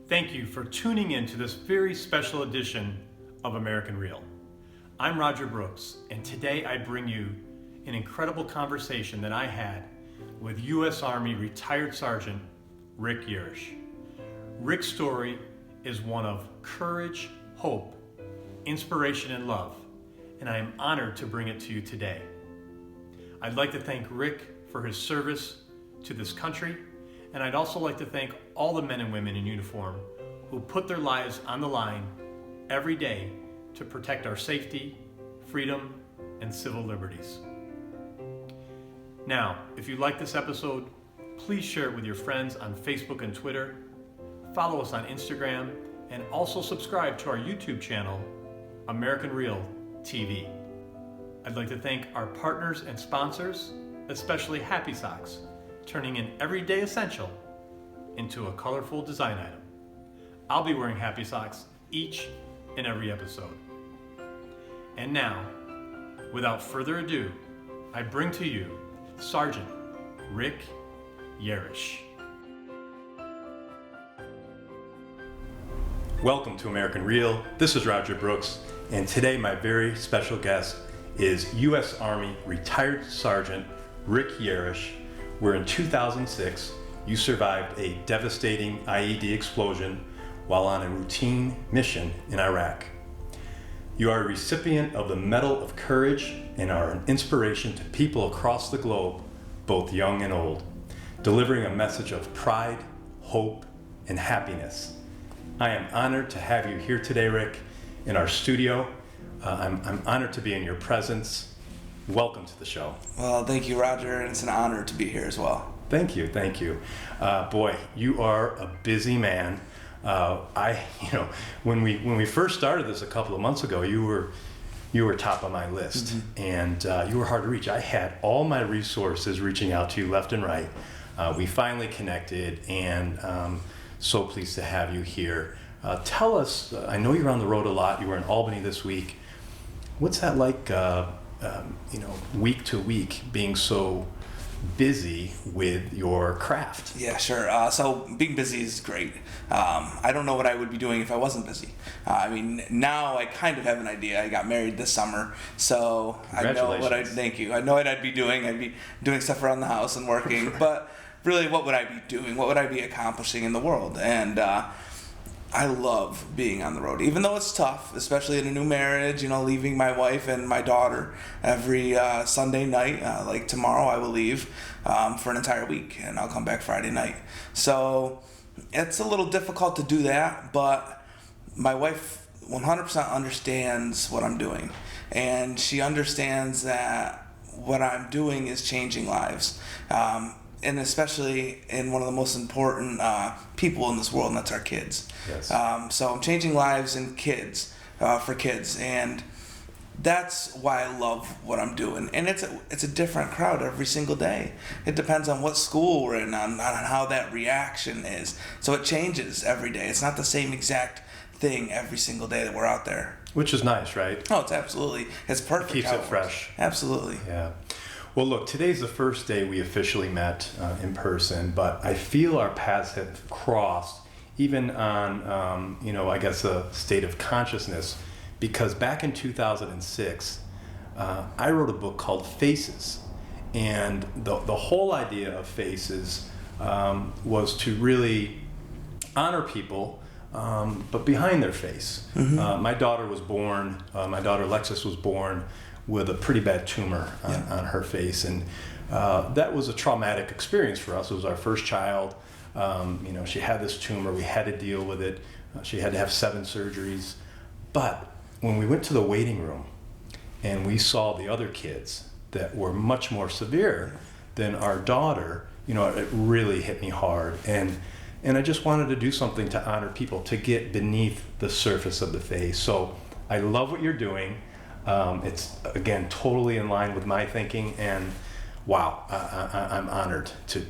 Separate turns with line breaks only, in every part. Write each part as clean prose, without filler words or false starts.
Thank you for tuning in to this very special edition of American Real. I'm Roger Brooks, and today I bring you an incredible conversation that I had with U.S. Army retired Sergeant Rick Yarosh. Rick's story is one of courage, hope, inspiration, and love, and I am honored to bring it to you today. I'd like to thank Rick for his service to this country, and I'd also like to thank all the men and women in uniform who put their lives on the line every day to protect our safety, freedom, and civil liberties. Now, if you like this episode, please share it with your friends on Facebook and Twitter, follow us on Instagram, and also subscribe to our YouTube channel, American Real TV. I'd like to thank our partners and sponsors, especially Happy Socks, turning an everyday essential into a colorful design item. I'll be wearing Happy Socks each and every episode. And now, without further ado, I bring to you Sergeant Rick Yarosh. Welcome to American Real. This is Roger Brooks, and today my very special guest is U.S. Army retired Sergeant Rick Yarosh, where in 2006 you survived a devastating IED explosion while on a routine mission in Iraq. You are a recipient of the Medal of Courage and are an inspiration to people across the globe, both young and old, delivering a message of pride, hope, and happiness. I am honored to have you here today, Rick, in our studio. I'm honored to be in your presence. Welcome to the show.
Well, thank you, Roger, and it's an honor to be here as well.
Thank you. Boy, you are a busy man. When we first started this a couple of months ago, you were top of my list, and you were hard to reach. I had all my resources reaching out to you left and right. We finally connected, and so pleased to have you here. Tell us, I know you're on the road a lot. You were in Albany this week. What's that like, week to week, being so busy with your craft?
Yeah, sure. So being busy is great. I don't know what I would be doing if I wasn't busy. Now I kind of have an idea. I got married this summer, so I know what thank you. I know what I'd be doing. I'd be doing stuff around the house and working, but really, what would I be doing? What would I be accomplishing in the world? And I love being on the road, even though it's tough, especially in a new marriage, leaving my wife and my daughter every Sunday night. Like tomorrow I will leave for an entire week, and I'll come back Friday night. So it's a little difficult to do that, but my wife 100% understands what I'm doing, and she understands that what I'm doing is changing lives. And especially in one of the most important people in this world, and that's our kids.
Yes.
So I'm changing lives in kids, for kids, and that's why I love what I'm doing. And it's a different crowd every single day. It depends on what school we're in, on how that reaction is. So it changes every day. It's not the same exact thing every single day that we're out there.
Which is nice, right?
Oh, it's perfect.
It keeps it fresh.
Absolutely.
Yeah. Well, look, today's the first day we officially met in person, but I feel our paths have crossed even on, a state of consciousness, because back in 2006, I wrote a book called Faces. And the whole idea of Faces was to really honor people, but behind their face. My daughter Alexis was born with a pretty bad tumor on her face, and that was a traumatic experience for us. It was our first child. She had this tumor. We had to deal with it. She had to have 7 surgeries. But when we went to the waiting room and we saw the other kids that were much more severe than our daughter, it really hit me hard. And I just wanted to do something to honor people, to get beneath the surface of the face. So I love what you're doing. It's, again, totally in line with my thinking, and wow, I'm honored to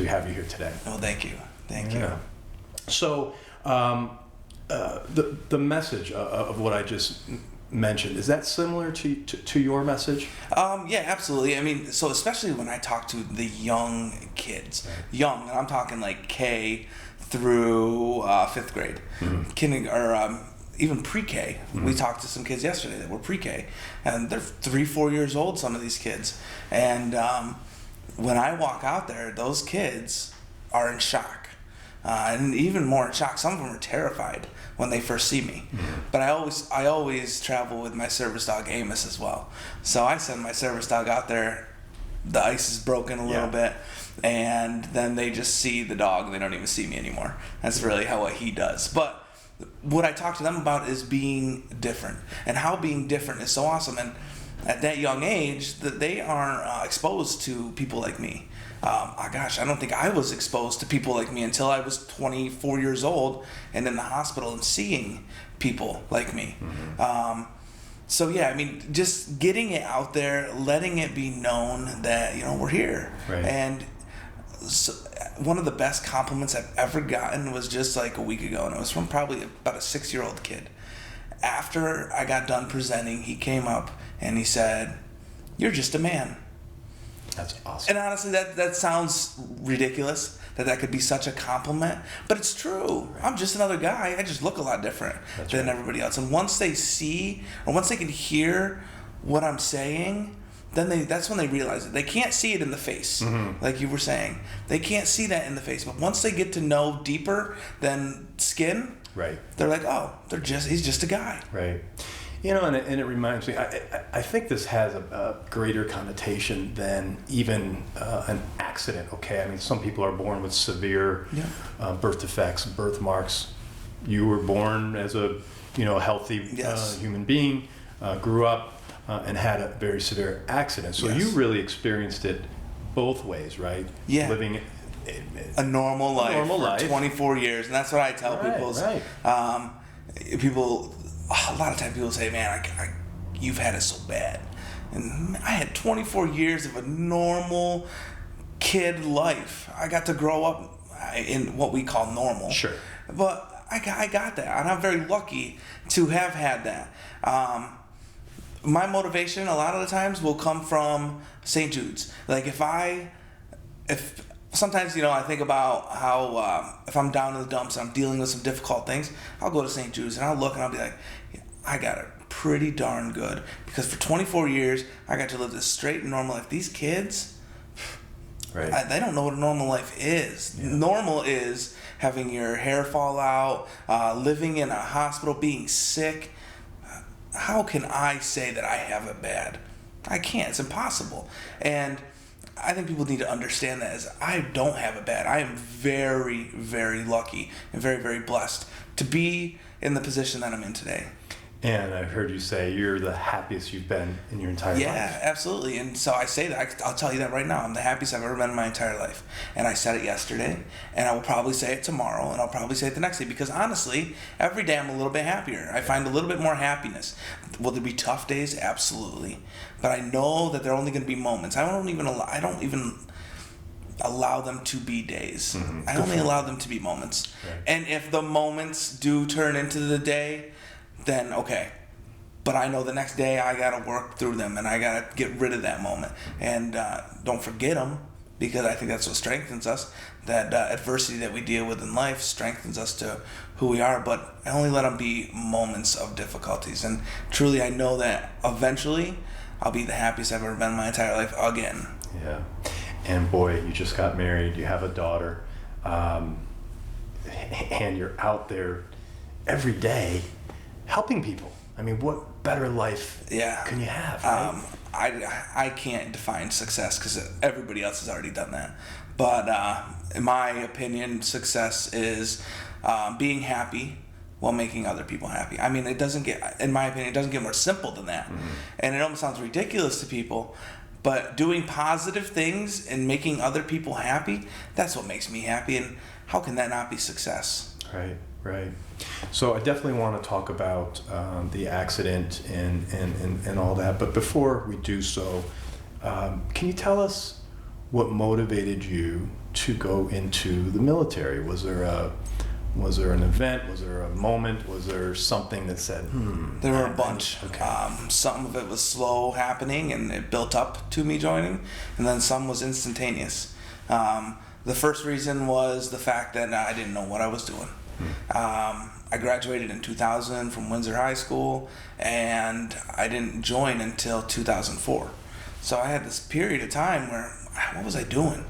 have you here today.
Oh, thank you. Thank you.
So the message of what I just mentioned, is that similar to your message?
Yeah, absolutely. I mean, so especially when I talk to the young kids, young, and I'm talking like K through 5th grade, even pre-K. We talked to some kids yesterday that were pre-K, and they're 3-4 years old, some of these kids. And when I walk out there, those kids are in shock. And even more in shock. Some of them are terrified when they first see me. But I always travel with my service dog Amos as well. So I send my service dog out there. The ice is broken a little bit, and then they just see the dog and they don't even see me anymore. That's really what he does. But what I talk to them about is being different, and how being different is so awesome. And at that young age, that they are exposed to people like me. I don't think I was exposed to people like me until I was 24 years old and in the hospital and seeing people like me. So yeah, I mean, just getting it out there, letting it be known that, we're here.
Right.
And so one of the best compliments I've ever gotten was just like a week ago, and it was from probably about a 6-year-old kid. After I got done presenting, he came up and he said, "You're just a man."
That's awesome.
And honestly, that sounds ridiculous, that could be such a compliment, but it's true. Right. I'm just another guy. I just look a lot different than everybody else. And once they see, or once they can hear what I'm saying, then that's when they realize it. They can't see it in the face, like you were saying. They can't see that in the face. But once they get to know deeper than skin, they're like, oh, he's just a guy.
Right. And it reminds me, I think this has a greater connotation than even an accident, okay? I mean, some people are born with severe birth defects, birthmarks. You were born as a healthy human being, grew up and had a very severe accident. So you really experienced it both ways, right?
Yeah.
Living
a normal life for 24 years. And that's what I tell people. People... A lot of times people say, man, you've had it so bad. And I had 24 years of a normal kid life. I got to grow up in what we call normal.
Sure.
But I got that, and I'm very lucky to have had that. My motivation a lot of the times will come from St. Jude's. Like if sometimes, I think about how if I'm down in the dumps and I'm dealing with some difficult things, I'll go to St. Jude's and I'll look and I'll be like, I got it pretty darn good. Because for 24 years, I got to live this straight and normal life. These kids, they don't know what a normal life is. Yeah. Normal is having your hair fall out, living in a hospital, being sick. How can I say that I have it bad? I can't. It's impossible. And I think people need to understand that as I don't have it bad. I am very, very lucky and very, very blessed to be in the position that I'm in today.
And I've heard you say you're the happiest you've been in your entire life.
Yeah, absolutely. And so I say that. I'll tell you that right now. I'm the happiest I've ever been in my entire life. And I said it yesterday, and I will probably say it tomorrow, and I'll probably say it the next day. Because honestly, every day I'm a little bit happier. I find a little bit more happiness. Will there be tough days? Absolutely. But I know that they're only going to be moments. I don't even allow them to be days. I only allow them to be moments. Right. And if the moments do turn into the day, then okay. But I know the next day I gotta work through them, and I gotta get rid of that moment. And don't forget them, because I think that's what strengthens us. That adversity that we deal with in life strengthens us to who we are. But I only let them be moments of difficulties. And truly, I know that eventually I'll be the happiest I've ever been in my entire life again.
Yeah. And boy, you just got married, you have a daughter, and you're out there every day helping people. I mean, what better life can you have, right?
I can't define success because everybody else has already done that. But in my opinion, success is being happy while making other people happy. I mean, in my opinion, it doesn't get more simple than that. Mm-hmm. And it almost sounds ridiculous to people, but doing positive things and making other people happy, that's what makes me happy. And how can that not be success?
Right. So I definitely want to talk about the accident and all that. But before we do so, can you tell us what motivated you to go into the military? Was there an event? Was there a moment? Was there something that said,
There were a bunch.
Okay.
Some of it was slow happening and it built up to me joining, and then some was instantaneous. The first reason was the fact that I didn't know what I was doing. I graduated in 2000 from Windsor High School, and I didn't join until 2004. So I had this period of time where, what was I doing?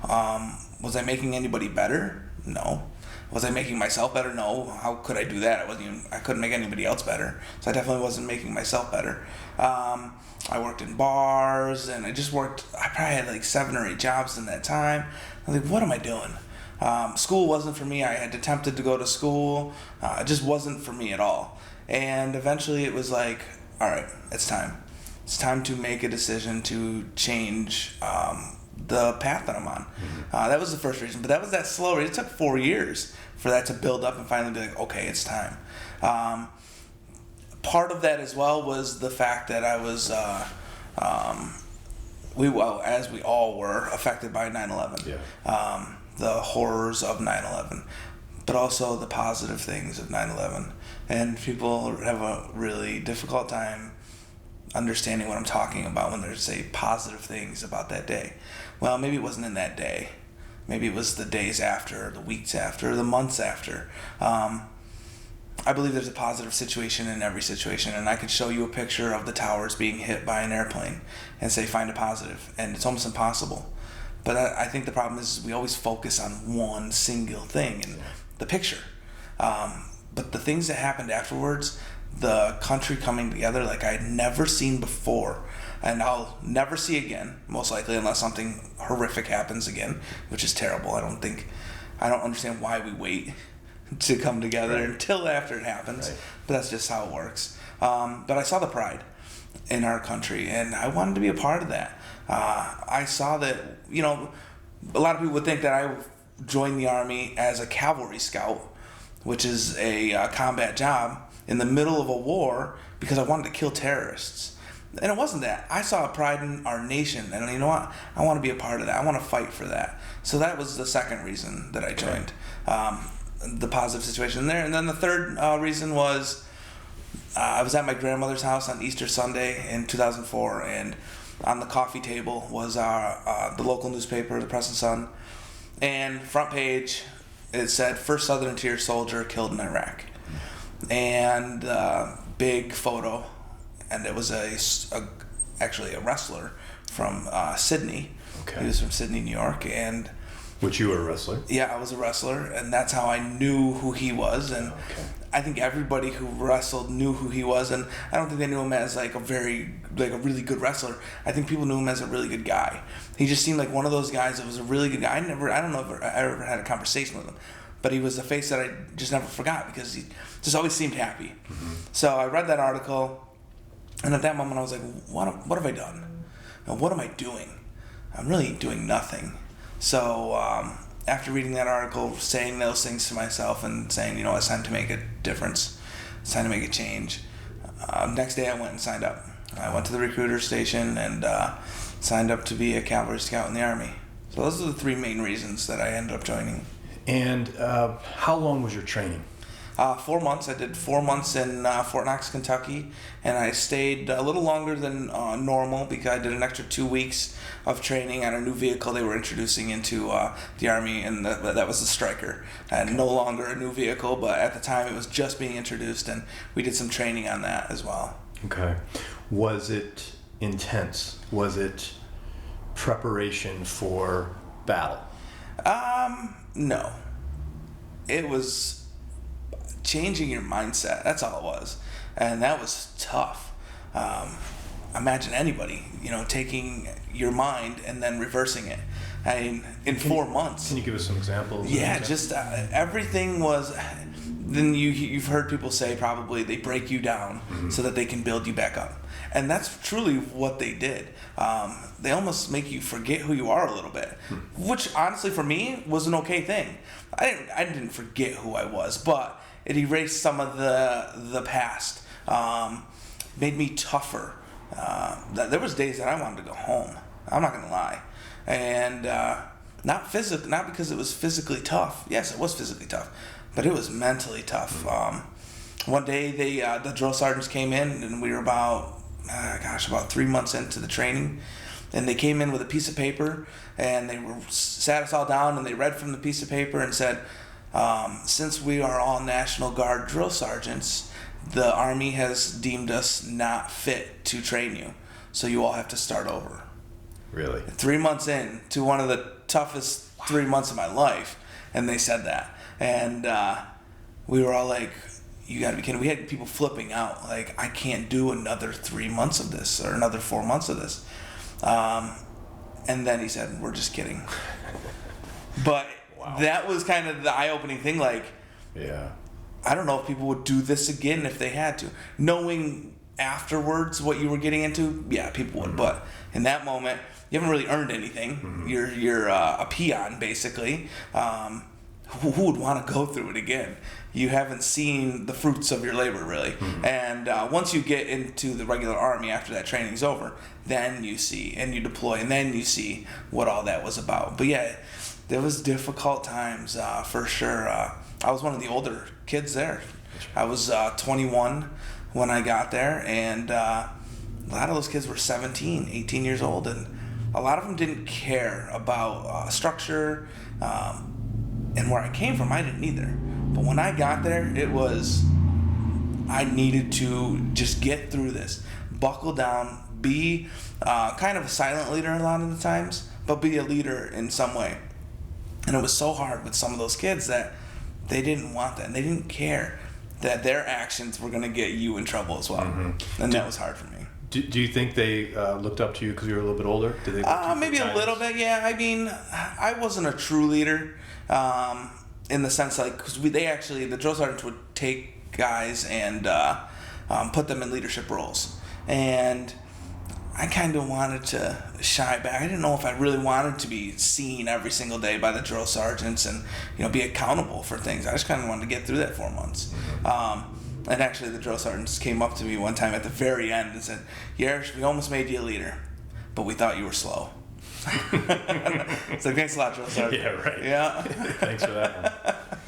Was I making anybody better? No. Was I making myself better? No. How could I do that? I couldn't make anybody else better. So I definitely wasn't making myself better. I worked in bars, and I probably had like 7 or 8 jobs in that time. I was like, what am I doing? School wasn't for me. I had attempted to go to school. It just wasn't for me at all. And eventually it was like, all right, it's time. It's time to make a decision to change the path that I'm on. Mm-hmm. That was the first reason. But that was that slow rate. It took 4 years for that to build up and finally be like, okay, it's time. Part of that as well was the fact that I was, as we all were, affected by 9/11. Yeah. The horrors of 9/11, but also the positive things of 9/11. And people have a really difficult time understanding what I'm talking about when they say positive things about that day. Well, maybe it wasn't in that day. Maybe it was the days after, the weeks after, the months after. I believe there's a positive situation in every situation, and I could show you a picture of the towers being hit by an airplane and say find a positive, and it's almost impossible. But I think the problem is we always focus on one single thing in the picture. But the things that happened afterwards, the country coming together like I had never seen before, and I'll never see again, most likely, unless something horrific happens again, which is terrible. I don't understand why we wait to come together until after it happens, but that's just how it works. But I saw the pride in our country, and I wanted to be a part of that. I saw that, a lot of people would think that I joined the Army as a cavalry scout, which is a combat job, in the middle of a war because I wanted to kill terrorists. And it wasn't that. I saw a pride in our nation, and you know what? I want to be a part of that. I want to fight for that. So that was the second reason that I joined. The positive situation there. And then the third reason was I was at my grandmother's house on Easter Sunday in 2004, and on the coffee table was the local newspaper, the Press and Sun, and front page it said first Southern Tier soldier killed in Iraq, and big photo, and it was actually a wrestler from Sydney. Okay. He was from Sydney, New York, and
which you were a wrestler?
Yeah, I was a wrestler, and that's how I knew who he was. And I think everybody who wrestled knew who he was, and I don't think they knew him as a really good wrestler. I think people knew him as a really good guy. He just seemed like one of those guys that was a really good guy. I don't know if I ever had a conversation with him, but he was a face that I just never forgot because he just always seemed happy. Mm-hmm. So I read that article, and at that moment I was like, what have I done? Now, what am I doing? I'm really doing nothing. So after reading that article, saying those things to myself and saying, it's time to make a difference. It's time to make a change. Next day I went and signed up. I went to the recruiter station and signed up to be a cavalry scout in the Army. So those are the 3 main reasons that I ended up joining.
And how long was your training?
4 months. I did 4 months in Fort Knox, Kentucky, and I stayed a little longer than normal because I did an extra 2 weeks of training on a new vehicle they were introducing into the Army, and that was the Stryker. And no longer a new vehicle, but at the time it was just being introduced, and we did some training on that as well.
Okay. Was it intense? Was it preparation for battle?
No. It was changing your mindset. That's all it was. And that was tough. Imagine anybody, taking your mind and then reversing it. I mean, in 4 months.
Can you give us some examples?
Yeah, just everything was. Then you've heard people say probably they break you down so that they can build you back up, and that's truly what they did. They almost make you forget who you are a little bit, which honestly for me was an okay thing. I didn't forget who I was, but it erased some of the past, made me tougher. There was days that I wanted to go home. I'm not gonna lie, and not because it was physically tough. Yes, it was physically tough, but it was mentally tough. One day the drill sergeants came in, and we were about 3 months into the training, and they came in with a piece of paper, and they sat us all down, and they read from the piece of paper and said, since we are all National Guard drill sergeants, the Army has deemed us not fit to train you, so you all have to start over.
Really?
3 months in to one of the toughest 3 months of my life, and they said that. And we were all like, you gotta be kidding. We had people flipping out, like, I can't do another 3 months of this or another 4 months of this. And then he said, we're just kidding. But wow. That was kind of the eye-opening thing, like,
yeah,
I don't know if people would do this again if they had to. Knowing afterwards what you were getting into, yeah, people would. But in that moment, you haven't really earned anything. You're a peon, basically. Who would want to go through it again? You haven't seen the fruits of your labor, really. And once you get into the regular Army after that training's over, then you see, and you deploy, and then you see what all that was about. But yeah, there was difficult times, for sure. I was one of the older kids there. I was 21 when I got there, and a lot of those kids were 17, 18 years old, and a lot of them didn't care about structure, and where I came from, I didn't either. But when I got there, it was, I needed to just get through this, buckle down, be kind of a silent leader a lot of the times, but be a leader in some way. And it was so hard with some of those kids that they didn't want that, and they didn't care that their actions were going to get you in trouble as well. And that was hard for me.
Do you think they looked up to you because you were a little bit older? Did they
maybe a little bit, yeah. I mean, I wasn't a true leader in the sense, like, because the drill sergeants would take guys and put them in leadership roles. And I kind of wanted to shy back. I didn't know if I really wanted to be seen every single day by the drill sergeants and be accountable for things. I just kind of wanted to get through that 4 months. And actually, the drill sergeants came up to me one time at the very end and said, Yarosh, we almost made you a leader, but we thought you were slow. So thanks a lot, drill sergeant.
Yeah, right.
Yeah.
Thanks for that one.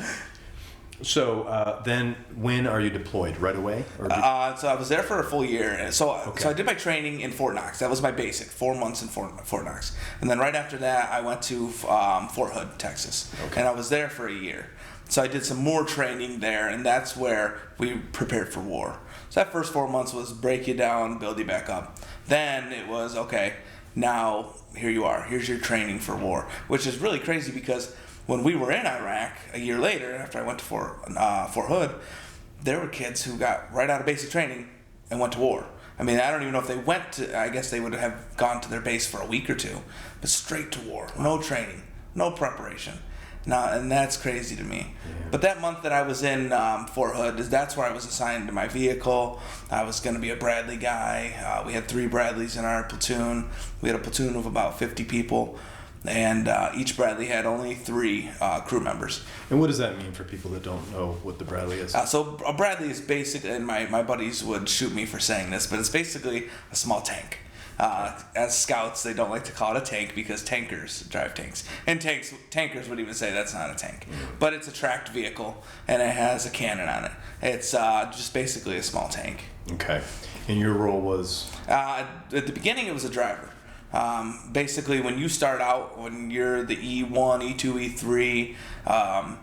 So then when are you deployed? Right away? Or
so I was there for a full year. So I did my training in Fort Knox. That was my basic, 4 months in Fort Knox. And then right after that, I went to Fort Hood, Texas. Okay. And I was there for a year. So I did some more training there, and that's where we prepared for war. So that first 4 months was break you down, build you back up. Then it was, okay, now here you are. Here's your training for war, which is really crazy because when we were in Iraq a year later, after I went to Fort Hood, there were kids who got right out of basic training and went to war. I mean, I don't even know if they went to, I guess they would have gone to their base for a week or two, but straight to war. No training, no preparation. Now, and that's crazy to me. Yeah. But that month that I was in Fort Hood, that's where I was assigned to my vehicle. I was going to be a Bradley guy. We had 3 Bradleys in our platoon. We had a platoon of about 50 people. And each Bradley had only 3 crew members.
And what does that mean for people that don't know what the Bradley is?
So a Bradley is basically, and my buddies would shoot me for saying this, but it's basically a small tank. As scouts, they don't like to call it a tank because tankers drive tanks. And tankers would even say that's not a tank. But it's a tracked vehicle, and it has a cannon on it. It's just basically a small tank.
Okay. And your role was?
At the beginning, it was a driver. Basically, when you start out, when you're the E1, E2, E3,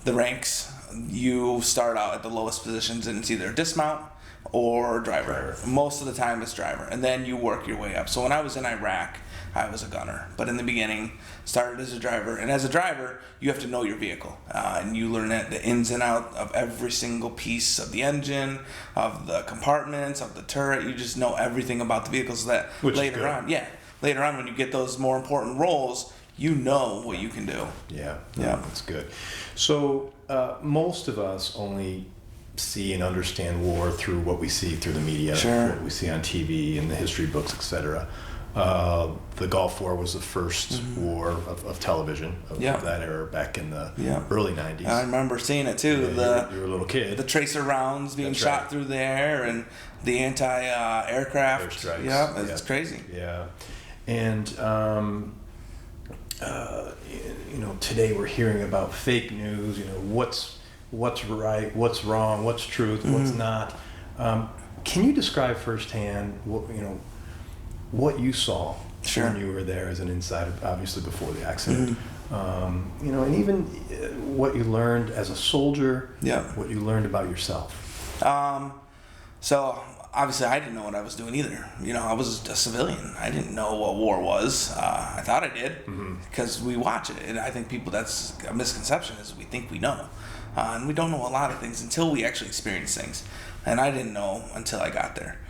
the ranks, you start out at the lowest positions, and it's either dismount or driver. Most of the time it's driver, and then you work your way up. So when I was in Iraq, I was a gunner, but in the beginning started as a driver, and as a driver you have to know your vehicle, and you learn the ins and out of every single piece of the engine, of the compartments, of the turret. You just know everything about the vehicle, so that later on when you get those more important roles, you know what you can do.
Yeah, that's good. So most of us only see and understand war through what we see through the media, what we see on TV and the history books, etc. The Gulf War was the first war of television of that era back in the early 90s.
I remember seeing it too.
You were a little kid.
The tracer rounds being shot through the air, and the anti-aircraft.
Airstrikes.
Yeah, it's crazy.
Yeah, and today we're hearing about fake news. What's right, what's wrong, what's truth, what's not. Can you describe firsthand what you saw when you were there as an insider, obviously before the accident, and even what you learned as a soldier, what you learned about yourself?
So obviously I didn't know what I was doing either. I was a civilian. I didn't know what war was. I thought I did because we watch it, and I think that's a misconception, is we think we know. And we don't know a lot of things until we actually experience things. And I didn't know until I got there.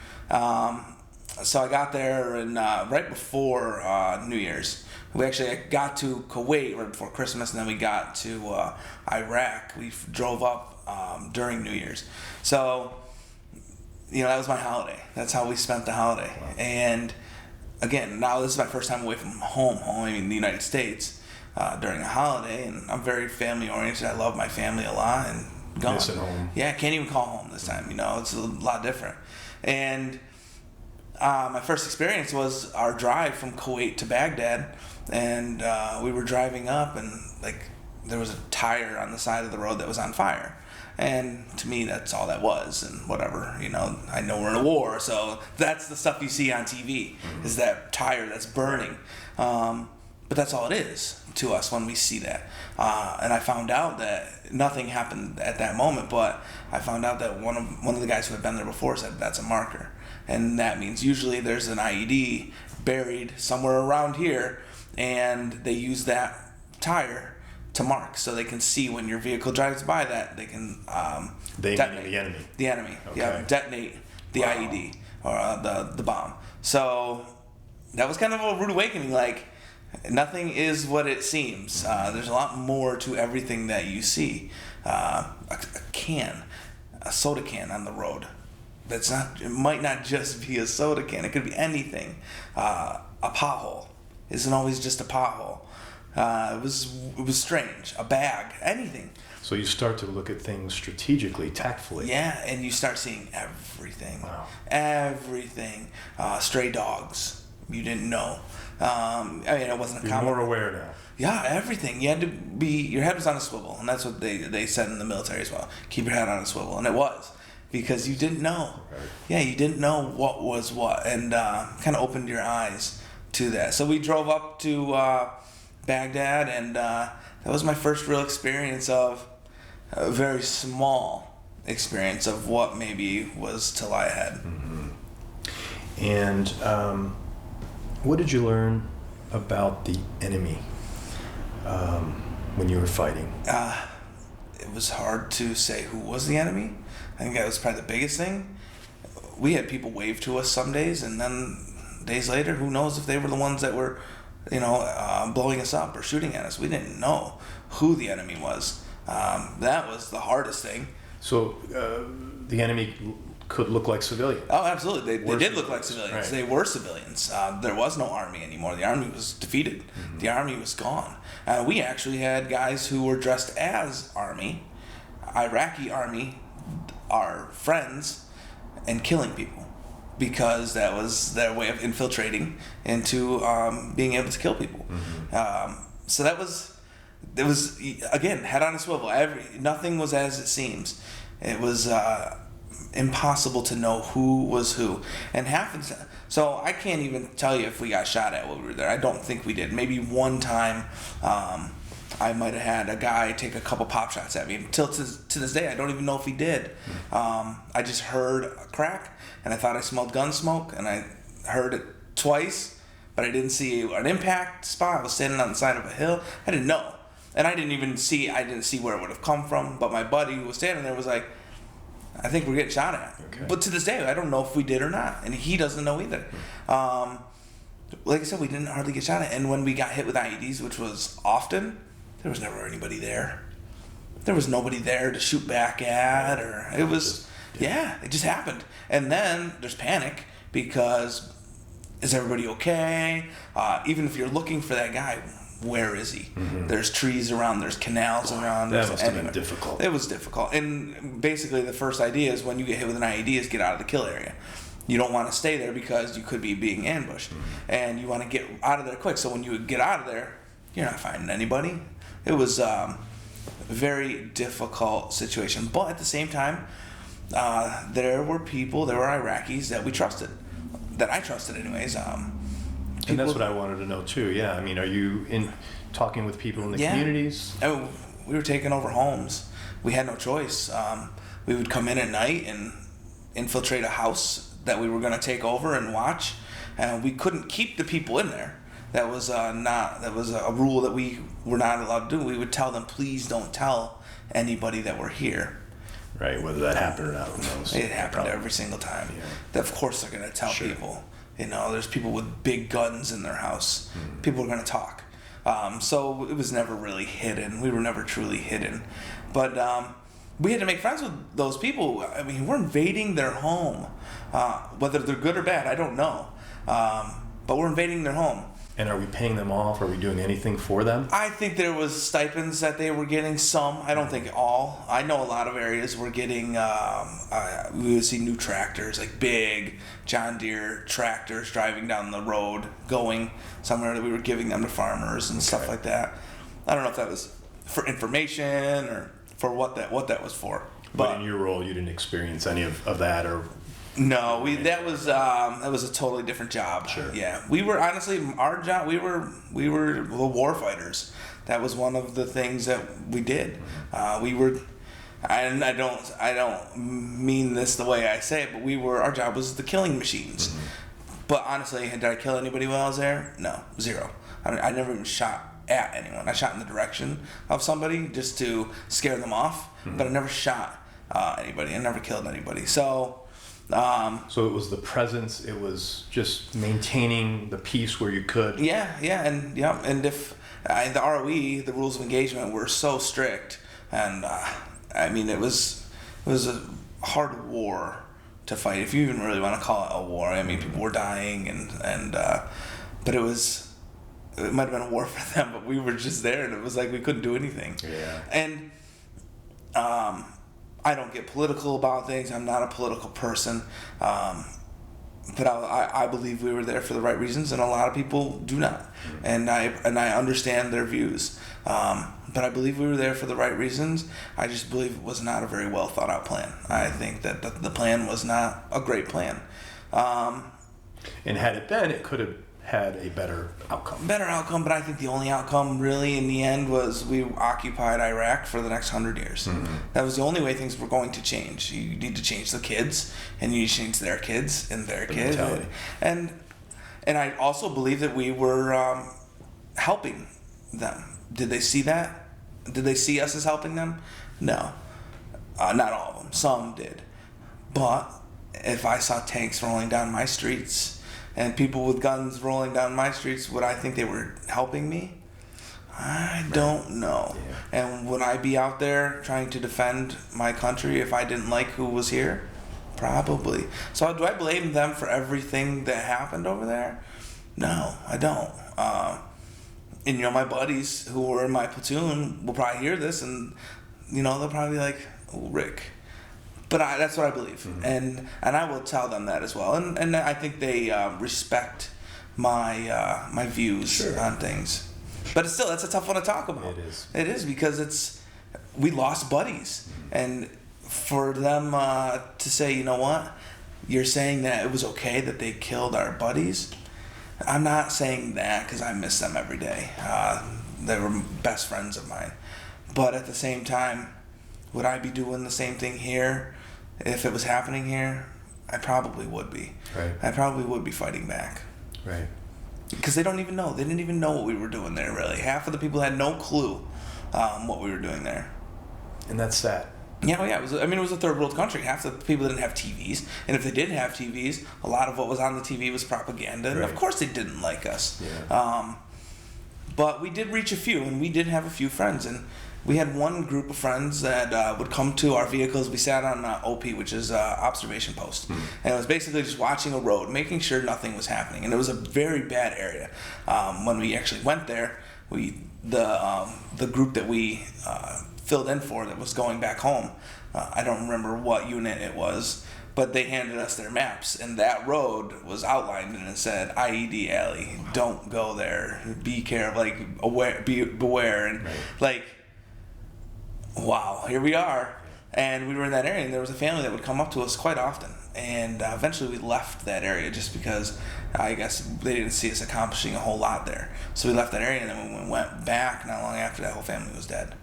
So I got there and right before New Year's. We actually got to Kuwait right before Christmas, and then we got to Iraq. We drove up during New Year's. So, that was my holiday. That's how we spent the holiday. Wow. And again, now this is my first time away from home, in the United States. During a holiday, and I'm very family oriented. I love my family a lot, and gone.
Missing home.
Yeah, I can't even call home this time. It's a lot different. And my first experience was our drive from Kuwait to Baghdad, and we were driving up, and there was a tire on the side of the road that was on fire. And to me, that's all that was, and whatever. I know we're in a war, so that's the stuff you see on TV, is that tire that's burning. But that's all it is to us when we see that. And I found out that nothing happened at that moment, but I found out that one of the guys who had been there before said that's a marker. And that means usually there's an IED buried somewhere around here, and they use that tire to mark, so they can see when your vehicle drives by that, they can detonate.
The enemy.
The enemy,
okay.
Detonate the IED, or the bomb. So that was kind of a rude awakening, nothing is what it seems. There's a lot more to everything that you see. A soda can on the road. It might not just be a soda can. It could be anything. A pothole isn't always just a pothole. It was strange. A bag, anything.
So you start to look at things strategically, tactfully.
Yeah, and you start seeing everything.
Wow.
Everything. Stray dogs. You didn't know. It wasn't a common.
You're more aware now.
Yeah, everything. You had to be. Your head was on a swivel, and that's what they said in the military as well. Keep your head on a swivel, and it was, because you didn't know.
Right.
Yeah, you didn't know what was what, and kind of opened your eyes to that. So we drove up to Baghdad, and that was my first real experience of a very small experience of what maybe was to lie ahead.
Mm-hmm. And what did you learn about the enemy when you were fighting?
It was hard to say who was the enemy. I think that was probably the biggest thing. We had people wave to us some days, and then days later, who knows if they were the ones that were, blowing us up or shooting at us. We didn't know who the enemy was. That was the hardest thing.
So the enemy could look like civilians.
Oh, absolutely. They did look like civilians.
Right.
They were civilians. There was no army anymore. The army was defeated. Mm-hmm. The army was gone. We actually had guys who were dressed as army, Iraqi army, our friends, and killing people, because that was their way of infiltrating into being able to kill people. Mm-hmm. So it was again, head on a swivel. Nothing was as it seems. It was impossible to know who was who, and so I can't even tell you if we got shot at while we were there. I don't think we did. Maybe one time I might have had a guy take a couple pop shots at me. Until to this day, I don't even know if he did. I just heard a crack, and I thought I smelled gun smoke, and I heard it twice, but I didn't see an impact spot. I was standing on the side of a hill. I didn't know. And I didn't see where it would have come from, but my buddy who was standing there was like, I think we're getting shot at.
Okay.
But to this day, I don't know if we did or not, and he doesn't know either. Like I said, we didn't hardly get shot at, and when we got hit with IEDs, which was often, there was never anybody there. There was nobody there to shoot back at, or it was, it just happened. And then there's panic because is everybody okay? Even if you're looking for that guy, where is he? Mm-hmm. There's trees around, there's canals around.
That must have been difficult.
It was difficult. And basically the first idea is when you get hit with an IED is get out of the kill area. You don't want to stay there because you could be being ambushed. Mm-hmm. And you want to get out of there quick. So when you get out of there, you're not finding anybody. It was a very difficult situation. But at the same time, there were Iraqis that we trusted. That I trusted anyways.
And that's what I wanted to know too. Yeah, I mean, are you talking with people in the communities?
Oh, we were taking over homes. We had no choice. We would come in at night and infiltrate a house that we were going to take over and watch, and we couldn't keep the people in there. That was a rule that we were not allowed to do. We would tell them, please don't tell anybody that we're here.
Right, whether that happened or not, who knows?
It happened every single time. Yeah. Of course they're going to tell people. You know, there's people with big guns in their house. Mm-hmm. People are going to talk. So it was never really hidden. We were never truly hidden. But we had to make friends with those people. I mean, we're invading their home. Whether they're good or bad, I don't know. But we're invading their home.
And are we paying them off? Are we doing anything for them?
I think there was stipends that they were getting, some. I don't think all. I know a lot of areas were getting, we would see new tractors, like big John Deere tractors driving down the road, going somewhere that we were giving them to farmers and stuff like that. I don't know if that was for information or for what that was for.
But in your role, you didn't experience any of that, or...
No, that was a totally different job.
Sure.
Yeah, we were honestly our job. We were the war fighters. That was one of the things that we did. We were, and I don't mean this the way I say it, but our job was the killing machines. Mm-hmm. But honestly, did I kill anybody while I was there? No, zero. I never even shot at anyone. I shot in the direction of somebody just to scare them off, but I never shot anybody. I never killed anybody. So
it was the presence. It was just maintaining the peace where you could.
And if the ROE, the rules of engagement, were so strict, and I mean it was a hard war to fight, if you even really want to call it a war. I mean, people were dying, and but it might have been a war for them, but we were just there, and it was like we couldn't do anything.
Yeah.
And I don't get political about things. I'm not a political person, but I believe we were there for the right reasons, and a lot of people do not. And I understand their views, but I believe we were there for the right reasons. I just believe it was not a very well thought out plan. I think that the plan was not a great plan.
And had it been, it could have had a better outcome.
But I think the only outcome really in the end was we occupied Iraq for the next 100 years. Mm-hmm. That was the only way things were going to change. You need to change the kids, and you need to change their kids and their kids. And I also believe that we were helping them. Did they see that? Did they see us as helping them? No. Not all of them. Some did. But if I saw tanks rolling down my streets and people with guns rolling down my streets, would I think they were helping me? I don't know. Yeah. And would I be out there trying to defend my country if I didn't like who was here? Probably. So do I blame them for everything that happened over there? No, I don't. And my buddies who were in my platoon will probably hear this, and they'll probably be like, "Oh, Rick." But that's what I believe, and I will tell them that as well, and I think they respect my views on things. But it's still, that's a tough one to talk about. It is because we lost buddies, and for them to say, you know what, you're saying that it was okay that they killed our buddies. I'm not saying that because I miss them every day. They were best friends of mine. But at the same time, would I be doing the same thing here if it was happening here? I probably would be.
Right.
I probably would be fighting back.
Right.
Because they don't even know. They didn't even know what we were doing there, really. Half of the people had no clue what we were doing there.
And that's sad.
Yeah, well, yeah. It was a third world country. Half the people didn't have TVs. And if they did have TVs, a lot of what was on the TV was propaganda. And of course they didn't like us.
Yeah.
But we did reach a few, and we did have a few friends. And we had one group of friends that would come to our vehicles. We sat on OP, which is observation post. And it was basically just watching a road, making sure nothing was happening. And it was a very bad area. When we actually went there, the group that we filled in for that was going back home, I don't remember what unit it was, but they handed us their maps, and that road was outlined and it said IED alley. Don't go there. Be careful. Beware. And wow, here we are. And we were in that area, and there was a family that would come up to us quite often. And eventually we left that area just because I guess they didn't see us accomplishing a whole lot there. So we left that area, and then when we went back, not long after, that whole family was dead.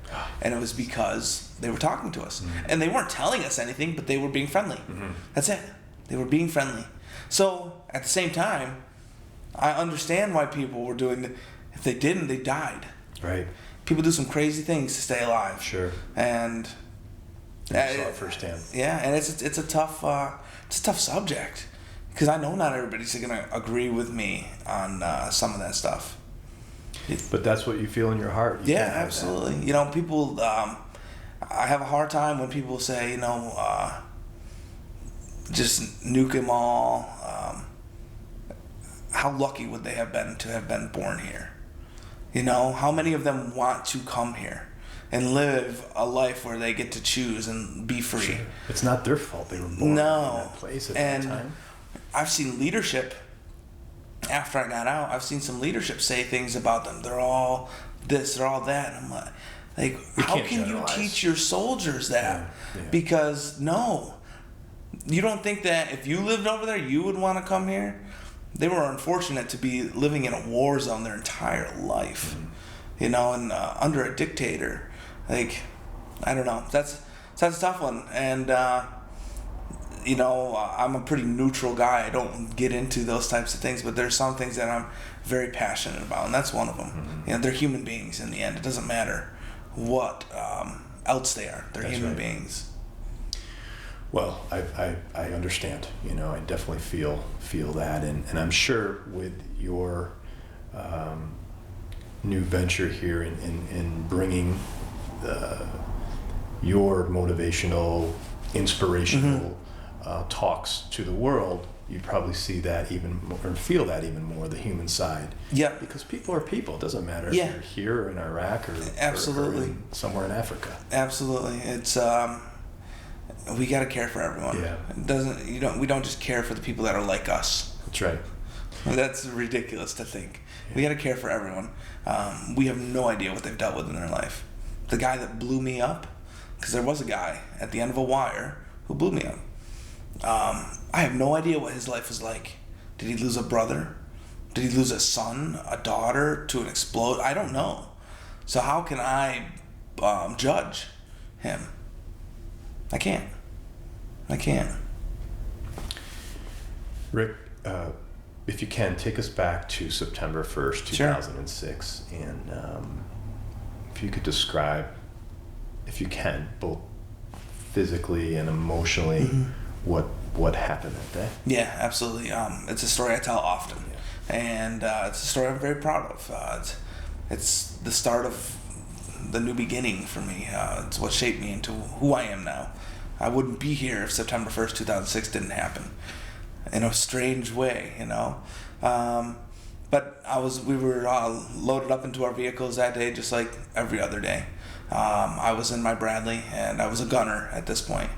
And it was because they were talking to us. Mm-hmm. And they weren't telling us anything, but they were being friendly. Mm-hmm. That's it. They were being friendly. So at the same time, I understand why people were doing it. If they didn't, they died.
Right.
People do some crazy things to stay alive.
Sure.
And
you saw it firsthand.
Yeah, and it's a tough subject because I know not everybody's gonna agree with me on some of that stuff.
But that's what you feel in your heart.
Yeah, absolutely. You know, people. I have a hard time when people say, just nuke them all. How lucky would they have been to have been born here? You know, how many of them want to come here and live a life where they get to choose and be free?
Sure. It's not their fault they were born in that place at that time.
I've seen leadership, after I got out, I've seen some leadership say things about them. They're all this, they're all that. And I'm like how can you teach your soldiers that? Yeah. Because, no. You don't think that if you lived over there, you would want to come here? They were unfortunate to be living in a war zone their entire life, and under a dictator. I don't know. That's a tough one. And, I'm a pretty neutral guy. I don't get into those types of things, but there's some things that I'm very passionate about, and that's one of them. Mm-hmm. They're human beings in the end. It doesn't matter what else they are. They're human beings.
Well, I understand. I definitely feel that, and I'm sure with your new venture here in bringing your motivational, inspirational talks to the world, you probably see that even more, or feel that even more, the human side.
Yeah.
Because people are people. It doesn't matter if you're here or in Iraq or somewhere in Africa.
Absolutely. It's we got to care for everyone.
Yeah.
It doesn't. We don't just care for the people that are like us.
That's right.
That's ridiculous to think. Yeah. We got to care for everyone. We have no idea what they've dealt with in their life. The guy that blew me up, because there was a guy at the end of a wire who blew me up. I have no idea what his life was like. Did he lose a brother? Did he lose a son, a daughter to an explode? I don't know. So how can I judge him? I can't.
Rick, if you can, take us back to September 1st, 2006. Sure. And if you could describe, if you can, both physically and emotionally, what happened that day.
Yeah, absolutely. It's a story I tell often. Yeah. And it's a story I'm very proud of. It's the start of the new beginning for me. It's what shaped me into who I am now. I wouldn't be here if September 1st, 2006 didn't happen. In a strange way, But we were loaded up into our vehicles that day just like every other day. I was in my Bradley, and I was a gunner at this point.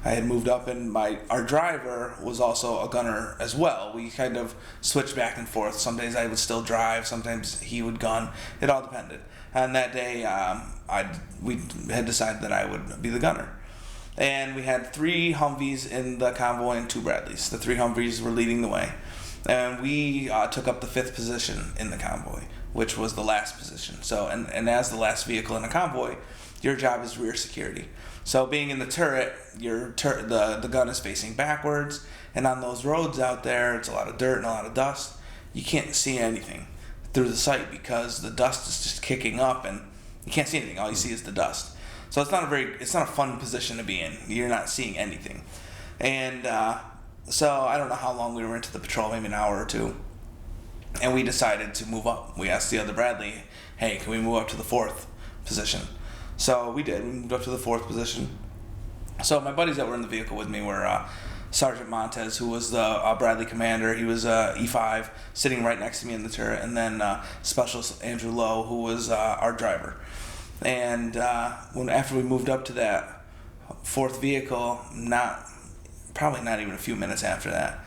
I had moved up, and our driver was also a gunner as well. We kind of switched back and forth. Some days I would still drive, sometimes he would gun. It all depended. And that day, we had decided that I would be the gunner. And we had 3 Humvees in the convoy and 2 Bradleys. The 3 Humvees were leading the way. And we took up the 5th position in the convoy, which was the last position. So, and as the last vehicle in a convoy, your job is rear security. So being in the turret, the gun is facing backwards, and on those roads out there, it's a lot of dirt and a lot of dust. You can't see anything through the sight because the dust is just kicking up, and you can't see anything. All you see is the dust. So it's not a fun position to be in. You're not seeing anything. And so I don't know how long we were into the patrol, maybe an hour or two. And we decided to move up. We asked the other Bradley, hey, can we move up to the 4th position? So we did. We moved up to the 4th position. So my buddies that were in the vehicle with me were Sergeant Montez, who was the Bradley commander. He was E5, sitting right next to me in the turret. And then Specialist Andrew Lowe, who was our driver. And after we moved up to that 4th vehicle, probably not even a few minutes after that,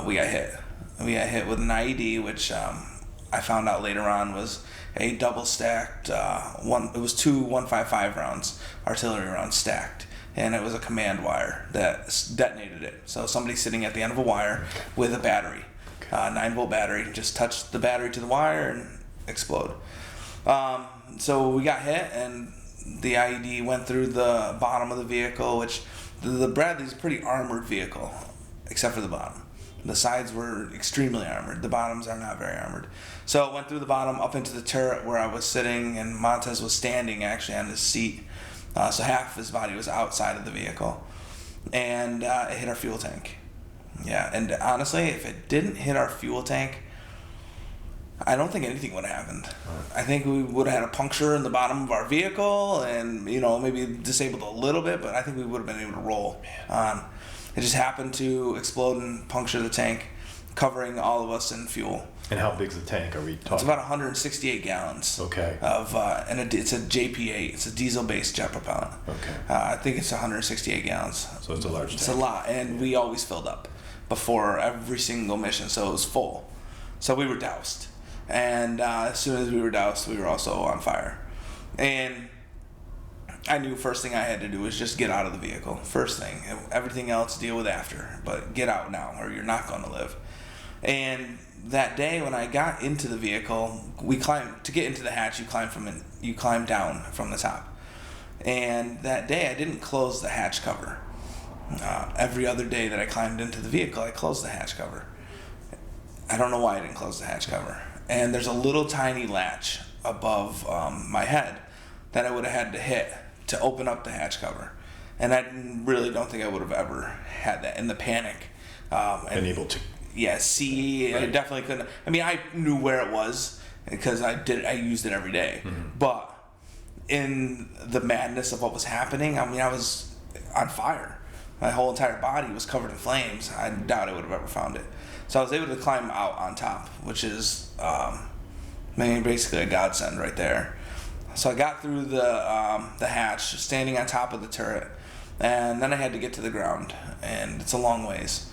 we got hit. We got hit with an IED, which I found out later on was a double stacked, it was 2 155 rounds, artillery rounds stacked. And it was a command wire that detonated it. So somebody sitting at the end of a wire with a battery, 9-volt battery, just touched the battery to the wire and explode. So we got hit, and the IED went through the bottom of the vehicle, which the Bradley's a pretty armored vehicle, except for the bottom. The sides were extremely armored. The bottoms are not very armored. So it went through the bottom up into the turret where I was sitting, and Montez was standing actually on his seat. So half of his body was outside of the vehicle. And it hit our fuel tank. Yeah, and honestly, if it didn't hit our fuel tank, I don't think anything would have happened. I think we would have had a puncture in the bottom of our vehicle and, maybe disabled a little bit, but I think we would have been able to roll on. It just happened to explode and puncture the tank, covering all of us in fuel.
And how big's the tank? Are we talking?
It's about 168 gallons.
Okay.
And it's a JP8. It's a diesel-based jet propellant.
Okay.
I think it's 168 gallons.
So it's a large tank.
It's a lot, and we always filled up before every single mission, so it was full. So we were doused. And as soon as we were doused, we were also on fire. And I knew first thing I had to do was just get out of the vehicle. First thing. Everything else deal with after. But get out now or you're not going to live. And that day when I got into the vehicle, to get into the hatch, you climb down from the top. And that day I didn't close the hatch cover. Every other day that I climbed into the vehicle, I closed the hatch cover. I don't know why I didn't close the hatch cover. And there's a little tiny latch above my head that I would have had to hit to open up the hatch cover. And I really don't think I would have ever had that in the panic.
Been able to.
Yeah, see, right. I definitely couldn't. I mean, I knew where it was because I used it every day. Mm-hmm. But in the madness of what was happening, I was on fire. My whole entire body was covered in flames. I doubt I would have ever found it. So I was able to climb out on top, which is basically a godsend right there. So I got through the hatch, standing on top of the turret, and then I had to get to the ground, and it's a long ways.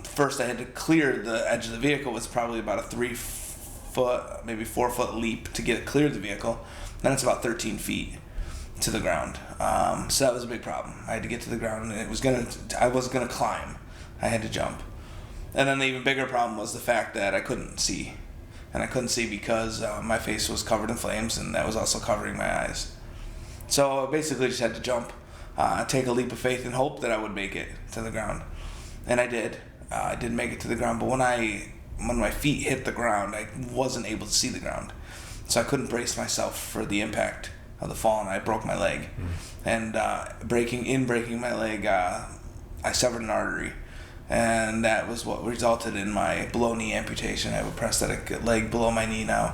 First, I had to clear the edge of the vehicle. It was probably about a 3-foot, maybe 4-foot leap to get it clear the vehicle. Then it's about 13 feet to the ground. So that was a big problem. I had to get to the ground, and I wasn't gonna climb. I had to jump. And then the even bigger problem was the fact that I couldn't see. And I couldn't see because my face was covered in flames, and that was also covering my eyes. So I basically just had to jump, take a leap of faith, and hope that I would make it to the ground. And I did. I did make it to the ground, but when my feet hit the ground, I wasn't able to see the ground. So I couldn't brace myself for the impact of the fall, and I broke my leg. Mm. And breaking my leg, I severed an artery. And that was what resulted in my below knee amputation. I have a prosthetic leg below my knee now.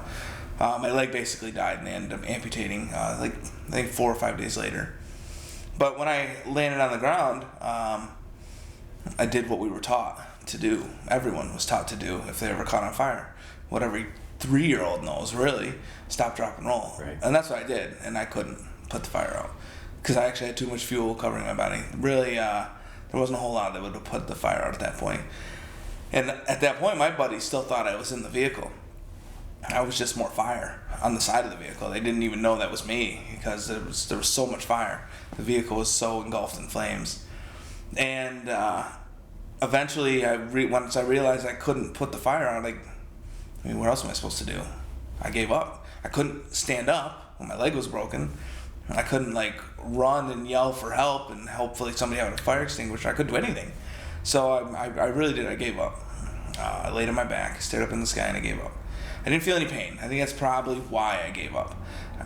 My leg basically died, and they ended up amputating I think 4 or 5 days later. But when I landed on the ground, I did what we were taught to do. Everyone was taught to do if they ever caught on fire. What every 3-year-old knows, really. Stop, drop, and roll.
Right.
And that's what I did, and I couldn't put the fire out because I actually had too much fuel covering my body. Really, there wasn't a whole lot that would have put the fire out at that point. And at that point, my buddies still thought I was in the vehicle. I was just more fire on the side of the vehicle. They didn't even know that was me because there was so much fire. The vehicle was so engulfed in flames. And eventually, once I realized I couldn't put the fire out, what else am I supposed to do? I gave up. I couldn't stand up when my leg was broken. I couldn't run and yell for help and hopefully somebody had a fire extinguisher. I couldn't do anything. So I really did. I gave up. I laid on my back, stared up in the sky, and I gave up. I didn't feel any pain. I think that's probably why I gave up.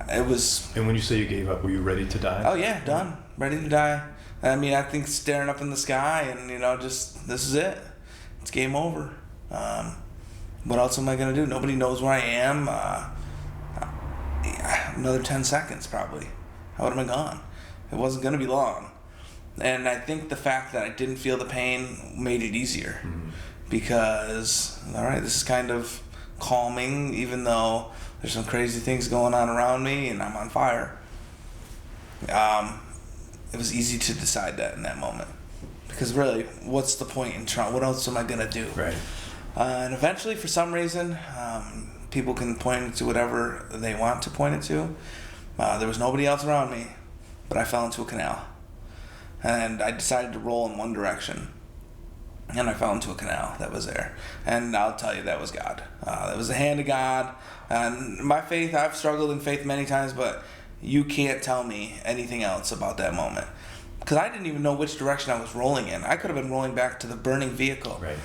It was.
And when you say you gave up, were you ready to die?
Oh yeah, done, ready to die. I mean, I think staring up in the sky and just this is it. It's game over. What else am I gonna do? Nobody knows where I am. Another 10 seconds probably. I would have been gone. It wasn't gonna be long. And I think the fact that I didn't feel the pain made it easier. Mm-hmm. Because, all right, this is kind of calming, even though there's some crazy things going on around me and I'm on fire. It was easy to decide that in that moment. Because really, what's the point in trying? What else am I going to do?
Right.
And eventually, for some reason, people can point it to whatever they want to point it to. There was nobody else around me, but I fell into a canal. And I decided to roll in one direction. And I fell into a canal that was there. And I'll tell you, that was God. That was the hand of God. And my faith, I've struggled in faith many times, but you can't tell me anything else about that moment. Because I didn't even know which direction I was rolling in. I could have been rolling back to the burning vehicle.
Right.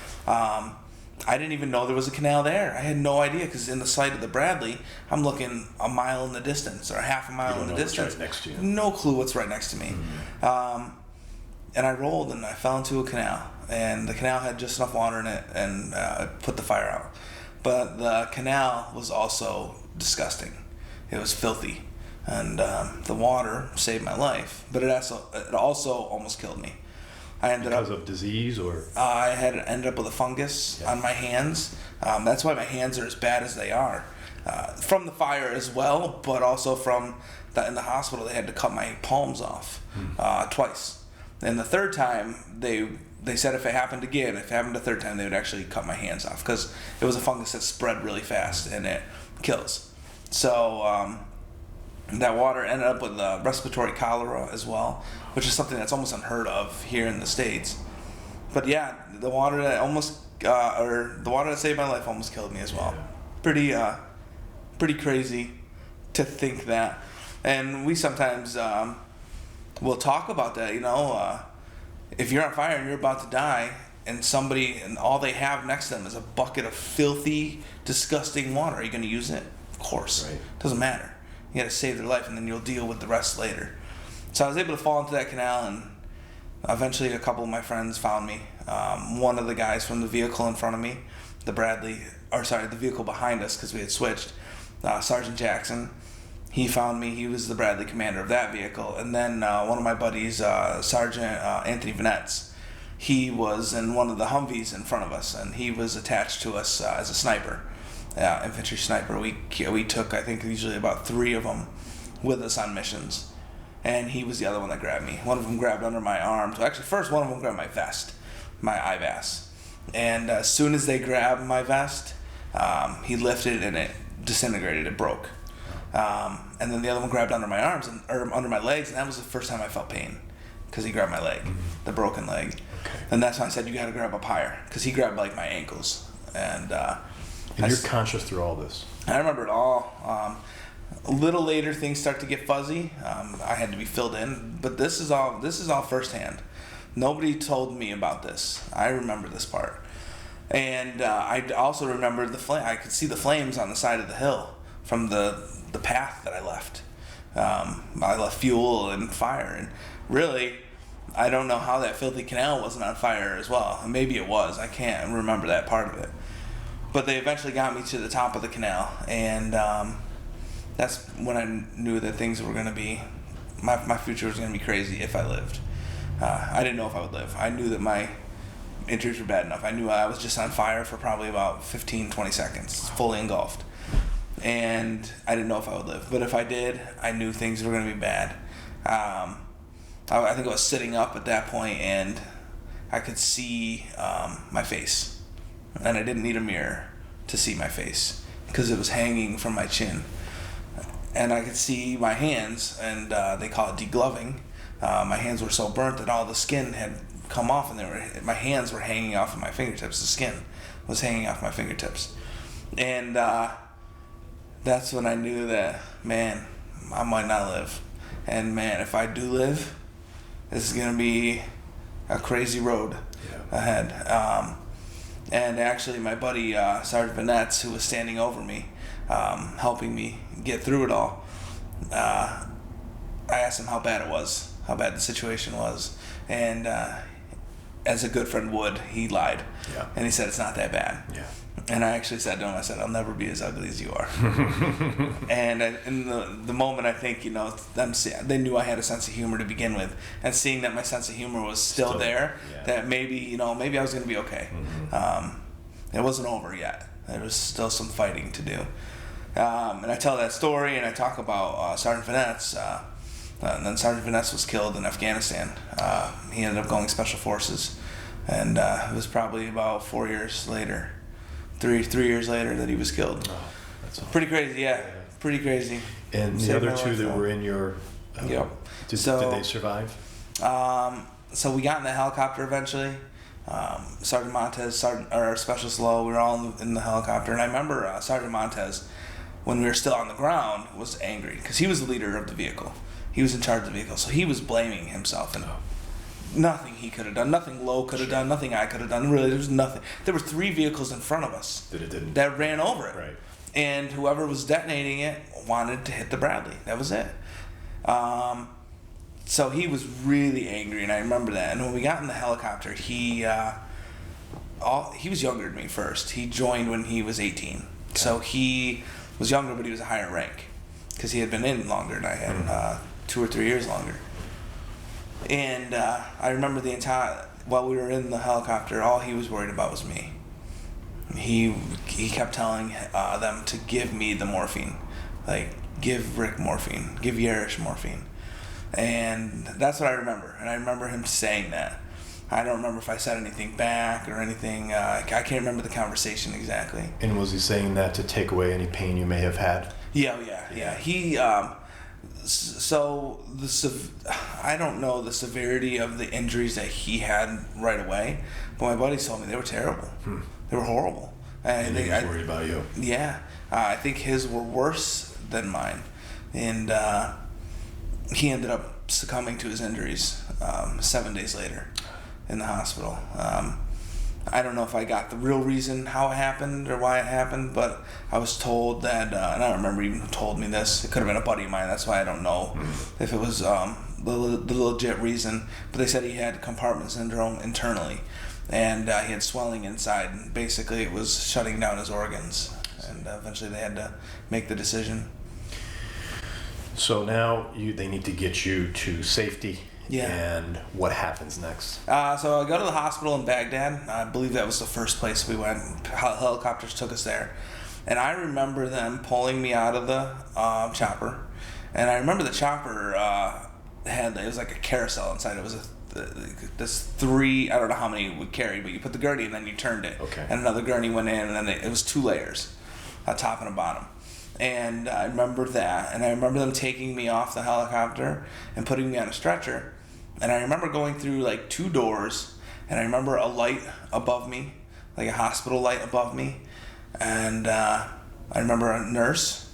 I didn't even know there was a canal there. I had no idea, because in the sight of the Bradley, I'm looking a mile in the distance, or half a mile in the distance.
What's right next to you.
No clue what's right next to me. Mm-hmm. And I rolled and I fell into a canal. And the canal had just enough water in it, and put the fire out. But the canal was also disgusting. It was filthy. And the water saved my life, but it also almost killed me. I ended
because of disease, or
I had ended up with a fungus on my hands. That's why my hands are as bad as they are, from the fire as well, but also from in the hospital they had to cut my palms off twice. And the third time they said if it happened again, if it happened a third time, they would actually cut my hands off, because it was a fungus that spread really fast and it kills. So that water ended up with respiratory cholera as well, which is something that's almost unheard of here in the States. But yeah, the water that saved my life almost killed me as well. Yeah. Pretty crazy to think that. And we sometimes we'll talk about that. If you're on fire and you're about to die, and all they have next to them is a bucket of filthy, disgusting water, are you going to use it? Of course. Right. Doesn't matter. You got to save their life, and then you'll deal with the rest later. So I was able to fall into that canal, and eventually a couple of my friends found me. One of the guys from the vehicle in front of me, the vehicle behind us, because we had switched, Sergeant Jackson, he found me. He was the Bradley commander of that vehicle. And then one of my buddies, Sergeant Anthony Vanetz, he was in one of the Humvees in front of us, and he was attached to us as a sniper. Infantry sniper. We took, I think, usually about 3 of them with us on missions, and he was the other one that grabbed me. One of them grabbed under my arms. Well, actually, first one of them grabbed my vest, my IVAS, and as soon as they grabbed my vest, he lifted and it disintegrated. It broke, and then the other one grabbed under my arms or under my legs, and that was the first time I felt pain, because he grabbed my leg, the broken leg, and that's when I said, you got to grab up higher, because he grabbed my ankles, and
you're conscious through all this.
I remember it all. A little later, things start to get fuzzy. I had to be filled in, but this is all firsthand. Nobody told me about this. I remember this part, and I also remember the flame. I could see the flames on the side of the hill from the path that I left. I left fuel and fire, and really, I don't know how that filthy canal wasn't on fire as well. Maybe it was. I can't remember that part of it. But they eventually got me to the top of the canal, and that's when I knew that things were going to be, my future was going to be crazy if I lived. I didn't know if I would live. I knew that my injuries were bad enough. I knew I was just on fire for probably about 15, 20 seconds, fully engulfed. And I didn't know if I would live. But if I did, I knew things were going to be bad. I think I was sitting up at that point, and I could see my face. And I didn't need a mirror to see my face, because it was hanging from my chin. And I could see my hands, and they call it degloving. My hands were so burnt that all the skin had come off, and my hands were hanging off of my fingertips. The skin was hanging off my fingertips, and that's when I knew that, man, I might not live, and man, if I do live, this is gonna be a crazy road ahead. And actually, my buddy Sergeant Vanetz, who was standing over me, helping me get through it all, I asked him how bad it was, how bad the situation was, and as a good friend would, he lied, and he said it's not that bad. And I actually said to him, I said, I'll never be as ugly as you are. And in the moment, I think, they knew I had a sense of humor to begin with, and seeing that my sense of humor was still there, that maybe I was going to be okay. It wasn't over yet. There was still some fighting to do. And I tell that story, and I talk about Sergeant Vanetz. And then Sergeant Vanetz was killed in Afghanistan. He ended up going Special Forces, and it was probably about 4 years later. 3 years later that he was killed.
Oh, that's awesome.
Pretty crazy, pretty crazy.
And the other two that were in your...
Yep.
Did they survive?
So we got in the helicopter eventually. Sergeant Montez, or Specialist Lowe, we were all in the helicopter. And I remember Sergeant Montez, when we were still on the ground, was angry because he was the leader of the vehicle. He was in charge of the vehicle, so he was blaming himself. And nothing he could have done, nothing Lowe could have done, nothing I could have done. Really, there was nothing. There were 3 vehicles in front of us that ran over it.
Right.
And whoever was detonating it wanted to hit the Bradley. That was it. So he was really angry, and I remember that. And when we got in the helicopter, he was younger than me first. He joined when he was 18. Okay. So he was younger, but he was a higher rank because he had been in longer than I had, 2 or 3 years longer. And I remember while we were in the helicopter, all he was worried about was me. He kept telling them to give me the morphine, like give Rick morphine, give Yarosh morphine, and that's what I remember. And I remember him saying that. I don't remember if I said anything back or anything. I can't remember the conversation exactly.
And was he saying that to take away any pain you may have had?
Yeah. He. So I don't know the severity of the injuries that he had right away, but my buddies told me they were terrible. They were horrible.
And he was worried about you.
Yeah, I think his were worse than mine, and he ended up succumbing to his injuries 7 days later in the hospital. I don't know if I got the real reason how it happened or why it happened, but I was told that, and I don't remember even who told me this. It could have been a buddy of mine. That's why I don't know if it was the legit reason. But they said he had compartment syndrome internally, and he had swelling inside. And basically, it was shutting down his organs, and eventually they had to make the decision.
So now they need to get you to safety. Yeah. And what happens next?
So I go to the hospital in Baghdad. I believe that was the first place we went. Helicopters took us there. And I remember them pulling me out of the chopper. And I remember the chopper it was like a carousel inside. It was this 3, I don't know how many we carried, but you put the gurney and then you turned it.
Okay.
And another gurney went in, and then it was 2 layers, a top and a bottom. And I remember that. And I remember them taking me off the helicopter and putting me on a stretcher. And I remember going through like 2 doors, and I remember a light above me, like a hospital light above me. And I remember a nurse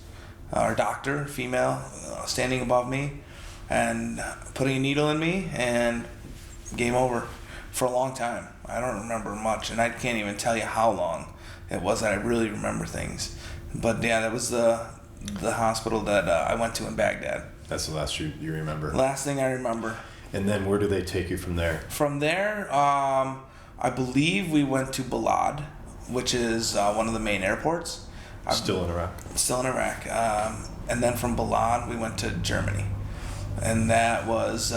or doctor, female, standing above me and putting a needle in me, and game over for a long time. I don't remember much, and I can't even tell you how long it was that I really remember things. But yeah, that was the hospital that I went to in Baghdad.
That's the last you remember?
Last thing I remember.
And then where do they take you from there?
From there, I believe we went to Balad, which is one of the main airports.
Still in Iraq?
Still in Iraq. And then from Balad, we went to Germany. And that was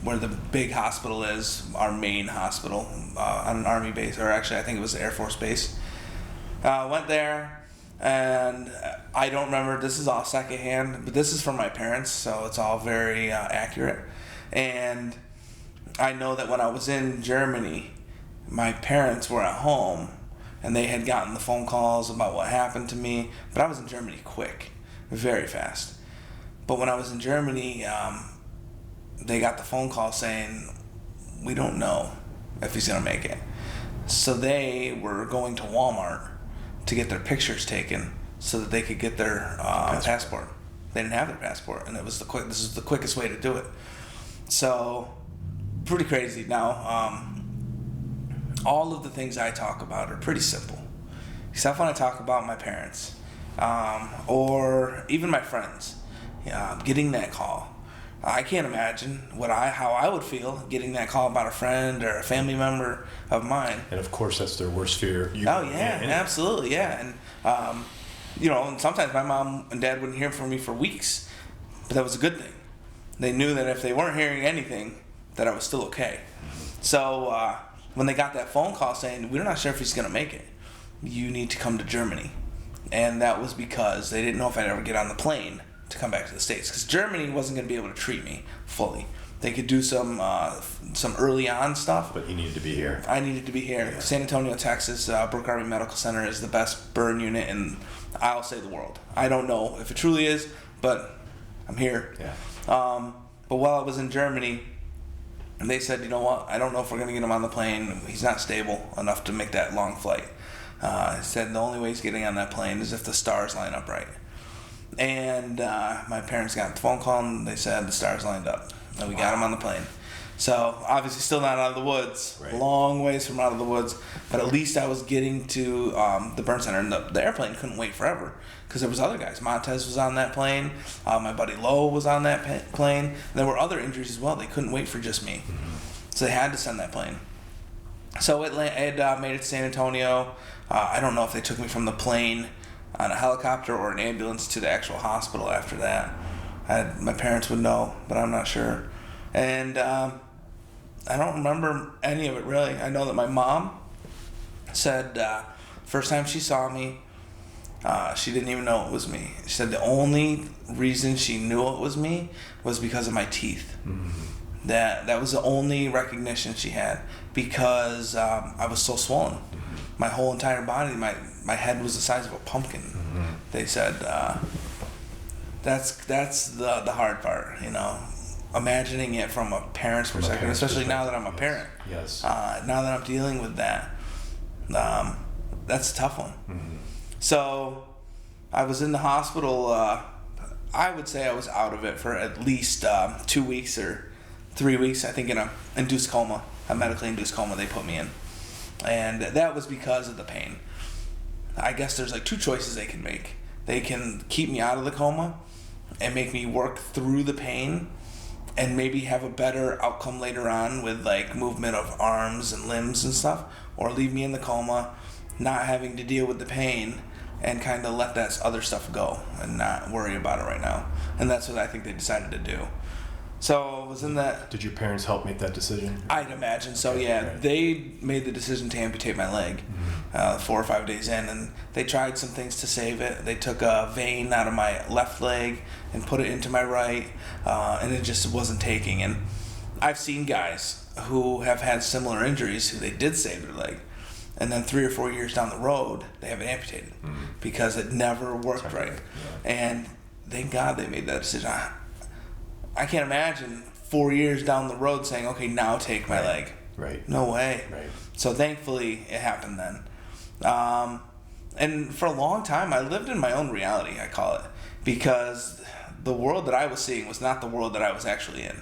where the big hospital is, our main hospital on an Army base, or actually I think it was the Air Force base. Went there, and I don't remember, this is all secondhand, but this is from my parents, so it's all very accurate. And I know that when I was in Germany, my parents were at home, and they had gotten the phone calls about what happened to me, but I was in Germany quick, very fast. But when I was in Germany, they got the phone call saying, we don't know. if he's going to make it. So they were going to Walmart to get their pictures taken so that they could get their passport. They didn't have their passport, and this is the quickest way to do it. So, pretty crazy. Now, all of the things I talk about are pretty simple. Except when I talk about my parents, or even my friends, getting that call. I can't imagine how I would feel getting that call about a friend or a family member of mine.
And of course, that's their worst fear.
Absolutely, yeah. And and sometimes my mom and dad wouldn't hear from me for weeks, but that was a good thing. They knew that if they weren't hearing anything, that I was still okay. So when they got that phone call saying, we're not sure if he's going to make it, you need to come to Germany. And that was because they didn't know if I'd ever get on the plane to come back to the States, because Germany wasn't going to be able to treat me fully. They could do some early on stuff.
But you needed to be here.
I needed to be here. Yeah. San Antonio, Texas, Brooke Army Medical Center is the best burn unit in, I'll say, the world. I don't know if it truly is, but I'm here.
Yeah.
But while I was in Germany, they said, you know what, I don't know if we're going to get him on the plane. He's not stable enough to make that long flight. He said the only way he's getting on that plane is if the stars line up right. And my parents got the phone call, and they said the stars lined up. And we got him on the plane. So, obviously still not out of the woods. Right. Long ways from out of the woods. But at least I was getting to the burn center. And the airplane couldn't wait forever, because there was other guys. Montez was on that plane. My buddy Lowe was on that plane. And there were other injuries as well. They couldn't wait for just me. Mm-hmm. So they had to send that plane. So it made it to San Antonio. I don't know if they took me from the plane on a helicopter or an ambulance to the actual hospital after that. My parents would know, but I'm not sure. And I don't remember any of it, really. I know that my mom said first time she saw me, she didn't even know it was me. She said the only reason she knew it was me was because of my teeth. Mm-hmm. That was the only recognition she had, because I was so swollen. Mm-hmm. My whole entire body, my head was the size of a pumpkin. Mm-hmm. They said that's the hard part, imagining it from a parent's perspective, especially now that I'm a parent.
Yes.
Now that I'm dealing with that, that's a tough one. Mm-hmm. So I was in the hospital. I would say I was out of it for at least 2 weeks or 3 weeks. I think in a induced coma, a medically induced coma, they put me in. And that was because of the pain. I guess there's like two choices they can make. They can keep me out of the coma and make me work through the pain and maybe have a better outcome later on with like movement of arms and limbs and stuff, or leave me in the coma, not having to deal with the pain, and kind of let that other stuff go and not worry about it right now. And that's what I think they decided to do. So I was in that.
Did your parents help make that decision?
I'd imagine so, yeah. Right. They made the decision to amputate my leg 4 or 5 days in, and they tried some things to save it. They took a vein out of my left leg and put it into my right, and it just wasn't taking. And I've seen guys who have had similar injuries who they did save their leg, and then 3 or 4 years down the road, they have it amputated because it never worked right. Yeah. And thank God they made that decision. I can't imagine 4 years down the road saying, okay, now take my leg.
Right.
No way.
Right.
So thankfully it happened then. And for a long time, I lived in my own reality, I call it, because the world that I was seeing was not the world that I was actually in.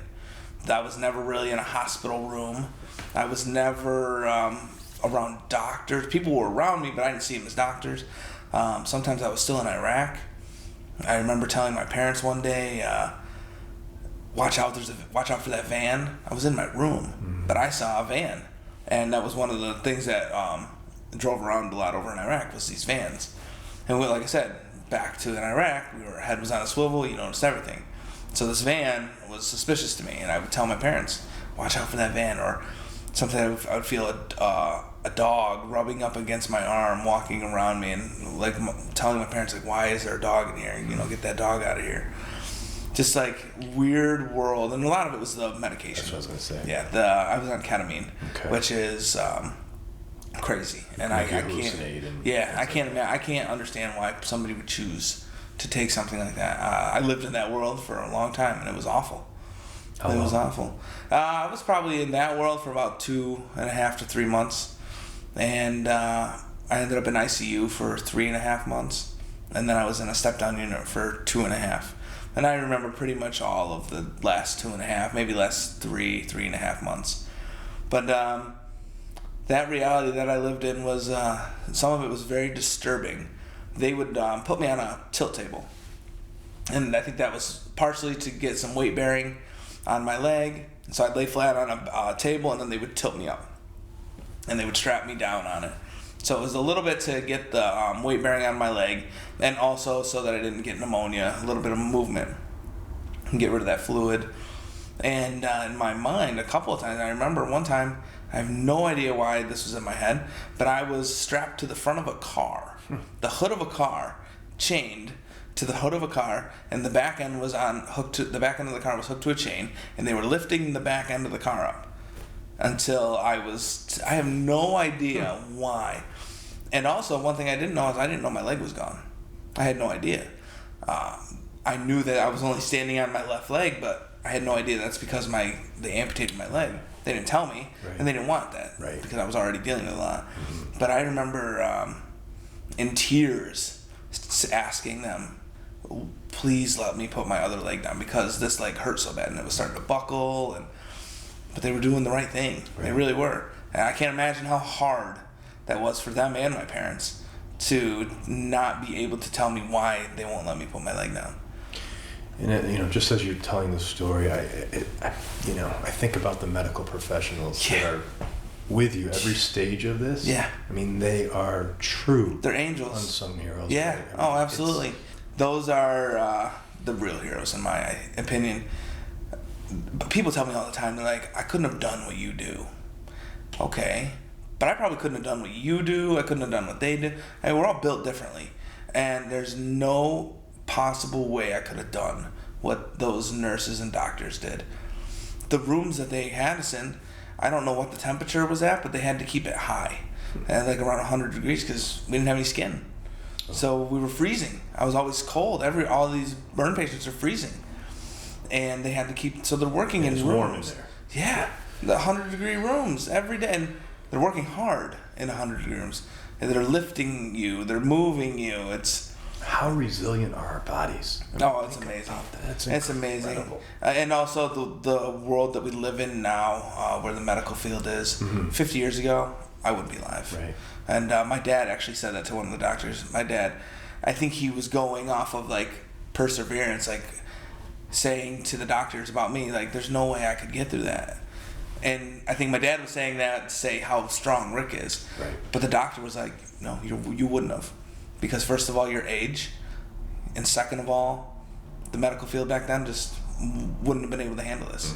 I was never really in a hospital room. I was never around doctors. People were around me, but I didn't see them as doctors. Sometimes I was still in Iraq. I remember telling my parents one day, watch out for that van. I was in my room, but I saw a van. And that was one of the things that drove around a lot over in Iraq, was these vans. And like I said, back to in Iraq, our head was on a swivel, you noticed everything. So this van was suspicious to me, and I would tell my parents, watch out for that van, or something. I would feel a dog rubbing up against my arm, walking around me, and like telling my parents, like, why is there a dog in here? Get that dog out of here. Just like weird world, and a lot of it was the medication.
That's what I was gonna say.
Yeah, I was on ketamine, which is crazy, and I can't. I can't understand why somebody would choose to take something like that. I lived in that world for a long time, and it was awful.
How
It
long?
was awful. I was probably in that world for about 2.5 to 3 months, and I ended up in ICU for 3.5 months, and then I was in a step-down unit for 2.5. And I remember pretty much all of the last 2.5, maybe last 3.5 months. But that reality that I lived in was, some of it was very disturbing. They would put me on a tilt table. And I think that was partially to get some weight bearing on my leg. So I'd lay flat on a table, and then they would tilt me up. And they would strap me down on it. So it was a little bit to get the weight bearing on my leg, and also so that I didn't get pneumonia, a little bit of movement, and get rid of that fluid. And in my mind, a couple of times, I remember one time, I have no idea why this was in my head, but I was strapped to the front of a car, the hood of a car, chained to the hood of a car, and the back end was the back end of the car was hooked to a chain, and they were lifting the back end of the car up until I have no idea why. And also, one thing I didn't know is I didn't know my leg was gone. I had no idea. I knew that I was only standing on my left leg, but I had no idea that's because they amputated my leg. They didn't tell me,
Right.
and they didn't want that,
Right.
because I was already dealing with a lot. But I remember in tears asking them, please let me put my other leg down, because this leg hurt so bad, and it was starting to buckle. But they were doing the right thing.
Right.
They really were. And I can't imagine how hard that was for them and my parents to not be able to tell me why they won't let me put my leg down.
And just as you're telling the story, I think about the medical professionals that are with you every stage of this.
Yeah.
I mean, they are true.
They're angels.
Unsung heroes.
Yeah.
Right? I mean,
Oh, absolutely. Those are the real heroes, in my opinion. But people tell me all the time, they're like, I couldn't have done what you do. Okay. But I probably couldn't have done what you do. I couldn't have done what they did. I mean, we're all built differently. And there's no possible way I could have done what those nurses and doctors did. The rooms that they had us in, I don't know what the temperature was at, but they had to keep it high, at like around 100 degrees, because we didn't have any skin. So we were freezing. I was always cold. All these burn patients are freezing, and they had to keep. So they're working in
it's
rooms.
warm in there.
Yeah, the 100-degree rooms every day, and they're working hard in 100-degree rooms. And they're lifting you. They're moving you. It's
How resilient are our bodies?
Oh, it's amazing. It's amazing. And also the world that we live in now, where the medical field is. 50 years ago, I wouldn't be alive.
Right.
And my dad actually said that to one of the doctors. My dad, I think he was going off of like perseverance, like saying to the doctors about me, like, there's no way I could get through that. And I think my dad was saying that to say how strong Rick is.
Right.
But the doctor was like, no, you wouldn't have. Because first of all, your age, and second of all, the medical field back then just wouldn't have been able to handle this.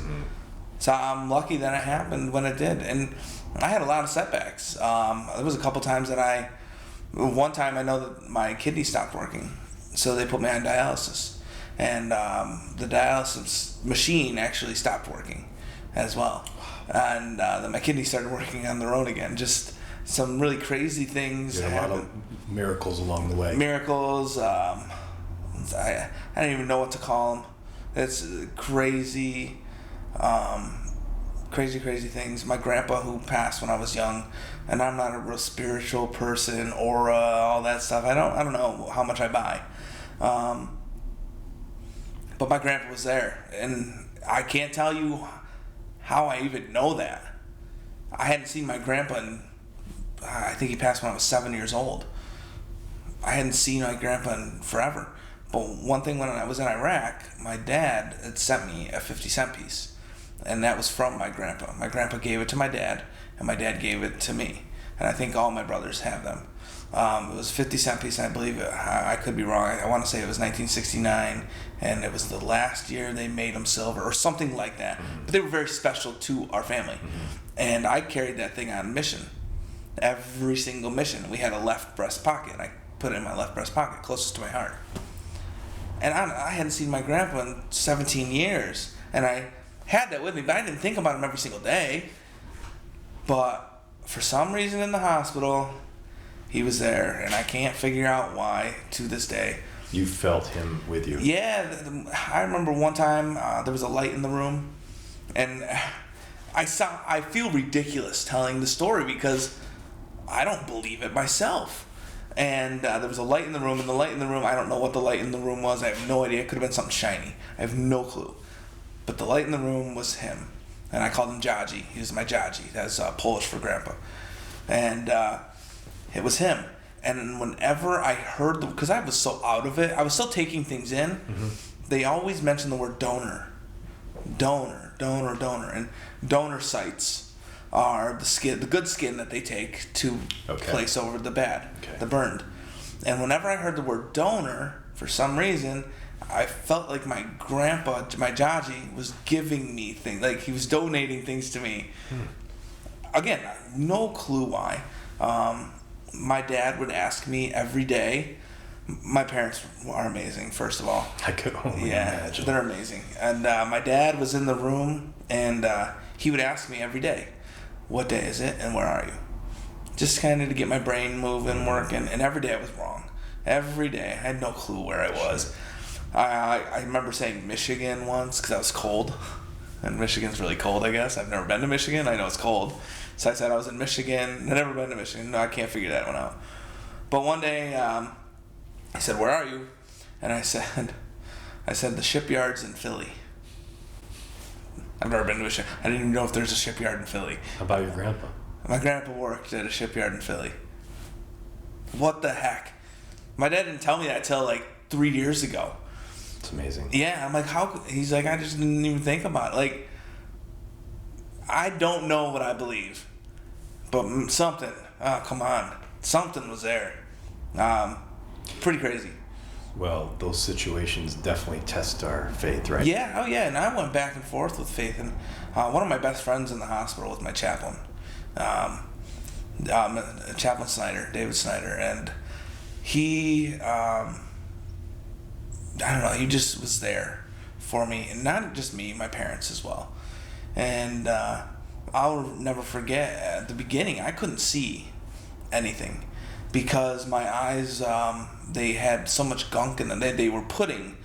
So I'm lucky that it happened when it did. And I had a lot of setbacks. There was a couple times that one time I know that my kidney stopped working, so they put me on dialysis. And the dialysis machine actually stopped working as well. And then my kidney started working on their own again. Just some really crazy things happened.
A lot of miracles along the way.
Miracles. I don't even know what to call them. It's crazy. Crazy things. My grandpa, who passed when I was young, and I'm not a real spiritual person, aura, all that stuff. I don't know how much I buy. But my grandpa was there, and I can't tell you how I even know that. I hadn't seen my grandpa in, I think he passed when I was 7 years old. I hadn't seen my grandpa in forever. But one thing, when I was in Iraq, my dad had sent me a 50-cent piece. And that was from my grandpa. My grandpa gave it to my dad, and my dad gave it to me. And I think all my brothers have them. It was a 50-cent piece, and I believe I could be wrong. I want to say it was 1969, and it was the last year they made them silver, or something like that. But they were very special to our family. And I carried that thing on mission. Every single mission. We had a left breast pocket, and I put it in my left breast pocket, closest to my heart. And I hadn't seen my grandpa in 17 years, and I had that with me, but I didn't think about him every single day. But for some reason in the hospital, he was there, and I can't figure out why to this day.
You felt him with you.
Yeah, I remember one time there was a light in the room, And I feel ridiculous telling the story because I don't believe it myself. And there was a light in the room, and the light in the room, I don't know what the light in the room was. I have no idea. It could have been something shiny. I have no clue. But the light in the room was him. And I called him Jaji. He was my Jaji. That's Polish for grandpa. And it was him. And whenever I heard, because I was so out of it, I was still taking things in. Mm-hmm. They always mention the word donor. Donor. And donor sites are the good skin that they take to place over the bad, the burned. And whenever I heard the word donor, for some reason, I felt like my grandpa, my Jaji, was giving me things, like he was donating things to me. Again, no clue why. My dad would ask me every day. My parents are amazing, first of all.
I could only imagine.
They're amazing. And my dad was in the room, and he would ask me every day, what day is it and where are you? Just kind of to get my brain moving, working. And every day I was wrong. Every day. I had no clue where I was. I remember saying Michigan once because I was cold. And Michigan's really cold, I guess. I've never been to Michigan. I know it's cold. So I said I was in Michigan. I've never been to Michigan. No, I can't figure that one out. But one day, I said, where are you? And I said the shipyard's in Philly. I've never been to Michigan. I didn't even know if there's a shipyard in Philly.
How about your grandpa?
My grandpa worked at a shipyard in Philly. What the heck? My dad didn't tell me that till like 3 years ago.
It's amazing.
Yeah, I'm like, how? He's like, I just didn't even think about it. Like, I don't know what I believe, but something. Oh, come on, something was there. Pretty crazy.
Well, those situations definitely test our faith, right?
Yeah, and I went back and forth with faith. And one of my best friends in the hospital was my chaplain, Chaplain Snyder, David Snyder, and he, I don't know, he just was there for me, and not just me, my parents as well. And I'll never forget, at the beginning, I couldn't see anything because my eyes, they had so much gunk in them. They were putting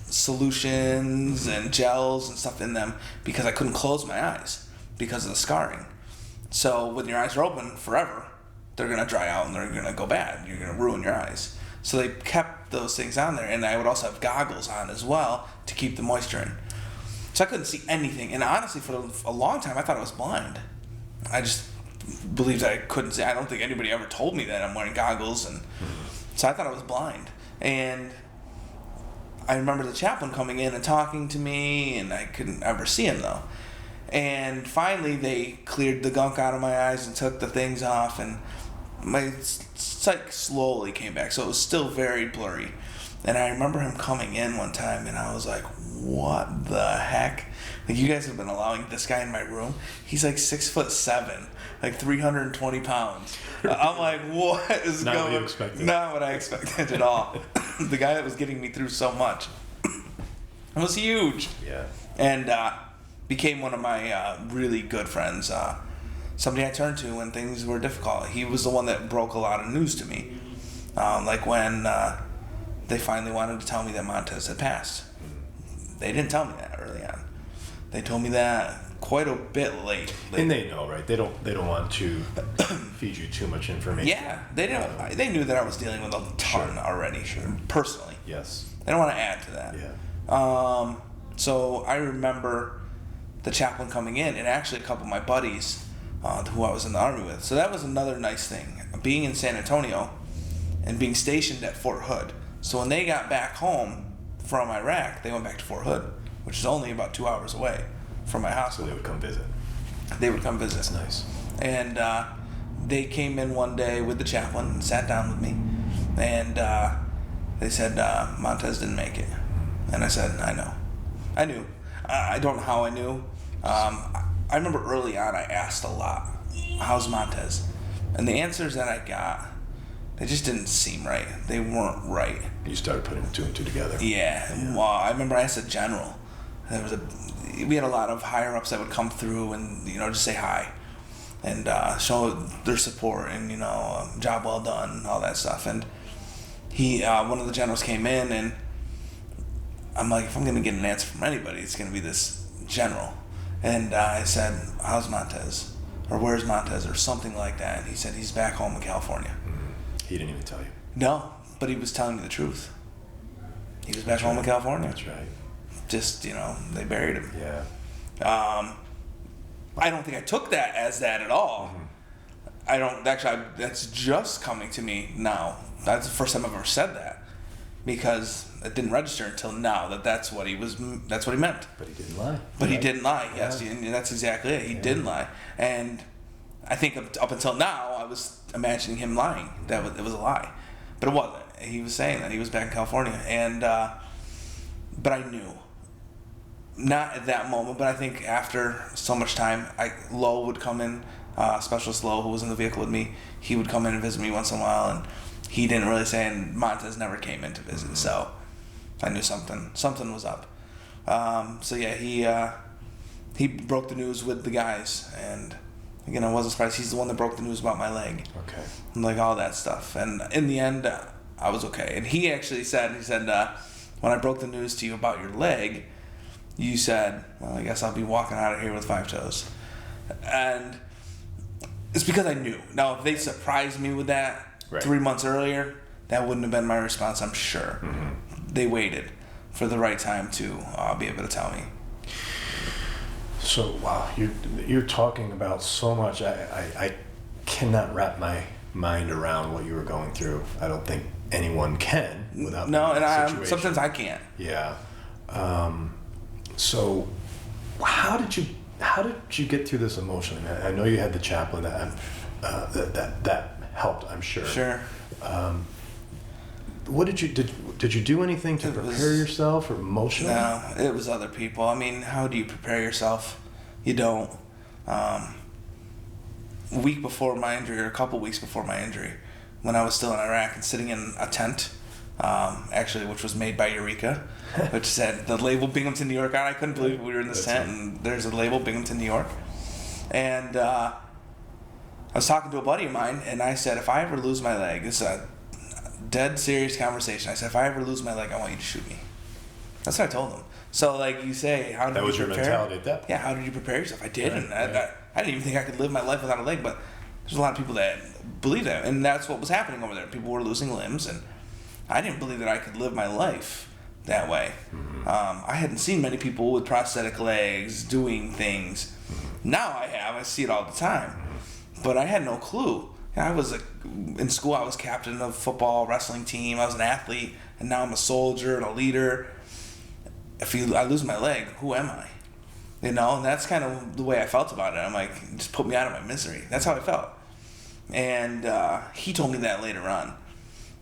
solutions and gels and stuff in them because I couldn't close my eyes because of the scarring. So when your eyes are open forever, they're going to dry out and they're going to go bad. You're going to ruin your eyes. So they kept those things on there, and I would also have goggles on as well to keep the moisture in. So I couldn't see anything, and honestly, for a long time, I thought I was blind. I just believed I couldn't see. I don't think anybody ever told me that I'm wearing goggles, and so I thought I was blind. And I remember the chaplain coming in and talking to me, and I couldn't ever see him though. And finally, they cleared the gunk out of my eyes and took the things off, and my sight slowly came back. So it was still very blurry. And I remember him coming in one time, and I was like, what the heck? Like, you guys have been allowing this guy in my room? He's like 6'7", like 320 pounds. I'm like, what is
Not
going on?
what you expected.
Not what I expected at all. The guy that was getting me through so much. It was huge.
Yeah.
And became one of my really good friends. Somebody I turned to when things were difficult. He was the one that broke a lot of news to me. Like when they finally wanted to tell me that Montez had passed. They didn't tell me that early on. They told me that quite a bit late.
And they know, right? They don't want to feed you too much information.
Yeah, they didn't. They knew that I was dealing with a ton already.
Sure.
Personally.
Yes.
They don't want to add to that.
Yeah.
So I remember the chaplain coming in, and actually a couple of my buddies who I was in the Army with. So that was another nice thing. Being in San Antonio and being stationed at Fort Hood. So when they got back home from Iraq, they went back to Fort Hood, which is only about 2 hours away from my house.
So they would come visit.
They would come visit.
That's nice.
And they came in one day with the chaplain and sat down with me. And they said, Montez didn't make it. And I said, I know. I knew. I don't know how I knew. I remember early on I asked a lot, how's Montez? And the answers that I got, they just didn't seem right. They weren't right.
You started putting two and two together.
Yeah. Well, I remember I asked a general. We had a lot of higher ups that would come through and just say hi, and show their support and job well done, all that stuff. And he, one of the generals came in, and I'm like, if I'm gonna get an answer from anybody, it's gonna be this general. And I said, how's Montez? Or where's Montez? Or something like that. And he said, he's back home in California.
He didn't even tell you.
No, but he was telling me the truth. He was back home in California.
That's right.
Just, they buried him.
Yeah.
I don't think I took that as that at all. I don't, actually, that's just coming to me now. That's the first time I've ever said that. Because it didn't register until now that's what he meant.
But he didn't lie.
But he didn't lie, yes. And that's exactly it. He didn't lie. And I think up until now, I was imagining him lying. It was a lie. But it wasn't. He was saying that he was back in California. And, but I knew. Not at that moment, but I think after so much time, Lo would come in, Specialist Lo, who was in the vehicle with me, he would come in and visit me once in a while, and he didn't really say, and Montez never came in to visit, so I knew something was up. So yeah, he broke the news with the guys, and again, I wasn't surprised. He's the one that broke the news about my leg.
Okay.
And like all that stuff, and in the end, I was okay. And he actually said, when I broke the news to you about your leg, you said, well, I guess I'll be walking out of here with 5 toes. And it's because I knew. Now, if they surprised me with that 3 months earlier, that wouldn't have been my response, I'm sure. They waited for the right time to be able to tell me.
So, wow, you're talking about so much. I cannot wrap my mind around what you were going through. I don't think anyone can without situation.
Sometimes I can't.
Yeah. So, how did you get through this emotionally? I know you had the chaplain that helped, I'm sure.
Sure.
What did you do anything to prepare yourself or emotionally?
No, it was other people. I mean, how do you prepare yourself? You don't. A week before my injury, or a couple weeks before my injury, when I was still in Iraq and sitting in a tent, actually, which was made by Eureka, which said the label Binghamton, New York. I couldn't believe we were in this tent and there's a label Binghamton, New York. And I was talking to a buddy of mine, and I said, if I ever lose my leg, this is a dead serious conversation. I said, if I ever lose my leg, I want you to shoot me. That's what I told him. So, like you say, how did you prepare? That was your mentality at that point. Yeah, how did you prepare yourself? I did, and I didn't even think I could live my life without a leg, but there's a lot of people that believe that, and that's what was happening over there. People were losing limbs, and I didn't believe that I could live my life that way. I hadn't seen many people with prosthetic legs doing things. Now I have. I see it all the time. But I had no clue. I was in school. I was captain of a football wrestling team. I was an athlete, and now I'm a soldier and a leader. If I lose my leg, who am I? And that's kind of the way I felt about it. I'm like, just put me out of my misery. That's how I felt. And he told me that later on.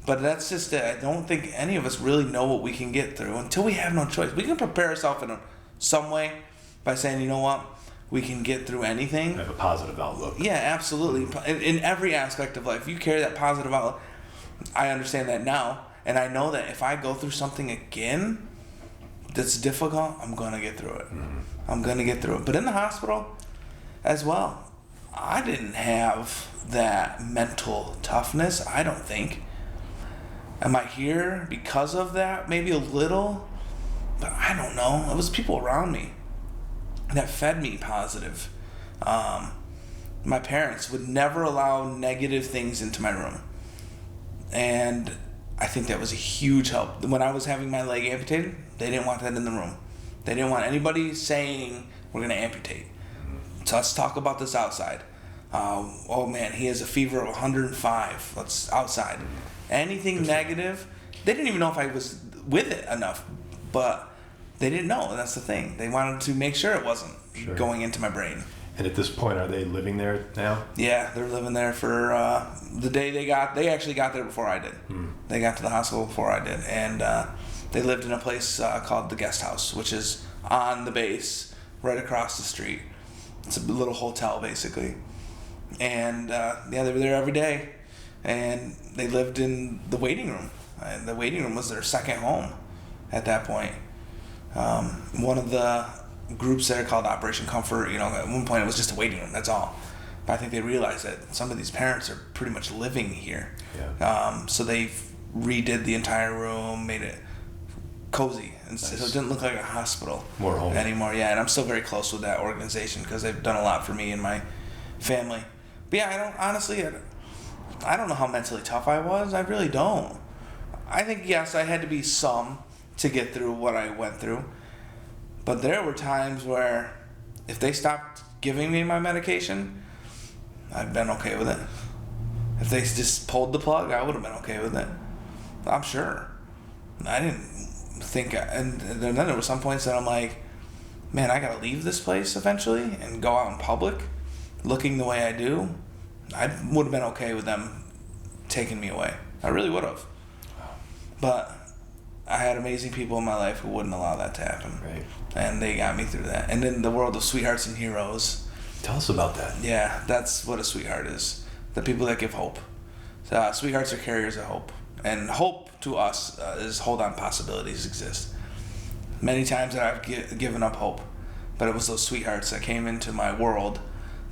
But that's just it. I don't think any of us really know what we can get through until we have no choice. We can prepare ourselves in some way by saying, you know what, we can get through anything.
Have a positive outlook. Yeah,
absolutely. In every aspect of life, you carry that positive outlook. I understand that now, and I know that if I go through something again that's difficult, I'm going to get through it. I'm going to get through it. But in the hospital as well, I didn't have that mental toughness, I don't think. Am I here because of that? Maybe a little, but I don't know. It was people around me that fed me positive. My parents would never allow negative things into my room. And I think that was a huge help. When I was having my leg amputated, they didn't want that in the room. They didn't want anybody saying, we're going to amputate. So let's talk about this outside. Oh man, he has a fever of 105. Let's outside. Anything negative, they didn't even know if I was with it enough, but they didn't know, and that's the thing. They wanted to make sure it wasn't going into my brain.
And at this point, are they living there now?
Yeah, they're living there for the day they actually got there before I did. They got to the hospital before I did, and they lived in a place called the Guest House, which is on the base, right across the street. It's a little hotel, basically. And they were there every day. And they lived in the waiting room. And the waiting room was their second home at that point. One of the groups there called Operation Comfort, at one point it was just a waiting room, that's all. But I think they realized that some of these parents are pretty much living here. Yeah. So they redid the entire room, made it cozy, and
Nice.
so it didn't look like a hospital
More home
anymore. Yeah, and I'm still very close with that organization because they've done a lot for me and my family. But yeah, I don't know how mentally tough I was. I really don't. I think, yes, I had to be some to get through what I went through. But there were times where if they stopped giving me my medication, I'd been okay with it. If they just pulled the plug, I would have been okay with it. I'm sure. I didn't think... And then there were some points that I'm like, man, I got to leave this place eventually and go out in public looking the way I do. I would have been okay with them taking me away. I really would have. But I had amazing people in my life who wouldn't allow that to happen.
Right.
And they got me through that. And in the world of sweethearts and heroes...
Tell us about that.
Yeah, that's what a sweetheart is. The people that give hope. Sweethearts are carriers of hope. And hope to us is hold on, possibilities exist. Many times that I've given up hope. But it was those sweethearts that came into my world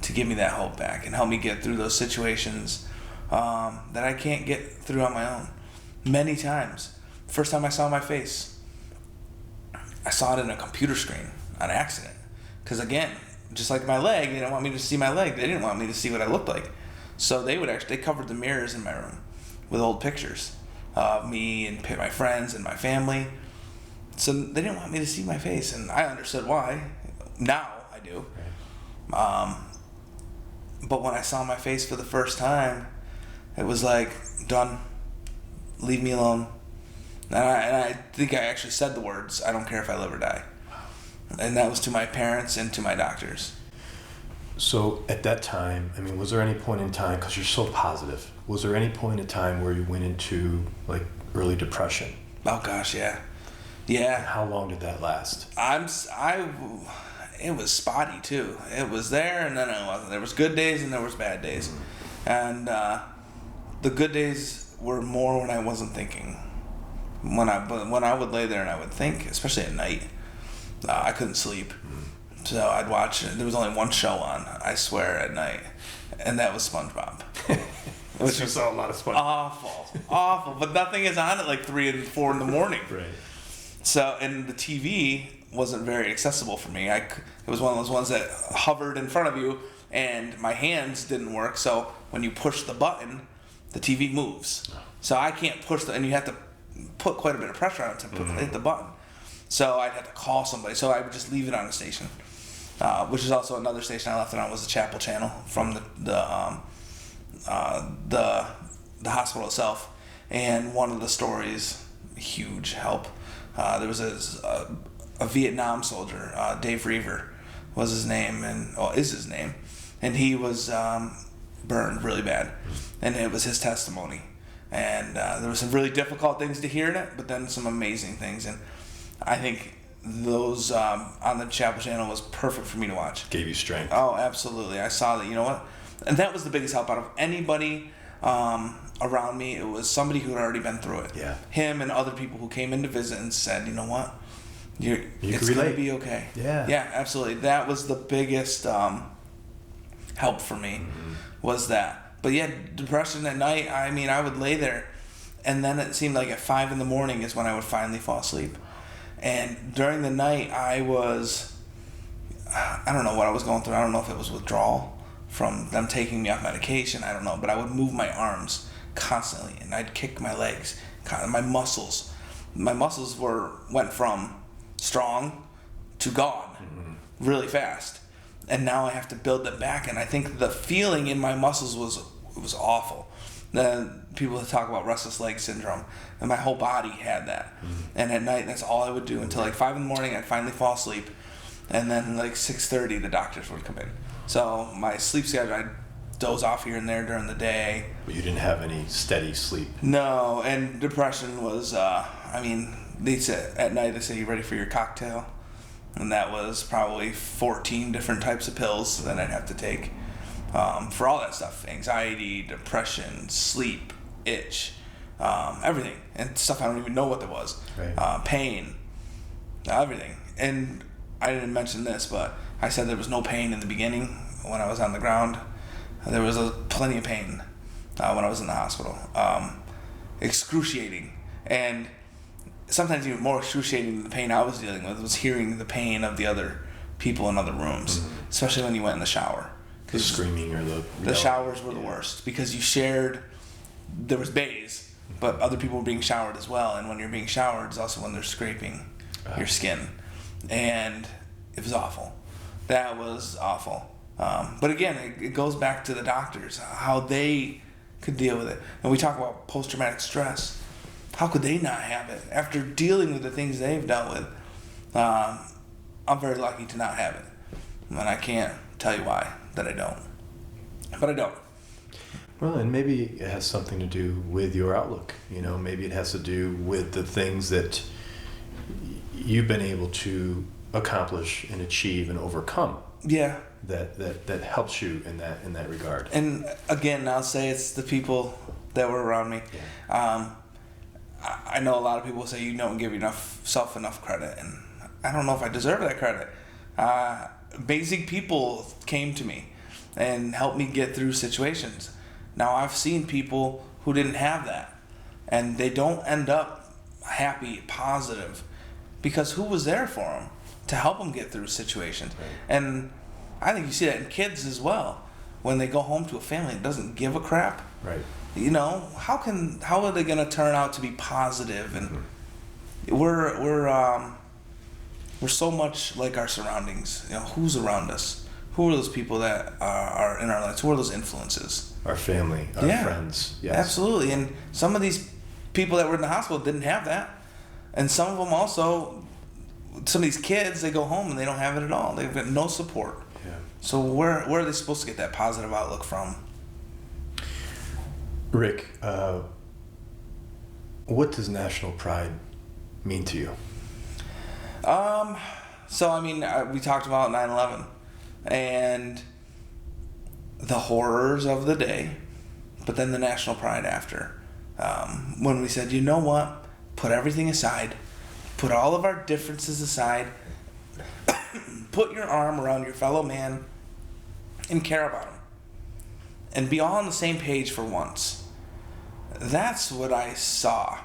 to give me that hope back and help me get through those situations that I can't get through on my own. Many times. First time I saw my face, I saw it in a computer screen on accident. Because again, just like my leg, they didn't want me to see my leg. They didn't want me to see what I looked like. So they covered the mirrors in my room with old pictures of me and my friends and my family. So they didn't want me to see my face, and I understood why. Now I do. But when I saw my face for the first time, it was like, done. Leave me alone. And I think I actually said the words, I don't care if I live or die. And that was to my parents and to my doctors.
So at that time, I mean, was there any point in time, because you're so positive, was there any point in time where you went into like early depression?
Oh gosh, yeah. Yeah.
And how long did that last?
It was spotty too. It was there and then it wasn't. There was good days and there was bad days. And the good days were more when I wasn't thinking. When I would lay there and I would think, especially at night, I couldn't sleep. So I'd watch, there was only one show on, I swear, at night, and that was SpongeBob.
Which you saw a lot of SpongeBob.
Awful. But nothing is on at like 3 and 4 in the morning.
Right.
So, and the TV wasn't very accessible for me. It was one of those ones that hovered in front of you, and my hands didn't work, so when you push the button, the TV moves. So I can't push and you have to put quite a bit of pressure on it to hit the button. So I'd have to call somebody. So I would just leave it on the station, which is also another station I left it on was the Chapel Channel from the hospital itself. And one of the stories, huge help. There was a Vietnam soldier, Dave Reaver was his name, is his name, and he was burned really bad, and it was his testimony. And there were some really difficult things to hear in it, but then some amazing things. And I think those on the Chapel Channel was perfect for me to watch.
Gave you strength.
Oh, absolutely. I saw that, you know what? And that was the biggest help out of anybody around me. It was somebody who had already been through it.
Yeah.
Him and other people who came in to visit and said, you know what? It's going to be okay.
Yeah.
Yeah, absolutely. That was the biggest help for me, was that. But yeah, depression at night, I mean, I would lay there, and then it seemed like at 5 in the morning is when I would finally fall asleep. And during the night, I don't know what I was going through. I don't know if it was withdrawal from them taking me off medication. I don't know. But I would move my arms constantly, and I'd kick my legs. My muscles went from strong to gone really fast. And now I have to build them back. And I think the feeling in my muscles was awful. People talk about restless leg syndrome, and my whole body had that. And at night, that's all I would do until like 5 in the morning. I'd finally fall asleep, and then like 6:30, the doctors would come in. So my sleep schedule, I'd doze off here and there during the day.
But you didn't have any steady sleep.
No, and depression was. They said at night, they say, "You ready for your cocktail?" And that was probably 14 different types of pills that I'd have to take. For all that stuff, anxiety, depression, sleep, itch, everything, and stuff I don't even know what that was.
Right.
Pain, everything. And I didn't mention this, but I said there was no pain in the beginning when I was on the ground. There was plenty of pain when I was in the hospital, excruciating. And sometimes even more excruciating than the pain I was dealing with was hearing the pain of the other people in other rooms, especially when you went in the shower.
The screaming or
the showers were the worst because you shared. There was bays, but other people were being showered as well. And when you're being showered, it's also when they're scraping your skin, and it was awful. That was awful. But again, it goes back to the doctors, how they could deal with it. And we talk about post-traumatic stress. How could they not have it after dealing with the things they've dealt with? I'm very lucky to not have it, and I can't tell you why that I don't. But I don't.
Well, and maybe it has something to do with your outlook. Maybe it has to do with the things that you've been able to accomplish and achieve and overcome.
Yeah.
That helps you in that regard.
And again, I'll say it's the people that were around me.
Yeah.
I know a lot of people say you don't give yourself enough credit, and I don't know if I deserve that credit. Amazing people came to me and helped me get through situations. Now, I've seen people who didn't have that, and they don't end up happy, positive, because who was there for them to help them get through situations?
Right.
And I think you see that in kids as well. When they go home to a family that doesn't give a crap,
right?
How are they going to turn out to be positive? And we're so much like our surroundings. Who's around us? Who are those people that are in our lives? Who are those influences?
Our family, our friends. Yes.
Absolutely. And some of these people that were in the hospital didn't have that. And some of them also, some of these kids, they go home and they don't have it at all. They've got no support.
Yeah.
So where are they supposed to get that positive outlook from?
Rick, what does national pride mean to you?
We talked about 9/11 and the horrors of the day, but then the national pride after. When we said, you know what, put everything aside, put all of our differences aside, put your arm around your fellow man and care about him, and be all on the same page for once. That's what I saw,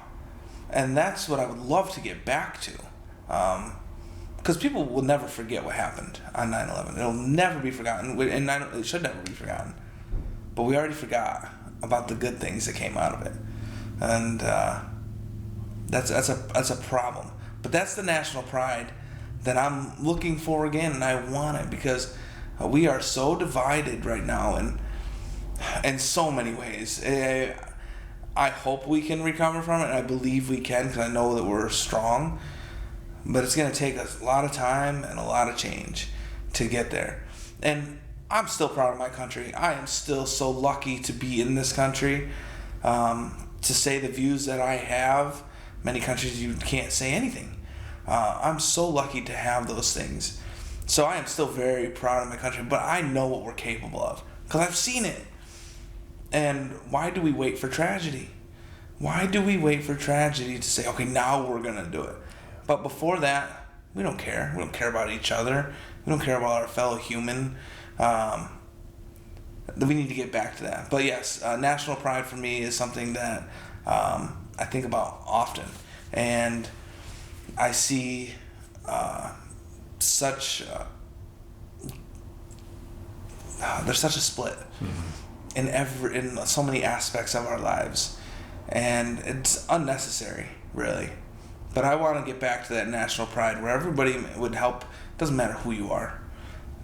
and that's what I would love to get back to. Because people will never forget what happened on 9/11. It'll never be forgotten, and it should never be forgotten. But we already forgot about the good things that came out of it, and that's a problem. But that's the national pride that I'm looking for again, and I want it because we are so divided right now, and in so many ways. I hope we can recover from it, and I believe we can because I know that we're strong. But it's going to take us a lot of time and a lot of change to get there. And I'm still proud of my country. I am still so lucky to be in this country. To say the views that I have, many countries you can't say anything. I'm so lucky to have those things. So I am still very proud of my country, but I know what we're capable of because I've seen it. And why do we wait for tragedy? Why do we wait for tragedy to say, okay, now we're going to do it? But before that, we don't care. We don't care about each other. We don't care about our fellow human. We need to get back to that. But yes, national pride for me is something that I think about often. And I see there's such a split in so many aspects of our lives. And it's unnecessary, really. But I want to get back to that national pride where everybody would help. Doesn't matter who you are.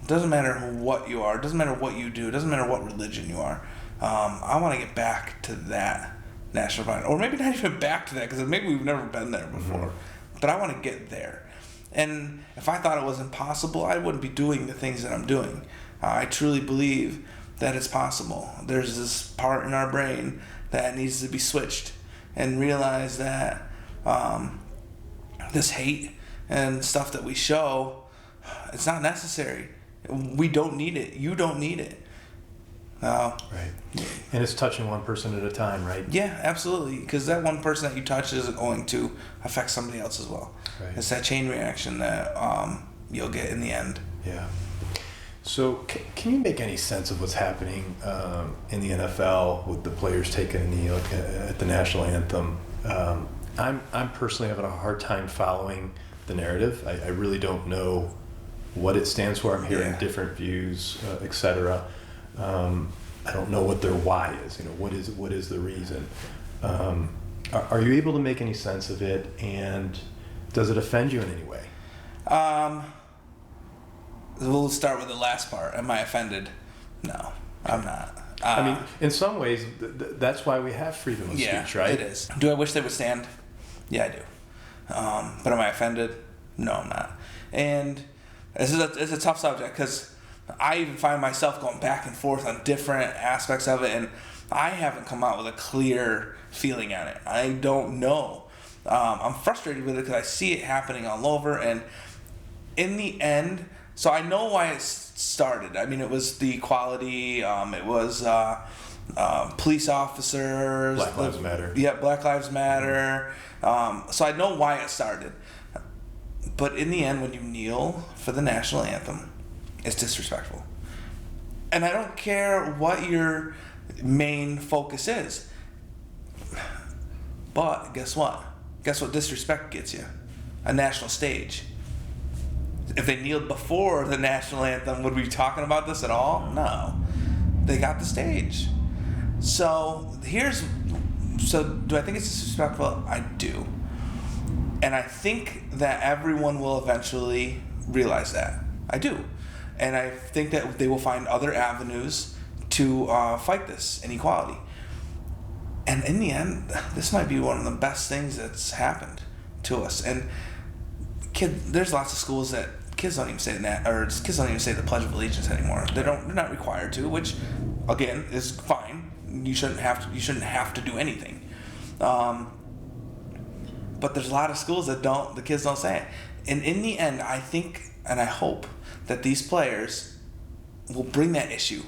Doesn't matter what you are. Doesn't matter what you do. Doesn't matter what religion you are. I want to get back to that national pride. Or maybe not even back to that because maybe we've never been there before. Mm-hmm. But I want to get there. And if I thought it was impossible, I wouldn't be doing the things that I'm doing. I truly believe that it's possible. There's this part in our brain that needs to be switched and realize that this hate and stuff that we show, it's not necessary. We don't need it. You don't need it. Right.
And it's touching one person at a time, right?
Yeah, absolutely. Because that one person that you touch is going to affect somebody else as well. Right. It's that chain reaction that you'll get in the end.
Yeah. So can you make any sense of what's happening in the NFL with the players taking a knee at the national anthem? I'm personally having a hard time following the narrative. I really don't know what it stands for. I'm hearing different views, etc. I don't know what their why is. What is the reason? Are you able to make any sense of it, and does it offend you in any way?
We'll start with the last part. Am I offended? No, I'm not.
I mean, in some ways, that's why we have freedom of speech, right?
It is. Do I wish they would stand? Yeah, I do. But am I offended? No, I'm not. And it's a tough subject because I even find myself going back and forth on different aspects of it, and I haven't come out with a clear feeling on it. I don't know. I'm frustrated with it because I see it happening all over, and in the end, so I know why it started. I mean, it was the equality. It was police officers.
Black Lives Matter.
Yeah, Black Lives Matter. So I know why it started. But in the end, when you kneel for the national anthem, it's disrespectful. And I don't care what your main focus is. But guess what? Guess what disrespect gets you? A national stage. If they kneeled before the national anthem, would we be talking about this at all? No. They got the stage. So do I think it's disrespectful? I do. And I think that everyone will eventually realize that. I do. And I think that they will find other avenues to fight this inequality. And in the end, this might be one of the best things that's happened to us. And there's lots of schools that kids don't even say that, or kids don't even say the Pledge of Allegiance anymore. They're not required to, which again is fine. You shouldn't have to do anything. But there's a lot of schools that the kids don't say it. And in the end, I think and I hope that these players will bring that issue.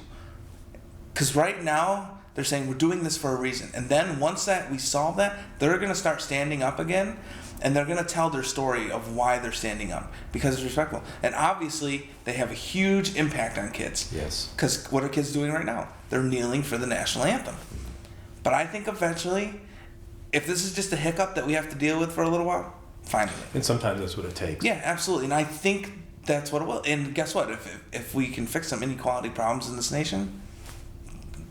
Because right now, they're saying we're doing this for a reason. And then once that we solve that, they're going to start standing up again, and they're going to tell their story of why they're standing up, because it's respectful. And obviously, they have a huge impact on kids.
Yes.
Because what are kids doing right now? They're kneeling for the national anthem. But I think eventually, if this is just a hiccup that we have to deal with for a little while, fine with it.
And sometimes that's what it takes.
Yeah, absolutely. And I think that's what it will. And guess what? If we can fix some inequality problems in this nation,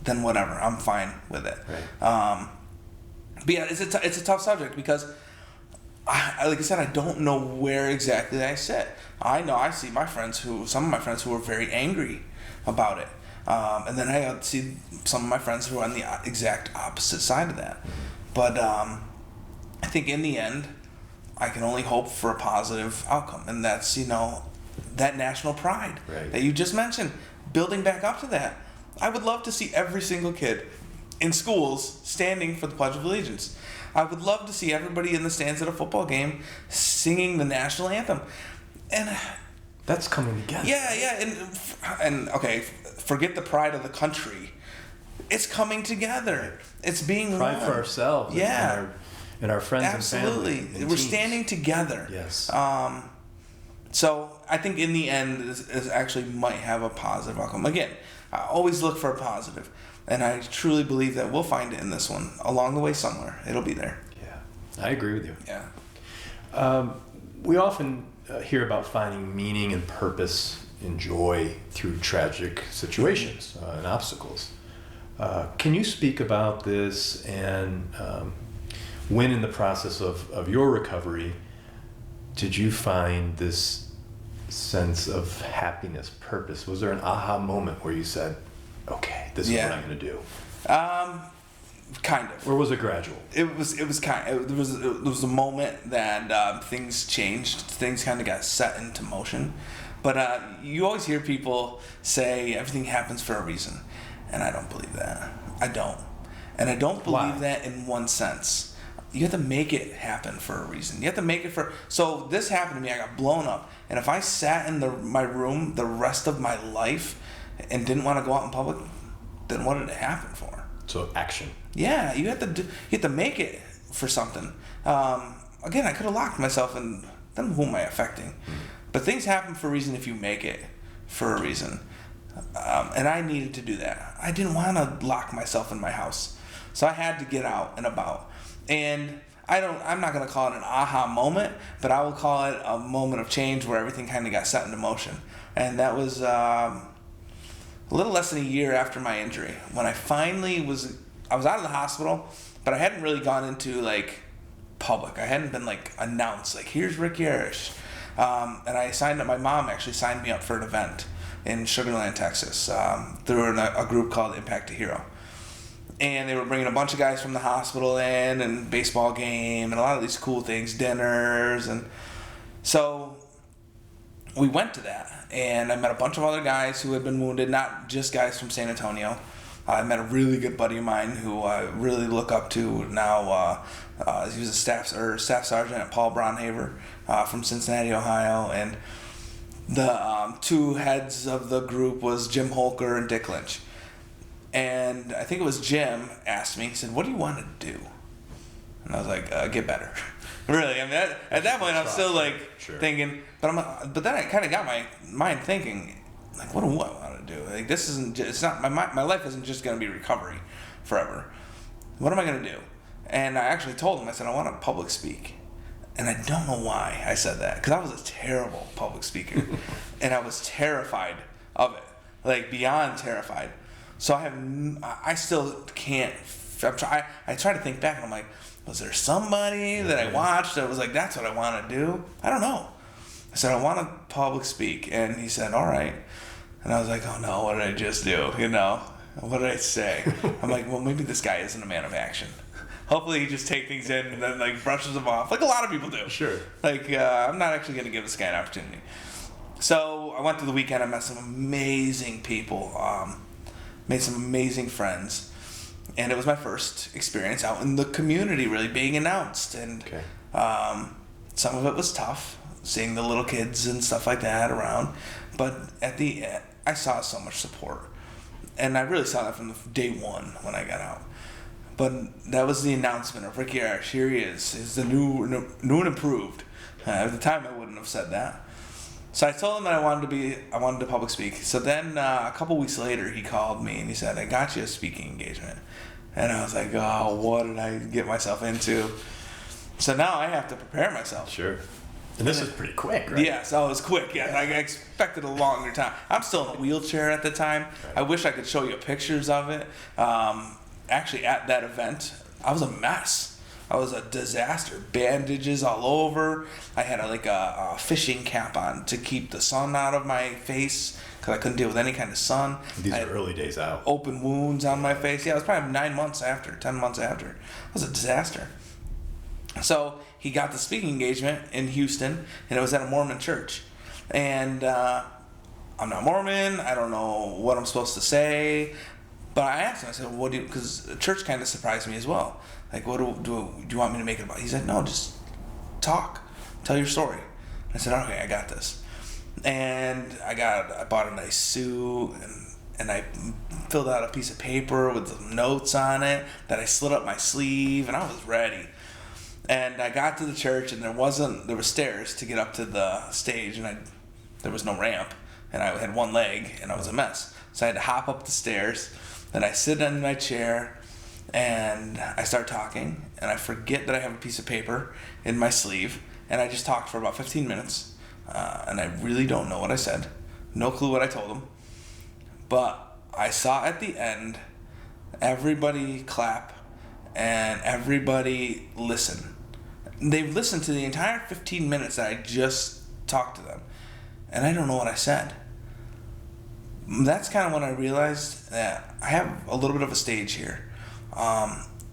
then whatever. I'm fine with it.
Right.
But yeah, it's a tough subject because, like I said, I don't know where exactly I sit. I know I see some of my friends who are very angry about it. And then I see some of my friends who are on the exact opposite side of that. But I think in the end, I can only hope for a positive outcome. And that's, that national pride that you just mentioned, building back up to that. I would love to see every single kid in schools standing for the Pledge of Allegiance. I would love to see everybody in the stands at a football game singing the national anthem. And
that's coming together.
Yeah. And okay, forget the pride of the country. It's coming together. It's being
pride for ourselves.
Yeah.
And our friends
Absolutely.
and family. And
we're
teams.
standing together.
Yes.
So I think in the end, this actually might have a positive outcome. Again, I always look for a positive, and I truly believe that we'll find it in this one along the way somewhere. It'll be there.
Yeah, I agree with you.
Yeah.
We often hear about finding meaning and purpose and joy through tragic situations and obstacles. Can you speak about this and when in the process of your recovery did you find this sense of happiness, purpose? Was there an aha moment where you said, okay, this is what I'm going to do?
Kind of.
Or was it gradual?
It was a moment that things changed. Things kind of got set into motion. But you always hear people say everything happens for a reason. And I don't believe that. I don't. And I don't believe that in one sense. You have to make it happen for a reason. You have to make it for... So this happened to me. I got blown up. And if I sat in my room the rest of my life and didn't want to go out in public, then what did it happen for?
So action.
Yeah, you have to make it for something. Again, I could have locked myself in... Then who am I affecting? But things happen for a reason if you make it for a reason. And I needed to do that. I didn't want to lock myself in my house. So I had to get out and about. And I'm not going to call it an aha moment, but I will call it a moment of change where everything kind of got set into motion. And that was a little less than a year after my injury when I finally I was out of the hospital, but I hadn't really gone into like public. I hadn't been like announced, like, here's Rick Yarosh. And my mom actually signed me up for an event in Sugar Land, Texas, through a group called Impact to Hero. And they were bringing a bunch of guys from the hospital in, and baseball game, and a lot of these cool things, dinners. And so we went to that, and I met a bunch of other guys who had been wounded, not just guys from San Antonio. I met a really good buddy of mine who I really look up to now. He was a staff sergeant at Paul Braunhaver from Cincinnati, Ohio. And the two heads of the group was Jim Holker and Dick Lynch. And I think it was Jim asked me, he said, what do you want to do? And I was like, get better. Really, I mean, at that point, I'm still like thinking, but then I kind of got my mind thinking, like, what do I want to do? Like, this isn't just, it's not, my life isn't just going to be recovery forever. What am I going to do? And I actually told him, I said, I want to public speak. And I don't know why I said that, because I was a terrible public speaker. And I was terrified of it, like beyond terrified. So I still can't, I try to think back, and I'm like, was there somebody that I watched that was like, that's what I want to do? I don't know. I said, I want to public speak. And he said, all right. And I was like, oh no, what did I just do? You know, what did I say? I'm like, well, maybe this guy isn't a man of action. Hopefully he just takes things in and then like brushes them off, like a lot of people do.
Sure.
Like, I'm not actually going to give this guy an opportunity. So I went through the weekend, I met some amazing people, made some amazing friends. And it was my first experience out in the community really being announced. And some of it was tough, seeing the little kids and stuff like that around. But at the end, I saw so much support. And I really saw that from day one when I got out. But that was the announcement of Rick Yarosh. Here he is. He's the new and improved. At the time, I wouldn't have said that. So I told him that I wanted to public speak. So then a couple weeks later, he called me and he said, I got you a speaking engagement. And I was like, oh, what did I get myself into? So now I have to prepare myself.
Sure. And this is pretty quick, right?
Yes, I was quick. Yeah, I expected a longer time. I'm still in a wheelchair at the time. Right. I wish I could show you pictures of it. Actually, at that event, I was a mess. I was a disaster. Bandages all over. I had a fishing cap on to keep the sun out of my face because I couldn't deal with any kind of sun.
These are early days out.
Open wounds on my face. Yeah, it was probably 10 months after. It was a disaster. So he got the speaking engagement in Houston, and it was at a Mormon church. And I'm not Mormon. I don't know what I'm supposed to say. But I asked him, I said, what do you, because the church kind of surprised me as well. Like, what do you want me to make it about? He said, no, just talk. Tell your story. I said, okay, I got this. And I bought a nice suit, and I filled out a piece of paper with some notes on it that I slid up my sleeve, and I was ready. And I got to the church, and there were stairs to get up to the stage, and there was no ramp, and I had one leg, and I was a mess. So I had to hop up the stairs. Then I sit in my chair, and I start talking, and I forget that I have a piece of paper in my sleeve, and I just talked for about 15 minutes, and I really don't know what I said. No clue what I told them. But I saw at the end everybody clap and everybody listen. They've listened to the entire 15 minutes that I just talked to them, and I don't know what I said. That's kind of when I realized that I have a little bit of a stage here.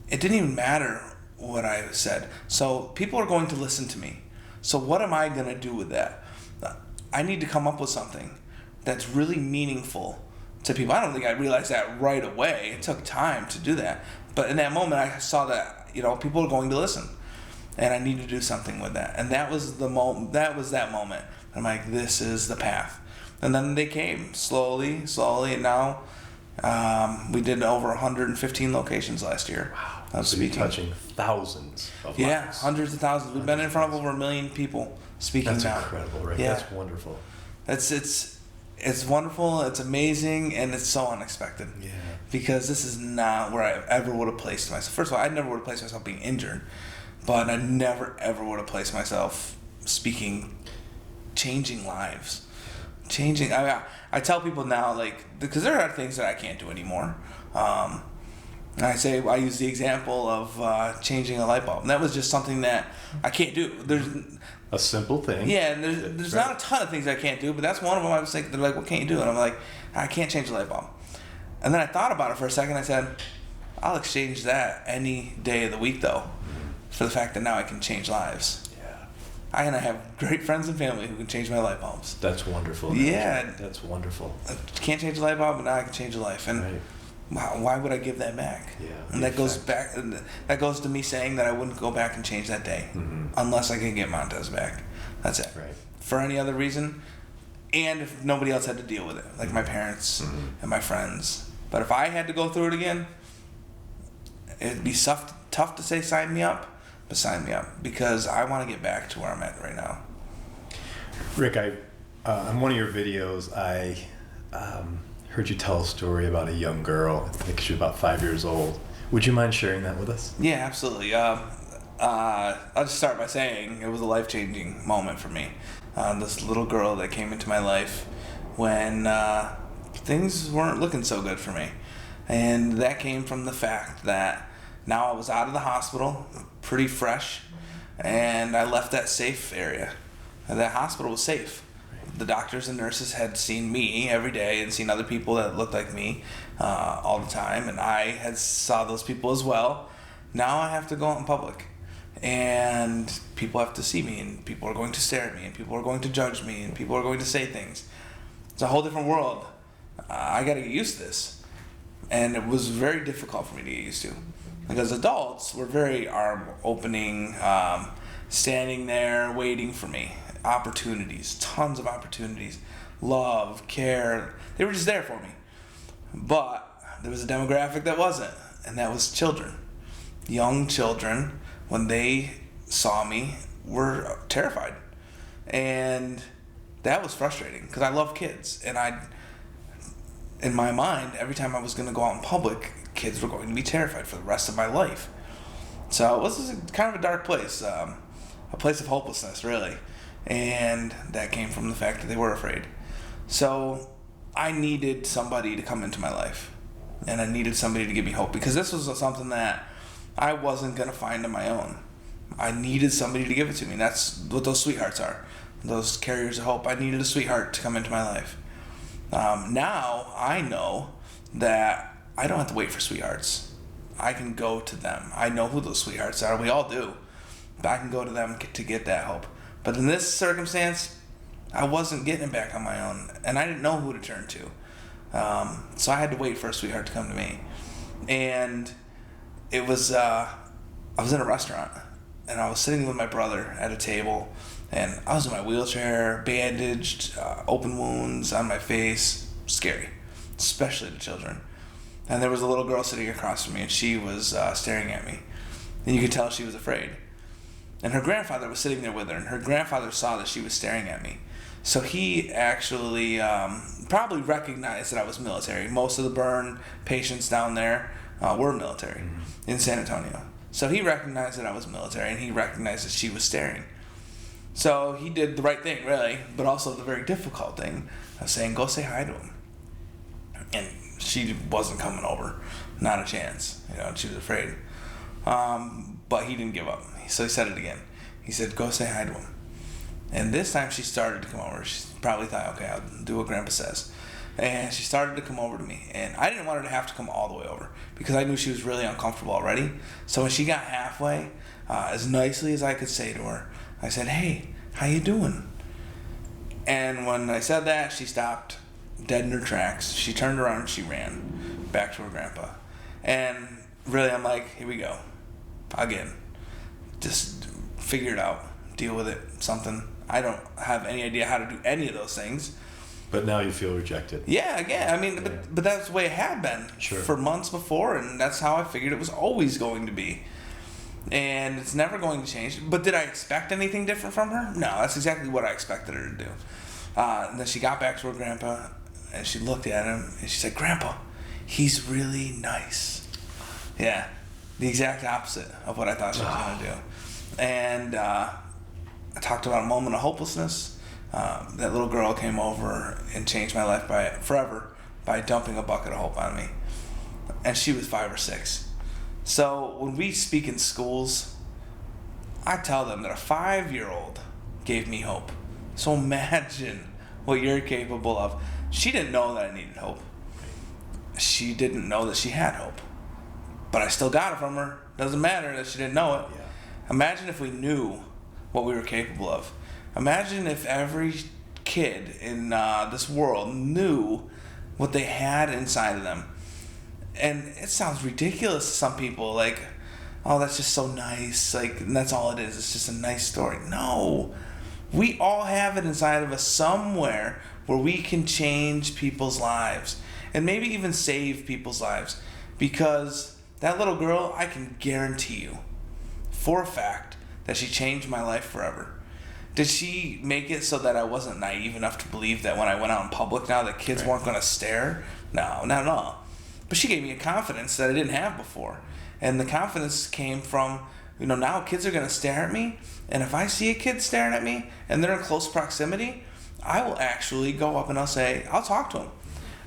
It didn't even matter what I said. So people are going to listen to me. So what am I going to do with that? I need to come up with something that's really meaningful to people. I don't think I realized that right away. It took time to do that. But in that moment, I saw that, people are going to listen. And I need to do something with that. And that was that moment. I'm like, this is the path. And then they came slowly, and now we did over 115 locations last year.
Wow. So you're touching thousands of lives.
Yeah, hundreds of thousands. We've been in front of over 1 million people speaking now.
That's incredible, right?
Yeah.
That's wonderful.
It's wonderful, it's amazing, and it's so unexpected. Yeah. Because this is not where I ever would have placed myself. First of all, I never would have placed myself being injured. but I never ever would have placed myself changing lives. I tell people now, like, because there are things that I can't do anymore. And I use the example of changing a light bulb. And that was just something that I can't do. There's
a simple thing.
Yeah, and there's not a ton of things I can't do, but that's one of them. I was like, they're like, what can't you do? And I'm like, I can't change the light bulb. And then I thought about it for a second. I said, I'll exchange that any day of the week, though, for the fact that now I can change lives.
Yeah.
I have great friends and family who can change my light bulbs.
That's wonderful.
Yeah.
That's wonderful.
I can't change the light bulb, but now I can change a life. And
right.
Why would I give that back?
Yeah.
And that goes back. That goes to me saying that I wouldn't go back and change that day unless I can get Montez back. That's it.
Right.
For any other reason, and if nobody else had to deal with it, like my parents and my friends. But if I had to go through it again, it'd be tough to say sign me up, but sign me up because I want to get back to where I'm at right now.
Rick, on one of your videos, I heard you tell a story about a young girl. I think she was about 5 years old. Would you mind sharing that with us?
Yeah, absolutely. I'll just start by saying it was a life-changing moment for me. This little girl that came into my life when things weren't looking so good for me. And that came from the fact that now I was out of the hospital, pretty fresh, and I left that safe area. And that hospital was safe. The doctors and nurses had seen me every day and seen other people that looked like me all the time, and I had saw those people as well. Now I have to go out in public, and people have to see me, and people are going to stare at me, and people are going to judge me, and people are going to say things. It's a whole different world. I got to get used to this, and it was very difficult for me to get used to, because adults were very arm-opening, standing there waiting for me. Opportunities, tons of opportunities, love, care. They were just there for me. But there was a demographic that wasn't, and that was children. Young children, when they saw me, were terrified. And that was frustrating because I love kids. And in my mind, every time I was going to go out in public, kids were going to be terrified for the rest of my life. So it was kind of a dark place, a place of hopelessness, really. And that came from the fact that they were afraid. So I needed somebody to come into my life. And I needed somebody to give me hope. Because this was something that I wasn't going to find on my own. I needed somebody to give it to me. That's what those sweethearts are. Those carriers of hope. I needed a sweetheart to come into my life. Now I know that I don't have to wait for sweethearts. I can go to them. I know who those sweethearts are. We all do. But I can go to them to get that hope. But in this circumstance, I wasn't getting it back on my own, and I didn't know who to turn to. So I had to wait for a sweetheart to come to me. And it was, I was in a restaurant, and I was sitting with my brother at a table, and I was in my wheelchair, bandaged, open wounds on my face, scary, especially to children. And there was a little girl sitting across from me, and she was staring at me, and you could tell she was afraid. And her grandfather was sitting there with her, and her grandfather saw that she was staring at me. So he actually probably recognized that I was military. Most of the burn patients down there were military in San Antonio. So he recognized that I was military, and he recognized that she was staring. So he did the right thing, really, but also the very difficult thing of saying, go say hi to him. And she wasn't coming over. Not a chance. She was afraid. But he didn't give up. So he said it again. He said, go say hi to him. And this time she started to come over. She probably thought, okay, I'll do what Grandpa says. And she started to come over to me. And I didn't want her to have to come all the way over because I knew she was really uncomfortable already. So when she got halfway, as nicely as I could say to her, I said, hey, how you doing? And when I said that, she stopped dead in her tracks. She turned around and she ran back to her grandpa. And really, I'm like, here we go. Again, just figure it out, deal with it, something. I don't have any idea how to do any of those things.
But now you feel rejected.
Yeah, again, I mean, but that's the way it had been for months before, and that's how I figured it was always going to be. And it's never going to change. But did I expect anything different from her? No, that's exactly what I expected her to do. And then she got back to her grandpa, and she looked at him, and she said, Grandpa, he's really nice. Yeah. the exact opposite of what I thought she was going to do. And I talked about a moment of hopelessness. That little girl came over and changed my life forever by dumping a bucket of hope on me. And she was 5 or 6. So when we speak in schools, I tell them that a 5-year-old gave me hope. So imagine what you're capable of. She didn't know that I needed hope. She didn't know that she had hope. But I still got it from her. Doesn't matter that she didn't know it.
Yeah.
Imagine if we knew what we were capable of. Imagine if every kid in this world knew what they had inside of them. And it sounds ridiculous to some people, like, oh, that's just so nice, like, and that's all it is. It's just a nice story. No. We all have it inside of us somewhere where we can change people's lives and maybe even save people's lives. Because that little girl, I can guarantee you for a fact that she changed my life forever. Did she make it so that I wasn't naive enough to believe that when I went out in public now that kids weren't going to stare? No, not at all. But she gave me a confidence that I didn't have before. And the confidence came from, now kids are going to stare at me. And if I see a kid staring at me and they're in close proximity, I will actually go up and I'll talk to them.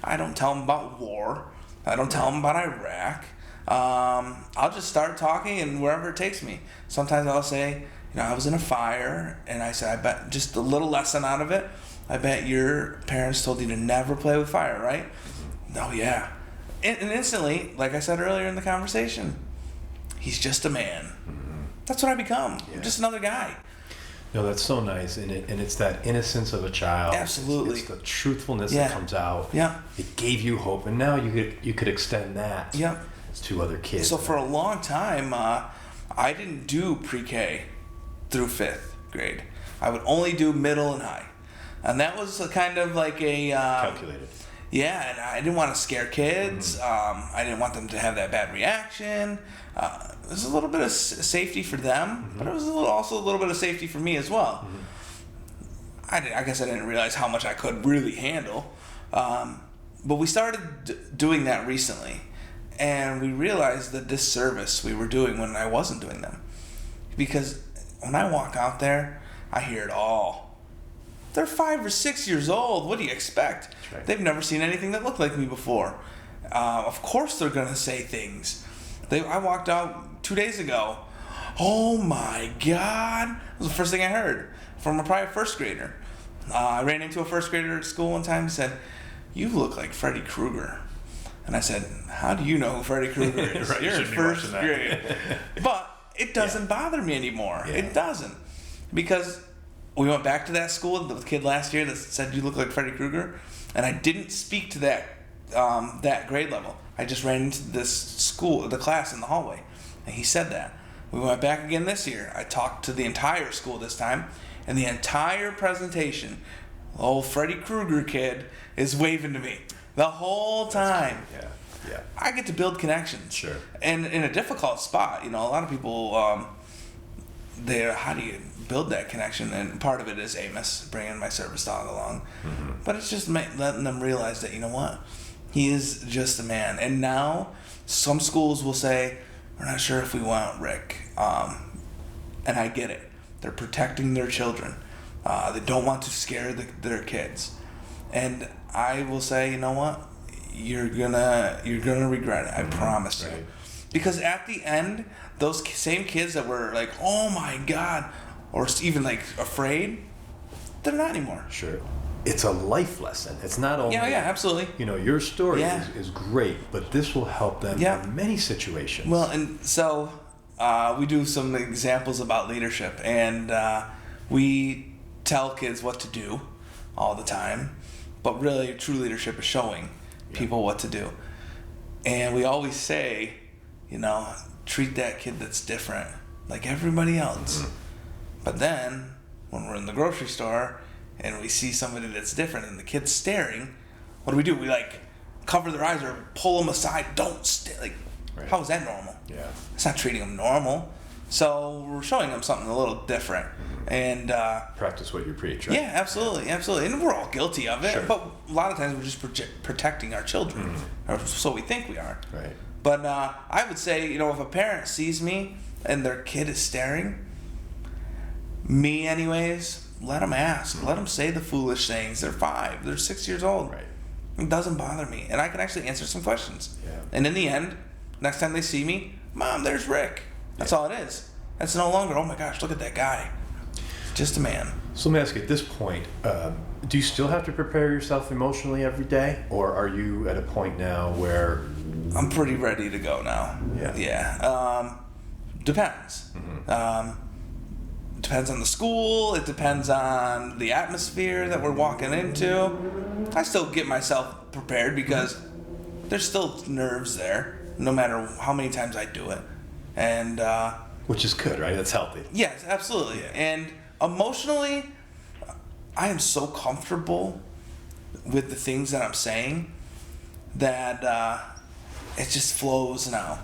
I don't tell them about war. I don't tell them about Iraq. I'll just start talking and wherever it takes me. Sometimes I'll say, I was in a fire, and I said, I bet just a little lesson out of it. I bet your parents told you to never play with fire, right? Oh, yeah. And instantly, like I said earlier in the conversation, he's just a man. Mm-hmm. That's what I become. Yeah. I'm just another guy.
No, that's so nice, and it's that innocence of a child.
Absolutely.
It's the truthfulness that comes out.
Yeah.
It gave you hope, and now you could extend that to other kids.
So for a long time, I didn't do pre-K through 5th grade. I would only do middle and high, and that was kind of like a
calculated.
Yeah, and I didn't want to scare kids.
Mm-hmm.
I didn't want them to have that bad reaction. It was a little bit of safety for them, but it was also a little bit of safety for me as well. Mm-hmm. I guess I didn't realize how much I could really handle. But we started doing that recently, and we realized the disservice we were doing when I wasn't doing them. Because when I walk out there, I hear it all. They're 5 or 6 years old. What do you expect?
Right.
They've never seen anything that looked like me before. Of course they're going to say things. I walked out 2 days ago. Oh my God. It was the first thing I heard from probably a first grader. I ran into a first grader at school one time and said, "You look like Freddy Krueger." And I said, "How do you know who Freddy Krueger is?
Right,
You're in first grade." But it doesn't bother me anymore.
Yeah.
It doesn't. Because we went back to that school, the kid last year that said, "You look like Freddy Krueger," and I didn't speak to that grade level. I just ran into the class in the hallway, and he said that. We went back again this year. I talked to the entire school this time, and the entire presentation, old Freddy Krueger kid is waving to me the whole time.
Yeah.
I get to build connections.
Sure.
And in a difficult spot, a lot of people, how do you build that connection? And part of it is Amos, bringing my service dog along. Mm-hmm. But it's just letting them realize that, he is just a man. And now some schools will say, "We're not sure if we want Rick." And I get it. They're protecting their children. They don't want to scare their kids. And I will say, you know what? You're gonna regret it. I promise you. Because at the end, those same kids that were like, "Oh my God," or even like afraid, they're not anymore.
Sure. It's a life lesson. It's not only...
Yeah, absolutely.
Your story is great, but this will help them in many situations.
Well, and so we do some examples about leadership, and we tell kids what to do all the time, but really true leadership is showing people what to do. And we always say, treat that kid that's different like everybody else. Mm-hmm. But then, when we're in the grocery store and we see somebody that's different and the kid's staring, what do? We cover their eyes or pull them aside. Don't stare. How is that normal?
Yeah.
It's not treating them normal. So we're showing them something a little different. Mm-hmm. And
practice what you preach, right?
Yeah, absolutely. And we're all guilty of it.
Sure.
But a lot of times we're just protecting our children. Mm-hmm. Or so we think we are.
Right.
But I would say, if a parent sees me and their kid is staring, me anyways, let them ask. Let them say the foolish things. They're 5. They're 6 years old.
Right.
It doesn't bother me. And I can actually answer some questions.
Yeah.
And in the end, next time they see me, Mom, there's Rick. That's all it is. It's no longer, oh my gosh, look at that guy. Just a man.
So let me ask you, at this point, do you still have to prepare yourself emotionally every day? Or are you at a point now where...
I'm pretty ready to go now.
Yeah.
Yeah. Depends. Depends on the school. It depends on the atmosphere that we're walking into. I still get myself prepared because there's still nerves there, no matter how many times I do it. And
which is good, right? That's healthy.
yes, absolutely.
Yeah.
And emotionally, I am so comfortable with the things that I'm saying that it just flows now.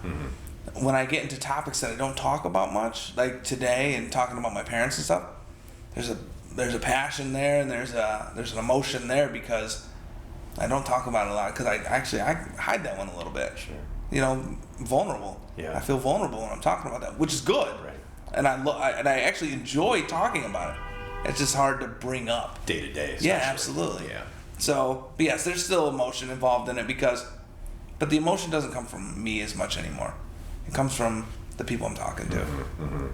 When I get into topics that I don't talk about much, like today and talking about my parents and stuff, there's a passion there and there's an emotion there because I don't talk about it a lot because I hide that one a little bit.
Sure.
Vulnerable.
Yeah.
I feel vulnerable when I'm talking about that, which is good.
Right.
And I actually enjoy talking about it. It's just hard to bring up.
Day to day.
Yeah, absolutely.
Yeah.
So, but yes, there's still emotion involved in it but the emotion doesn't come from me as much anymore. It comes from the people I'm talking to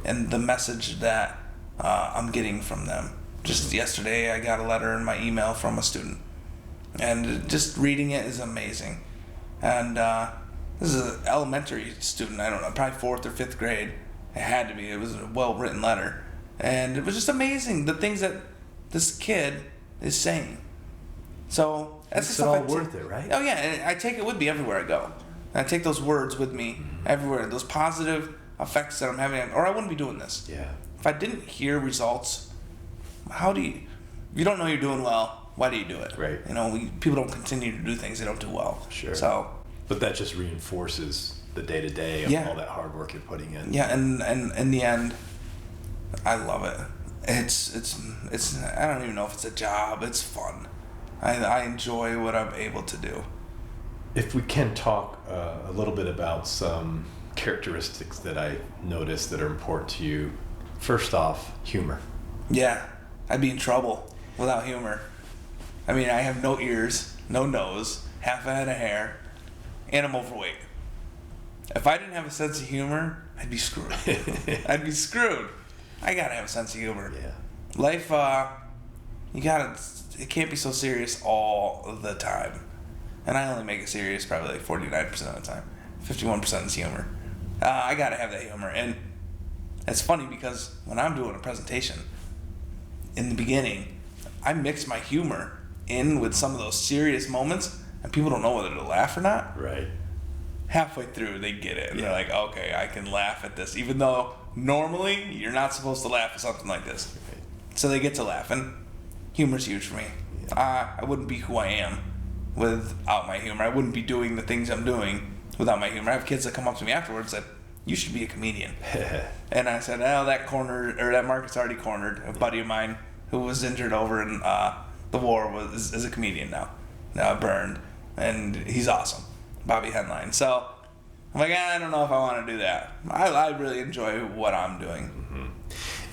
and the message that I'm getting from them. Just yesterday, I got a letter in my email from a student, and just reading it is amazing. And this is an elementary student. I don't know, probably 4th or 5th grade. It had to be. It was a well-written letter, and it was just amazing the things that this kid is saying. So that's
It's
the
all
stuff
worth it, right?
Oh yeah, and I take it with me everywhere I go. And I take those words with me everywhere. Those positive effects that I'm having, or I wouldn't be doing this.
Yeah.
If I didn't hear results, if you don't know you're doing well, why do you do it?
Right.
People don't continue to do things they don't do well.
Sure.
So.
But that just reinforces the day to day of all that hard work you're putting in.
Yeah, and in the end, I love it. It's I don't even know if it's a job. It's fun. I enjoy what I'm able to do.
If we can talk a little bit about some characteristics that I noticed that are important to you. First off, humor.
Yeah, I'd be in trouble without humor. I mean, I have no ears, no nose, half a head of hair, and I'm overweight. If I didn't have a sense of humor, I'd be screwed. I'd be screwed. I gotta have a sense of humor.
Yeah.
Life, it can't be so serious all the time. And I only make it serious probably like 49% of the time. 51% is humor. I gotta have that humor. And it's funny because when I'm doing a presentation, in the beginning, I mix my humor in with some of those serious moments, and people don't know whether to laugh or not.
Right.
Halfway through, they get it. And they're like, okay, I can laugh at this. Even though normally you're not supposed to laugh at something like this.
Right.
So they get to laugh. And humor's huge for me.
Yeah.
I wouldn't be who I am without my humor. I wouldn't be doing the things I'm doing without my humor. I have kids that come up to me afterwards that, you should be a comedian. And I said, that market's already cornered. A buddy of mine who was injured over in the war is a comedian now. Burned. And he's awesome. Bobby Henline. So I'm like, I don't know if I want to do that. I really enjoy what I'm doing.
Mm-hmm.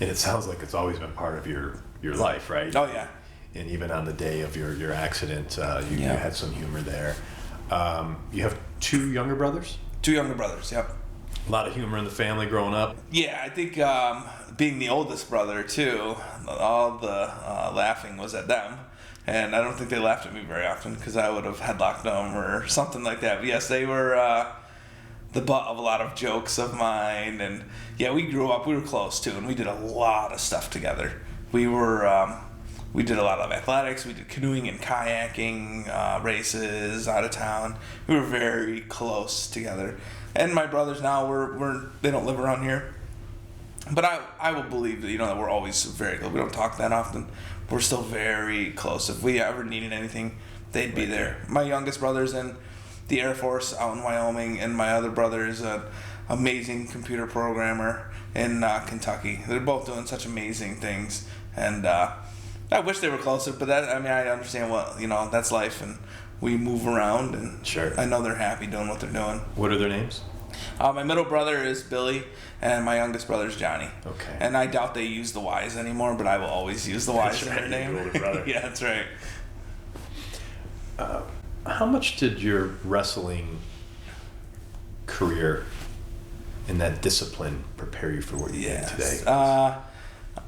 And it sounds like it's always been part of your life, right?
Oh, yeah.
And even on the day of your accident, you had some humor there. You have 2 younger brothers?
2 younger brothers, yep.
A lot of humor in the family growing up.
Yeah, I think being the oldest brother, too, all the laughing was at them. And I don't think they laughed at me very often because I would have headlocked them or something like that. But yes, they were the butt of a lot of jokes of mine. And yeah, we grew up, we were close too, and we did a lot of stuff together. We did a lot of athletics. We did canoeing and kayaking, races out of town. We were very close together. And my brothers now, they don't live around here. But I will believe that, that we're always very close. We don't talk that often. We're still very close. If we ever needed anything, they'd be there. My youngest brother's in the Air Force out in Wyoming, and my other brother is an amazing computer programmer in Kentucky. They're both doing such amazing things. And I wish they were closer, but I understand that's life, and we move around, and
Sure.
I know they're happy doing what they're doing.
What are their names?
My middle brother is Billy, and my youngest brother is Johnny.
Okay.
And I doubt they use the Y's anymore, but I will always use the Y's in their name.
Your older brother.
Yeah, that's right.
How much did your wrestling career and that discipline prepare you for what you do today?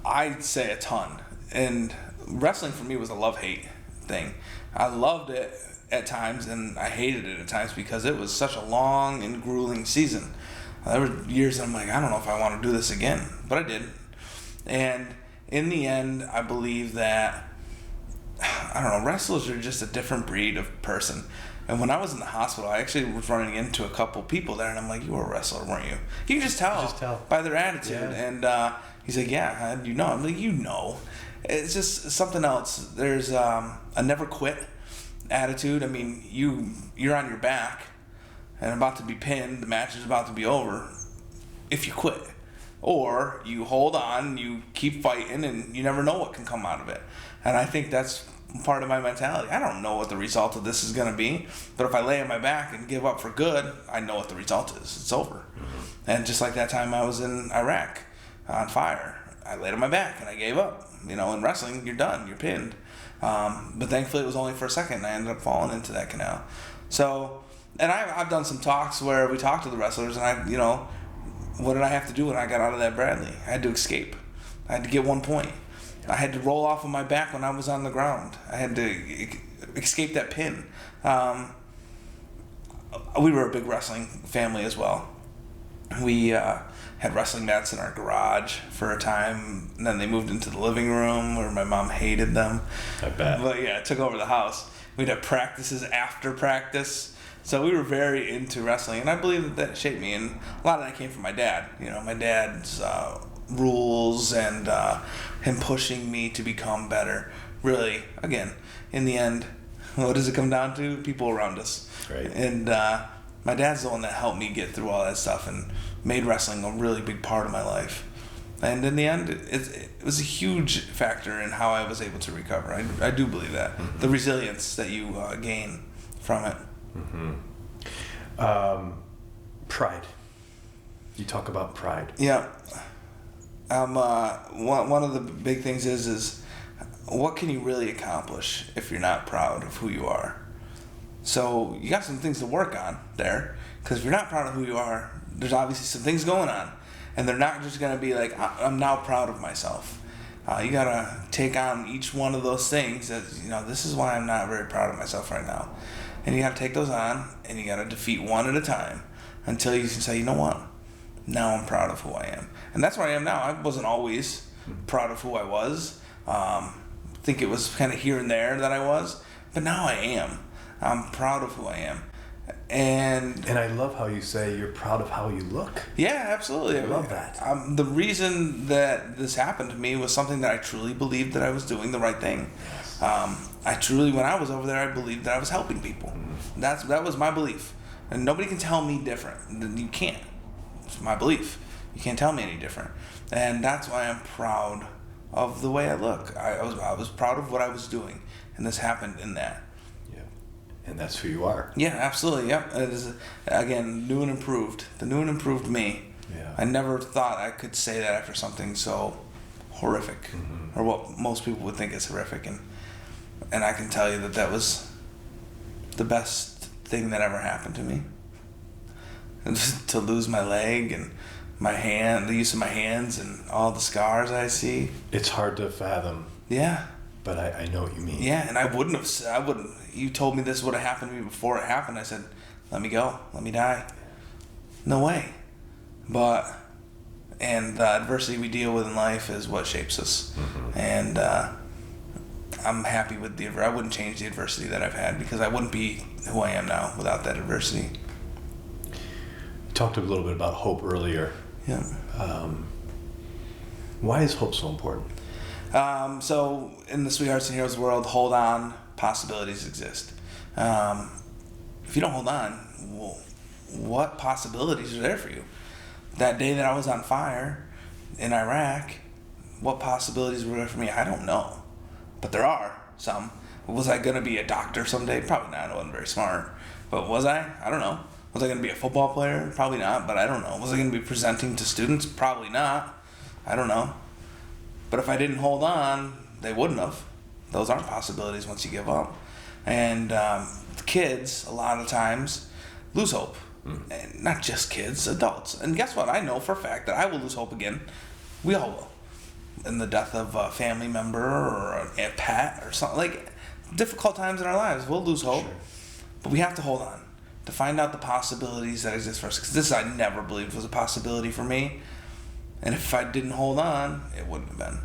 I'd say a ton. And wrestling for me was a love-hate thing. I loved it at times, and I hated it at times because it was such a long and grueling season. There were years that I'm like, I don't know if I want to do this again, but I did. And in the end, I believe that, I don't know, wrestlers are just a different breed of person. And when I was in the hospital, I actually was running into a couple people there, and I'm like, you were a wrestler, weren't you? You can just tell by their attitude.
Yeah.
And he's like, yeah, how do you know? I'm like, you know. It's just something else. There's a never quit attitude. I mean, you're on your back and about to be pinned, the match is about to be over if you quit. Or you hold on, you keep fighting, and you never know what can come out of it. And I think that's part of my mentality. I don't know what the result of this is going to be, but if I lay on my back and give up for good, I know what the result is. It's over. Mm-hmm. And just like that time I was in Iraq on fire, I laid on my back and I gave up. You know, in wrestling, you're done, you're pinned. But thankfully it was only for a second, and I ended up falling into that canal. So, and I've done some talks where we talked to the wrestlers, and what did I have to do when I got out of that Bradley? I had to escape. I had to get 1 point. I had to roll off of my back when I was on the ground. I had to escape that pin. We were a big wrestling family as well. We had wrestling mats in our garage for a time, and then they moved into the living room where my mom hated them.
I bet.
But yeah, it took over the house. We'd have practices after practice. So we were very into wrestling, and I believe that shaped me. And a lot of that came from my dad. You know, my dad's rules and him pushing me to become better. Really, again, in the end, what does it come down to? People around us.
Right.
And my dad's the one that helped me get through all that stuff and made wrestling a really big part of my life. And in the end, it was a huge factor in how I was able to recover. I do believe that. Mm-hmm. The resilience that you gain from it.
Mm-hmm. Pride. You talk about pride.
Yeah. One of the big things is what can you really accomplish if you're not proud of who you are? So you got some things to work on there, because if you're not proud of who you are, there's obviously some things going on, and they're not just going to be like, I'm now proud of myself. You got to take on each one of those things as, this is why I'm not very proud of myself right now. And you got to take those on, and you got to defeat one at a time until you can say, you know what? Now I'm proud of who I am. And that's where I am now. I wasn't always proud of who I was. I think it was kind of here and there that I was, but now I am. I'm proud of who I am. And
I love how you say you're proud of how you look.
Yeah, absolutely.
I love that.
The reason that this happened to me was something that I truly believed that I was doing the right thing. Yes. I truly, when I was over there, I believed that I was helping people. Mm. That was my belief. And nobody can tell me different. You can't. It's my belief. You can't tell me any different. And that's why I'm proud of the way I look. I was proud of what I was doing. And this happened in that.
And that's who you are.
Yeah, absolutely. Yep. It is, again, new and improved. The new and improved me.
Yeah.
I never thought I could say that after something so horrific, mm-hmm. or what most people would think is horrific, and I can tell you that was the best thing that ever happened to me. And to lose my leg and my hand, the use of my hands, and all the scars I see.
It's hard to fathom.
Yeah.
But I know what you mean.
Yeah, and I wouldn't. You told me this would have happened to me before it happened. I said, let me go. Let me die. No way. And the adversity we deal with in life is what shapes us. Mm-hmm. And I'm happy with I wouldn't change the adversity that I've had, because I wouldn't be who I am now without that adversity.
You talked a little bit about hope earlier.
Yeah.
Why is hope so important?
So in the Sweethearts and Heroes world, hold on, possibilities exist. If you don't hold on, well, what possibilities are there for you? That day that I was on fire in Iraq, what possibilities were there for me? I don't know. But there are some. Was I going to be a doctor someday? Probably not. I wasn't very smart. But was I? I don't know. Was I going to be a football player? Probably not, but I don't know. Was I going to be presenting to students? Probably not. I don't know. But if I didn't hold on, they wouldn't have. Those aren't possibilities once you give up. And kids, a lot of times, lose hope. And not just kids, adults. And guess what? I know for a fact that I will lose hope again. We all will. In the death of a family member or a pet or something. Like, difficult times in our lives, we'll lose hope. Sure. But we have to hold on to find out the possibilities that exist for us. Because this I never believed was a possibility for me. And if I didn't hold on, it wouldn't have been.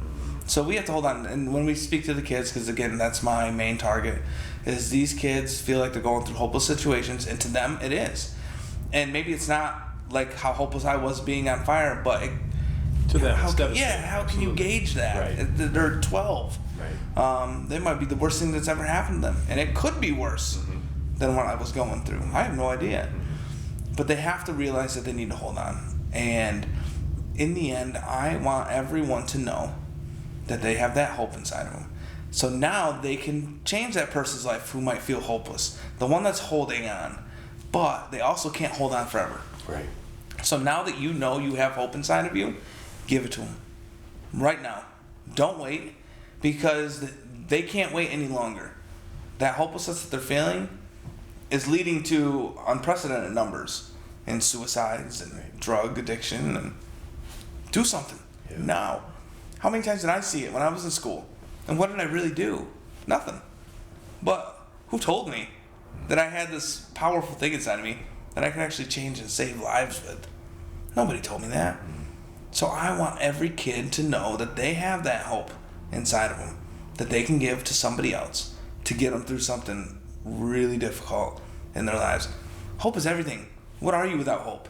So we have to hold on. And when we speak to the kids, because again, that's my main target, is these kids feel like they're going through hopeless situations. And to them, it is. And maybe it's not like how hopeless I was being on fire, but
to them,
how can you gauge that?
Right.
They're 12.
Right.
They might be the worst thing that's ever happened to them, and it could be worse than what I was going through. I have no idea, but they have to realize that they need to hold on. And in the end, I want everyone to know that they have that hope inside of them. So now they can change that person's life who might feel hopeless, the one that's holding on. But they also can't hold on forever.
Right.
So now that you know you have hope inside of you, give it to them. Right now. Don't wait, because they can't wait any longer. That hopelessness that they're feeling is leading to unprecedented numbers in suicides and drug addiction. And do something now. How many times did I see it when I was in school? And what did I really do? Nothing. But who told me that I had this powerful thing inside of me that I could actually change and save lives with? Nobody told me that. So I want every kid to know that they have that hope inside of them that they can give to somebody else to get them through something really difficult in their lives. Hope is everything. What are you without hope?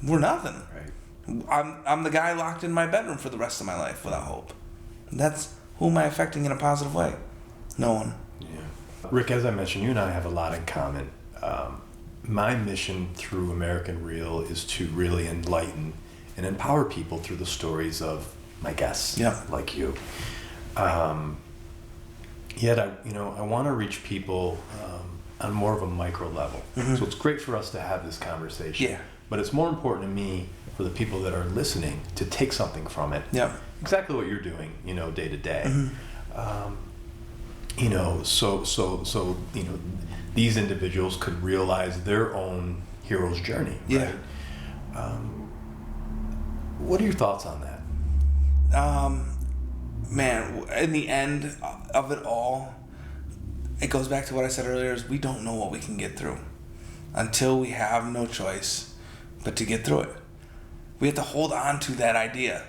We're nothing.
Right.
I'm the guy locked in my bedroom for the rest of my life without hope. Who am I affecting in a positive way? No one.
Yeah. Rick, as I mentioned, you and I have a lot in common. My mission through American Real is to really enlighten and empower people through the stories of my guests, like you. Yet, I want to reach people on more of a micro level. So it's great for us to have this conversation.
Yeah.
But it's more important to me for the people that are listening to take something from it.
Yeah.
Exactly what you're doing, day to day. So these individuals could realize their own hero's journey.
Yeah.
Right? What are your thoughts on that?
Man, in the end of it all, it goes back to what I said earlier, is we don't know what we can get through until we have no choice but to get through it. We have to hold on to that idea,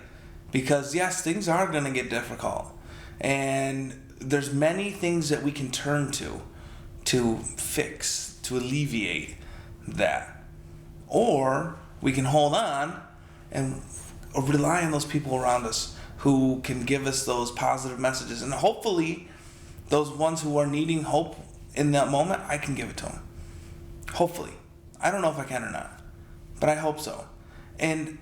because yes, things are going to get difficult, and there's many things that we can turn to fix, to alleviate that. Or we can hold on and rely on those people around us who can give us those positive messages. And hopefully those ones who are needing hope in that moment, I can give it to them. Hopefully. I don't know if I can or not, but I hope so. And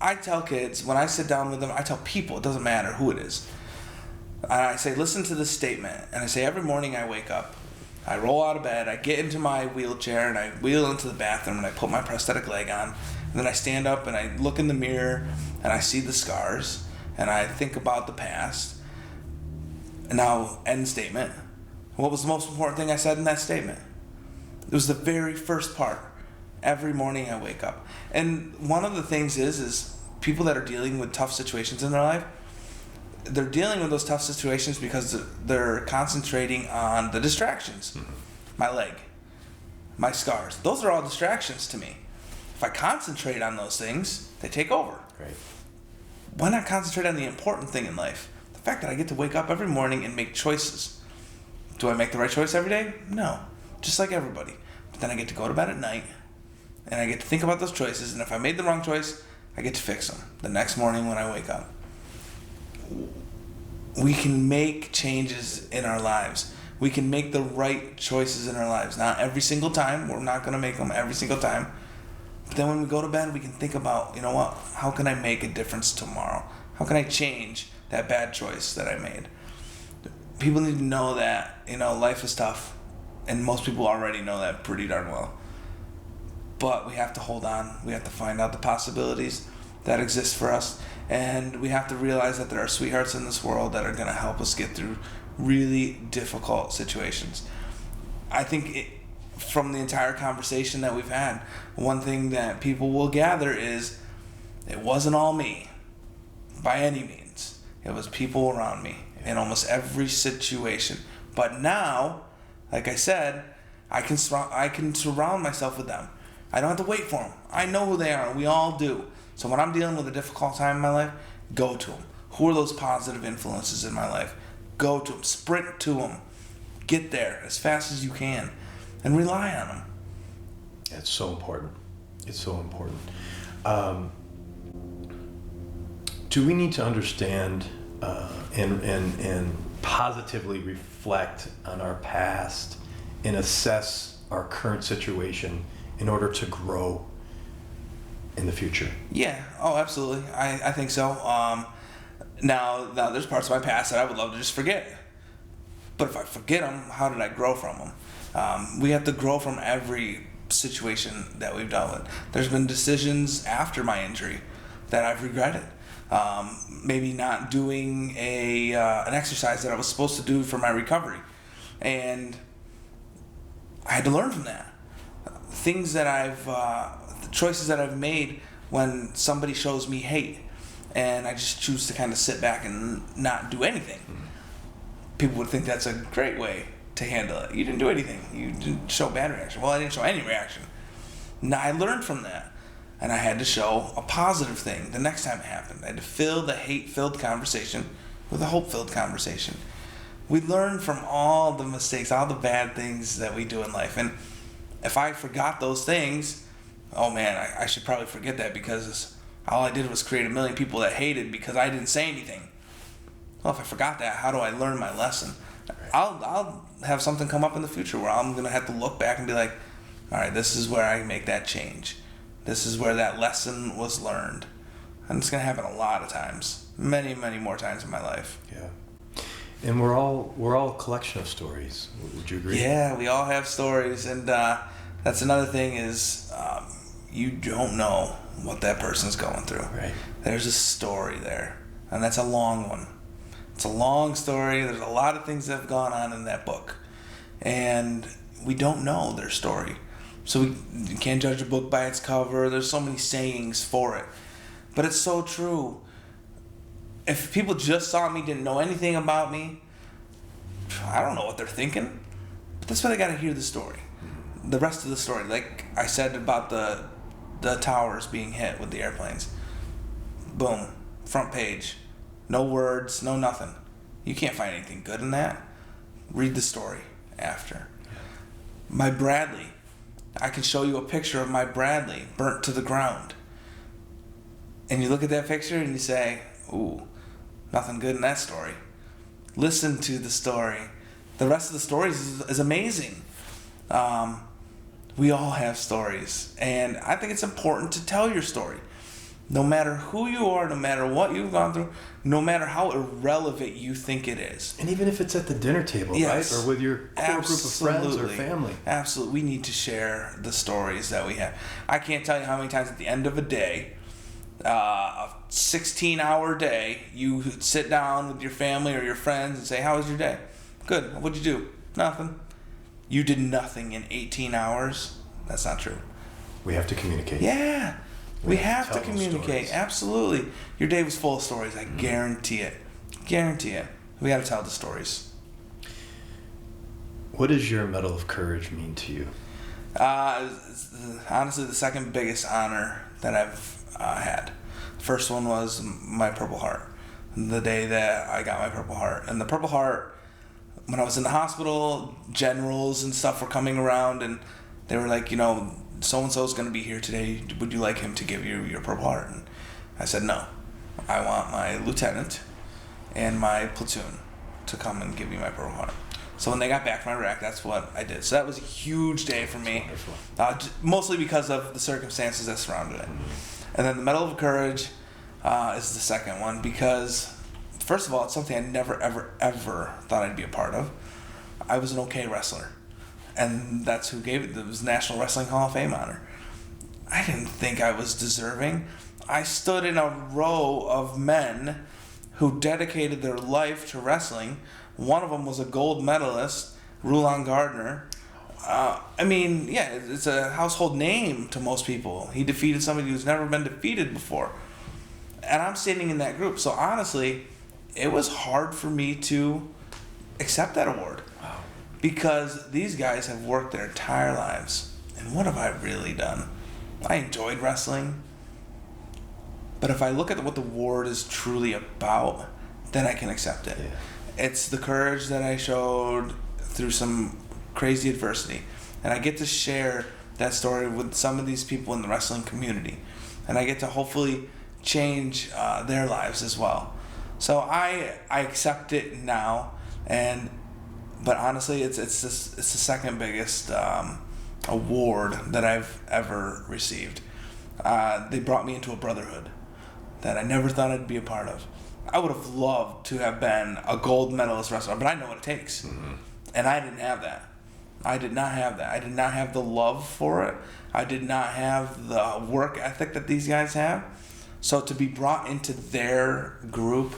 I tell kids, when I sit down with them, I tell people, it doesn't matter who it is, I say, listen to this statement. And I say, every morning I wake up, I roll out of bed, I get into my wheelchair, and I wheel into the bathroom, and I put my prosthetic leg on. And then I stand up, and I look in the mirror, and I see the scars, and I think about the past. And now, end statement. What was the most important thing I said in that statement? It was the very first part. Every morning I wake up. And one of the things is people that are dealing with tough situations in their life, they're dealing with those tough situations because they're concentrating on the distractions. My leg, my scars. Those are all distractions to me. If I concentrate on those things, they take over.
Right.
Why not concentrate on the important thing in life? The fact that I get to wake up every morning and make choices. Do I make the right choice every day? No. Just like everybody. But then I get to go to bed at night, and I get to think about those choices, and if I made the wrong choice, I get to fix them the next morning when I wake up. We can make changes in our lives. We can make the right choices in our lives. Not every single time. We're not going to make them every single time. But then when we go to bed, we can think about, what? How can I make a difference tomorrow? How can I change that bad choice that I made? people need to know that, life is tough. And most people already know that pretty darn well. But we have to hold on. We have to find out the possibilities that exist for us. And we have to realize that there are sweethearts in this world that are going to help us get through really difficult situations. I think from the entire conversation that we've had, one thing that people will gather is it wasn't all me by any means. It was people around me in almost every situation. But now, like I said, I can surround myself with them. I don't have to wait for them. I know who they are. We all do. So when I'm dealing with a difficult time in my life, go to them. Who are those positive influences in my life? Go to them. Sprint to them. Get there as fast as you can. And rely on them.
It's so important. It's so important. Do we need to understand and positively reflect on our past and assess our current situation in order to grow in the future?
Yeah. Oh, absolutely. I think so. Now, there's parts of my past that I would love to just forget. But if I forget them, how did I grow from them? We have to grow from every situation that we've dealt with. There's been decisions after my injury that I've regretted. Maybe not doing an exercise that I was supposed to do for my recovery. And I had to learn from that. Things that the choices that I've made when somebody shows me hate and I just choose to kind of sit back and not do anything. People would think that's a great way to handle it. You didn't do anything. You didn't show bad reaction. Well, I didn't show any reaction. Now I learned from that. And I had to show a positive thing the next time it happened. I had to fill the hate-filled conversation with a hope-filled conversation. We learn from all the mistakes, all the bad things that we do in life. And if I forgot those things, oh man, I should probably forget that because all I did was create a million people that hated because I didn't say anything. Well, if I forgot that, how do I learn my lesson? I'll have something come up in the future where I'm going to have to look back and be like, all right, this is where I make that change. This is where that lesson was learned. And it's going to happen a lot of times. Many, many more times in my life.
Yeah. And we're all a collection of stories. Would you agree?
Yeah, we all have stories. And that's another thing is you don't know what that person's going through.
Right.
There's a story there. And that's a long one. It's a long story. There's a lot of things that have gone on in that book. And we don't know their story. So we can't judge a book by its cover. There's so many sayings for it. But it's so true. If people just saw me, didn't know anything about me, I don't know what they're thinking. But that's why they got to hear the story. The rest of the story. Like I said about the towers being hit with the airplanes. Boom. Front page. No words, no nothing. You can't find anything good in that. Read the story after. My Bradley. I can show you a picture of my Bradley burnt to the ground. And you look at that picture and you say, ooh, nothing good in that story. Listen to the story. The rest of the stories is amazing. We all have stories. And I think it's important to tell your story. No matter who you are, no matter what you've gone through, no matter how irrelevant you think it is.
And even if it's at the dinner table,
yes,
right? Or with your core group of friends or family.
Absolutely. We need to share the stories that we have. I can't tell you how many times at the end of a day, a 16-hour day, you sit down with your family or your friends and say, how was your day? Good. What'd you do? Nothing. You did nothing in 18 hours? That's not true.
We have to communicate.
Yeah. We have to communicate. Absolutely. Your day was full of stories. I guarantee it. Guarantee it. We got to tell the stories.
What does your Medal of Courage mean to you?
Honestly, the second biggest honor that I've had. The first one was my Purple Heart. The day that I got my Purple Heart. And the Purple Heart, when I was in the hospital, generals and stuff were coming around and they were like, so-and-so is going to be here today. Would you like him to give you your Purple Heart? And I said, no. I want my lieutenant and my platoon to come and give me my Purple Heart. So when they got back from Iraq, that's what I did. So that was a huge day for me. Mostly because of the circumstances that surrounded it. And then the Medal of Courage is the second one because first of all, it's something I never, ever, ever thought I'd be a part of. I was an okay wrestler. And that's who gave it. It was National Wrestling Hall of Fame honor. I didn't think I was deserving. I stood in a row of men who dedicated their life to wrestling. One of them was a gold medalist, Rulon Gardner. It's a household name to most people. He defeated somebody who's never been defeated before. And I'm standing in that group. So honestly, it was hard for me to accept that award.
Wow.
Because these guys have worked their entire lives. And what have I really done? I enjoyed wrestling. But if I look at what the award is truly about, then I can accept it. Yeah. It's the courage that I showed through some crazy adversity. And I get to share that story with some of these people in the wrestling community. And I get to hopefully change their lives as well. So I accept it now. But honestly, it's the second biggest award that I've ever received. They brought me into a brotherhood that I never thought I'd be a part of. I would have loved to have been a gold medalist wrestler, but I know what it takes. Mm-hmm. And I didn't have that. I did not have that. I did not have the love for it. I did not have the work ethic that these guys have. So to be brought into their group,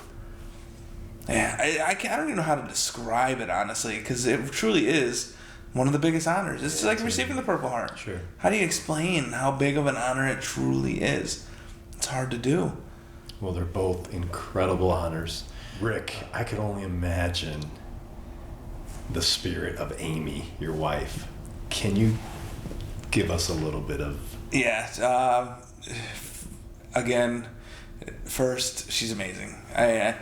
I don't even know how to describe it, honestly, because it truly is one of the biggest honors. It's like receiving the Purple Heart.
Sure.
How do you explain how big of an honor it truly is? It's hard to do.
Well, they're both incredible honors. Rick, I could only imagine the spirit of Amy, your wife. Can you give us a little bit of...
Yeah. Again, first, she's amazing. I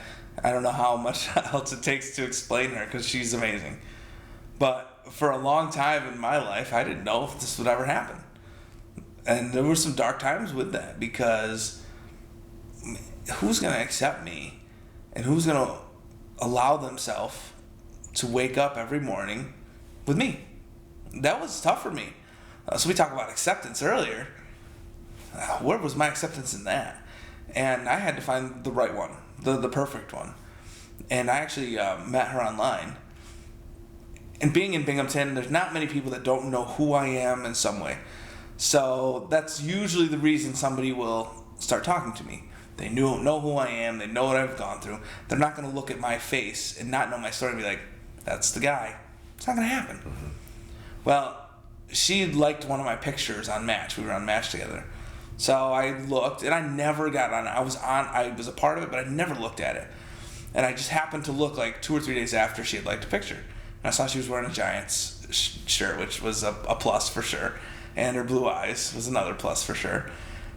don't know how much else it takes to explain her, because she's amazing. But for a long time in my life, I didn't know if this would ever happen. And there were some dark times with that, because who's going to accept me, and who's going to allow themselves to wake up every morning with me? That was tough for me. So we talked about acceptance earlier. Where was my acceptance in that? And I had to find the right one, the perfect one. And I actually met her online. And being in Binghamton, there's not many people that don't know who I am in some way. So that's usually the reason somebody will start talking to me. They know who I am. They know what I've gone through. They're not going to look at my face and not know my story and be like, that's the guy. It's not going to happen. Mm-hmm. Well, she liked one of my pictures on Match. We were on Match together. So I looked, and I never got on it. I was a part of it, but I never looked at it. And I just happened to look like 2 or 3 days after she had liked a picture. And I saw she was wearing a Giants shirt, which was a plus for sure. And her blue eyes was another plus for sure.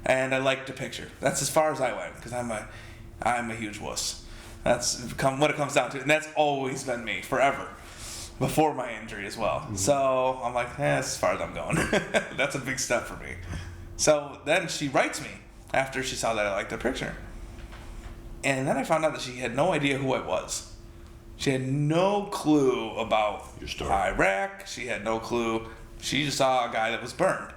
And I liked the picture. That's as far as I went, because I'm a huge wuss. That's what it comes down to. And that's always been me, forever. Before my injury as well. Mm-hmm. So I'm like, that's as far as I'm going. That's a big step for me. So then she writes me after she saw that I liked the picture. And then I found out that she had no idea who I was. She had no clue about
your story.
Iraq. She had no clue. She just saw a guy that was burned.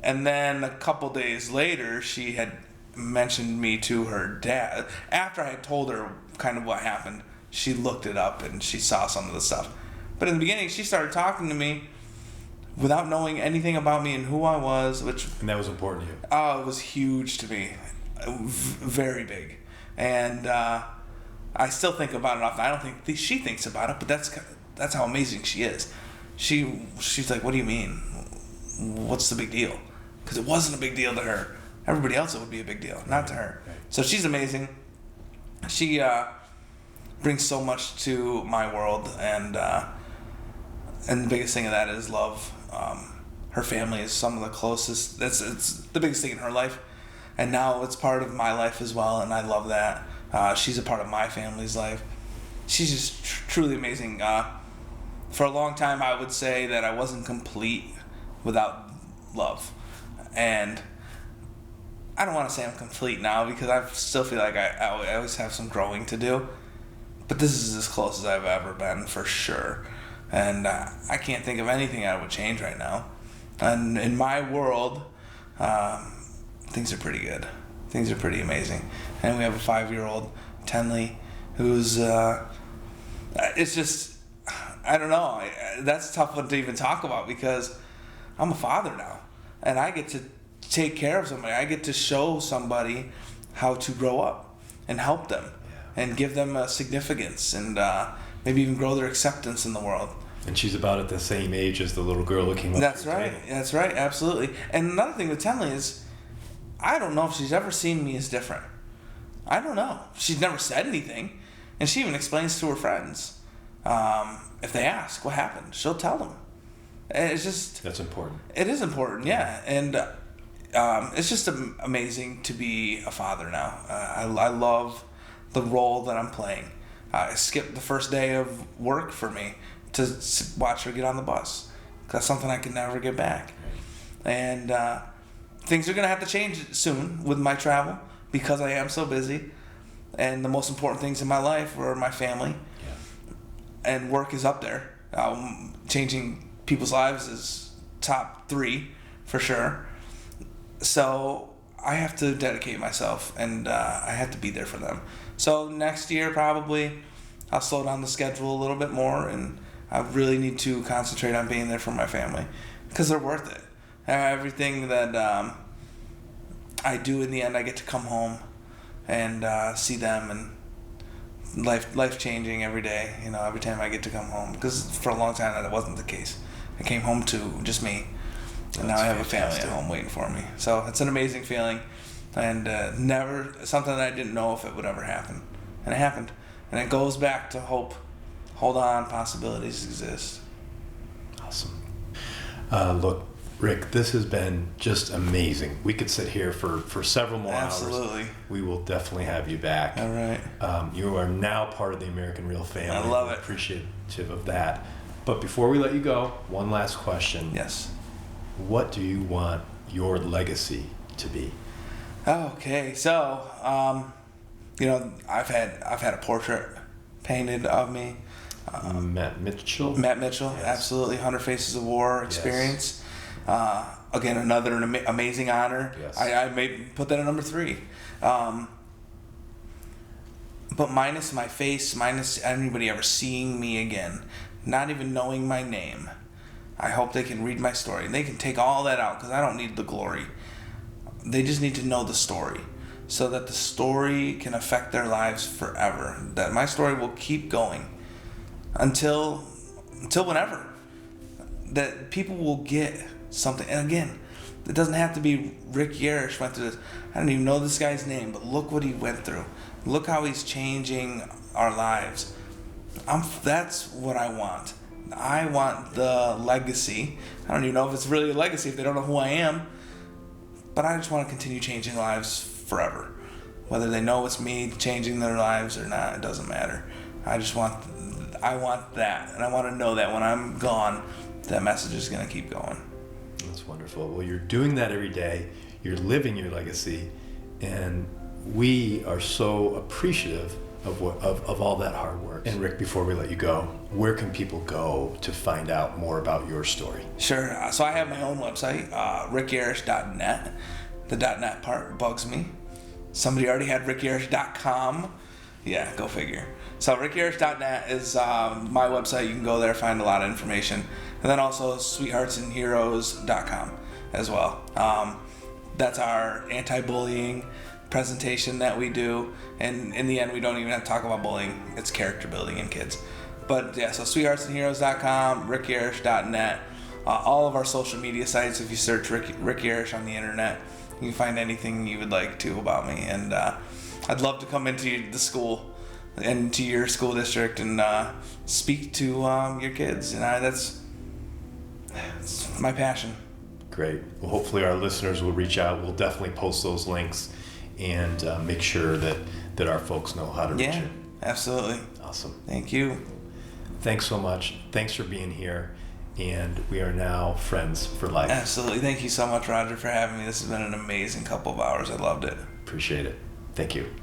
And then a couple days later, she had mentioned me to her dad. After I had told her kind of what happened, she looked it up and she saw some of the stuff. But in the beginning, she started talking to me without knowing anything about me and who I was.
And that was important to you?
Oh, it was huge to me. Very big. And I still think about it often. I don't think she thinks about it, but that's how amazing she is. She's like, what do you mean? What's the big deal? Because it wasn't a big deal to her. Everybody else it would be a big deal, not to her.
Right.
So she's amazing. She brings so much to my world, and the biggest thing of that is love. Her family is some of the closest. It's the biggest thing in her life, and now it's part of my life as well, and I love that. She's a part of my family's life. She's just truly amazing. For a long time, I would say that I wasn't complete without love, and I don't want to say I'm complete now, because I still feel like I always have some growing to do. But this is as close as I've ever been, for sure. And I can't think of anything I would change right now. And in my world, things are pretty good. Things are pretty amazing. And we have a 5-year-old Tenley, who's it's just, I don't know. That's a tough one to even talk about because I'm a father now, and I get to take care of somebody. I get to show somebody how to grow up and help them and give them a significance and maybe even grow their acceptance in the world.
And she's about at the same age as the little girl who came up.
That's right. That's right. Absolutely. And another thing with Tenley is, I don't know if she's ever seen me as different. I don't know. She's never said anything, and she even explains to her friends. If they ask what happened, she'll tell them. And it's just,
that's important.
It is important, yeah. And it's just amazing to be a father now. I love the role that I'm playing. I skipped the first day of work for me to watch her get on the bus. That's something I can never get back. And things are going to have to change soon with my travel because I am so busy. And the most important things in my life are my family. And work is up there. Changing people's lives is top 3 for sure. So I have to dedicate myself, and I have to be there for them. So next year probably I'll slow down the schedule a little bit more, and I really need to concentrate on being there for my family because they're worth it. Everything that I do in the end, I get to come home and see them, and life changing every day. Every time I get to come home, because for a long time that wasn't the case. I came home to just me, and now I have fantastic. A family at home waiting for me. So it's an amazing feeling, and never something that I didn't know if it would ever happen, and it happened. And it goes back to hope. Hold on, possibilities exist.
Awesome. Look, Rick, this has been just amazing. We could sit here for several more hours.
Absolutely.
We will definitely have you back.
All right.
You are now part of the American Real family.
I love it.
Appreciative of that. But before we let you go, one last question.
Yes.
What do you want your legacy to be?
Okay, so I've had a portrait painted of me.
Matt Mitchell.
Yes. Absolutely. 100 Faces of War experience. Yes. Again, another amazing honor.
Yes.
I may put that at number 3. But minus my face, minus anybody ever seeing me again, not even knowing my name. I hope they can read my story. They can take all that out because I don't need the glory. They just need to know the story so that the story can affect their lives forever. That my story will keep going until whenever. That people will get something. And again, it doesn't have to be Rick Yarosh went through this. I don't even know this guy's name, but look what he went through. Look how he's changing our lives. That's what I want. I want the legacy. I don't even know if it's really a legacy if they don't know who I am. But I just want to continue changing lives forever. Whether they know it's me changing their lives or not, it doesn't matter. I want that. And I want to know that when I'm gone, that message is going to keep going.
That's wonderful. Well, you're doing that every day. You're living your legacy. And we are so appreciative of all that hard work. And Rick, before we let you go, where can people go to find out more about your story?
Sure. So I have my own website, rickyarosh.net. The .net part bugs me. Somebody already had rickyarosh.com. Yeah, go figure. So rickyarosh.net is my website. You can go there, find a lot of information. And then also sweetheartsandheroes.com as well. That's our anti-bullying presentation that we do, and in the end we don't even have to talk about bullying. It's character building in kids. But yeah, so sweetheartsandheroes.com, rickyarosh.net, all of our social media sites. If you search Rick Yarosh on the internet, you can find anything you would like to about me. And I'd love to come into the school and to your school district and speak to your kids. And that's my passion.
Great. Well, hopefully our listeners will reach out. We'll definitely post those links and make sure that our folks know how to reach you.
Yeah, absolutely.
Awesome.
Thank you.
Thanks so much. Thanks for being here. And we are now friends for life.
Absolutely. Thank you so much, Roger, for having me. This has been an amazing couple of hours. I loved it.
Appreciate it. Thank you.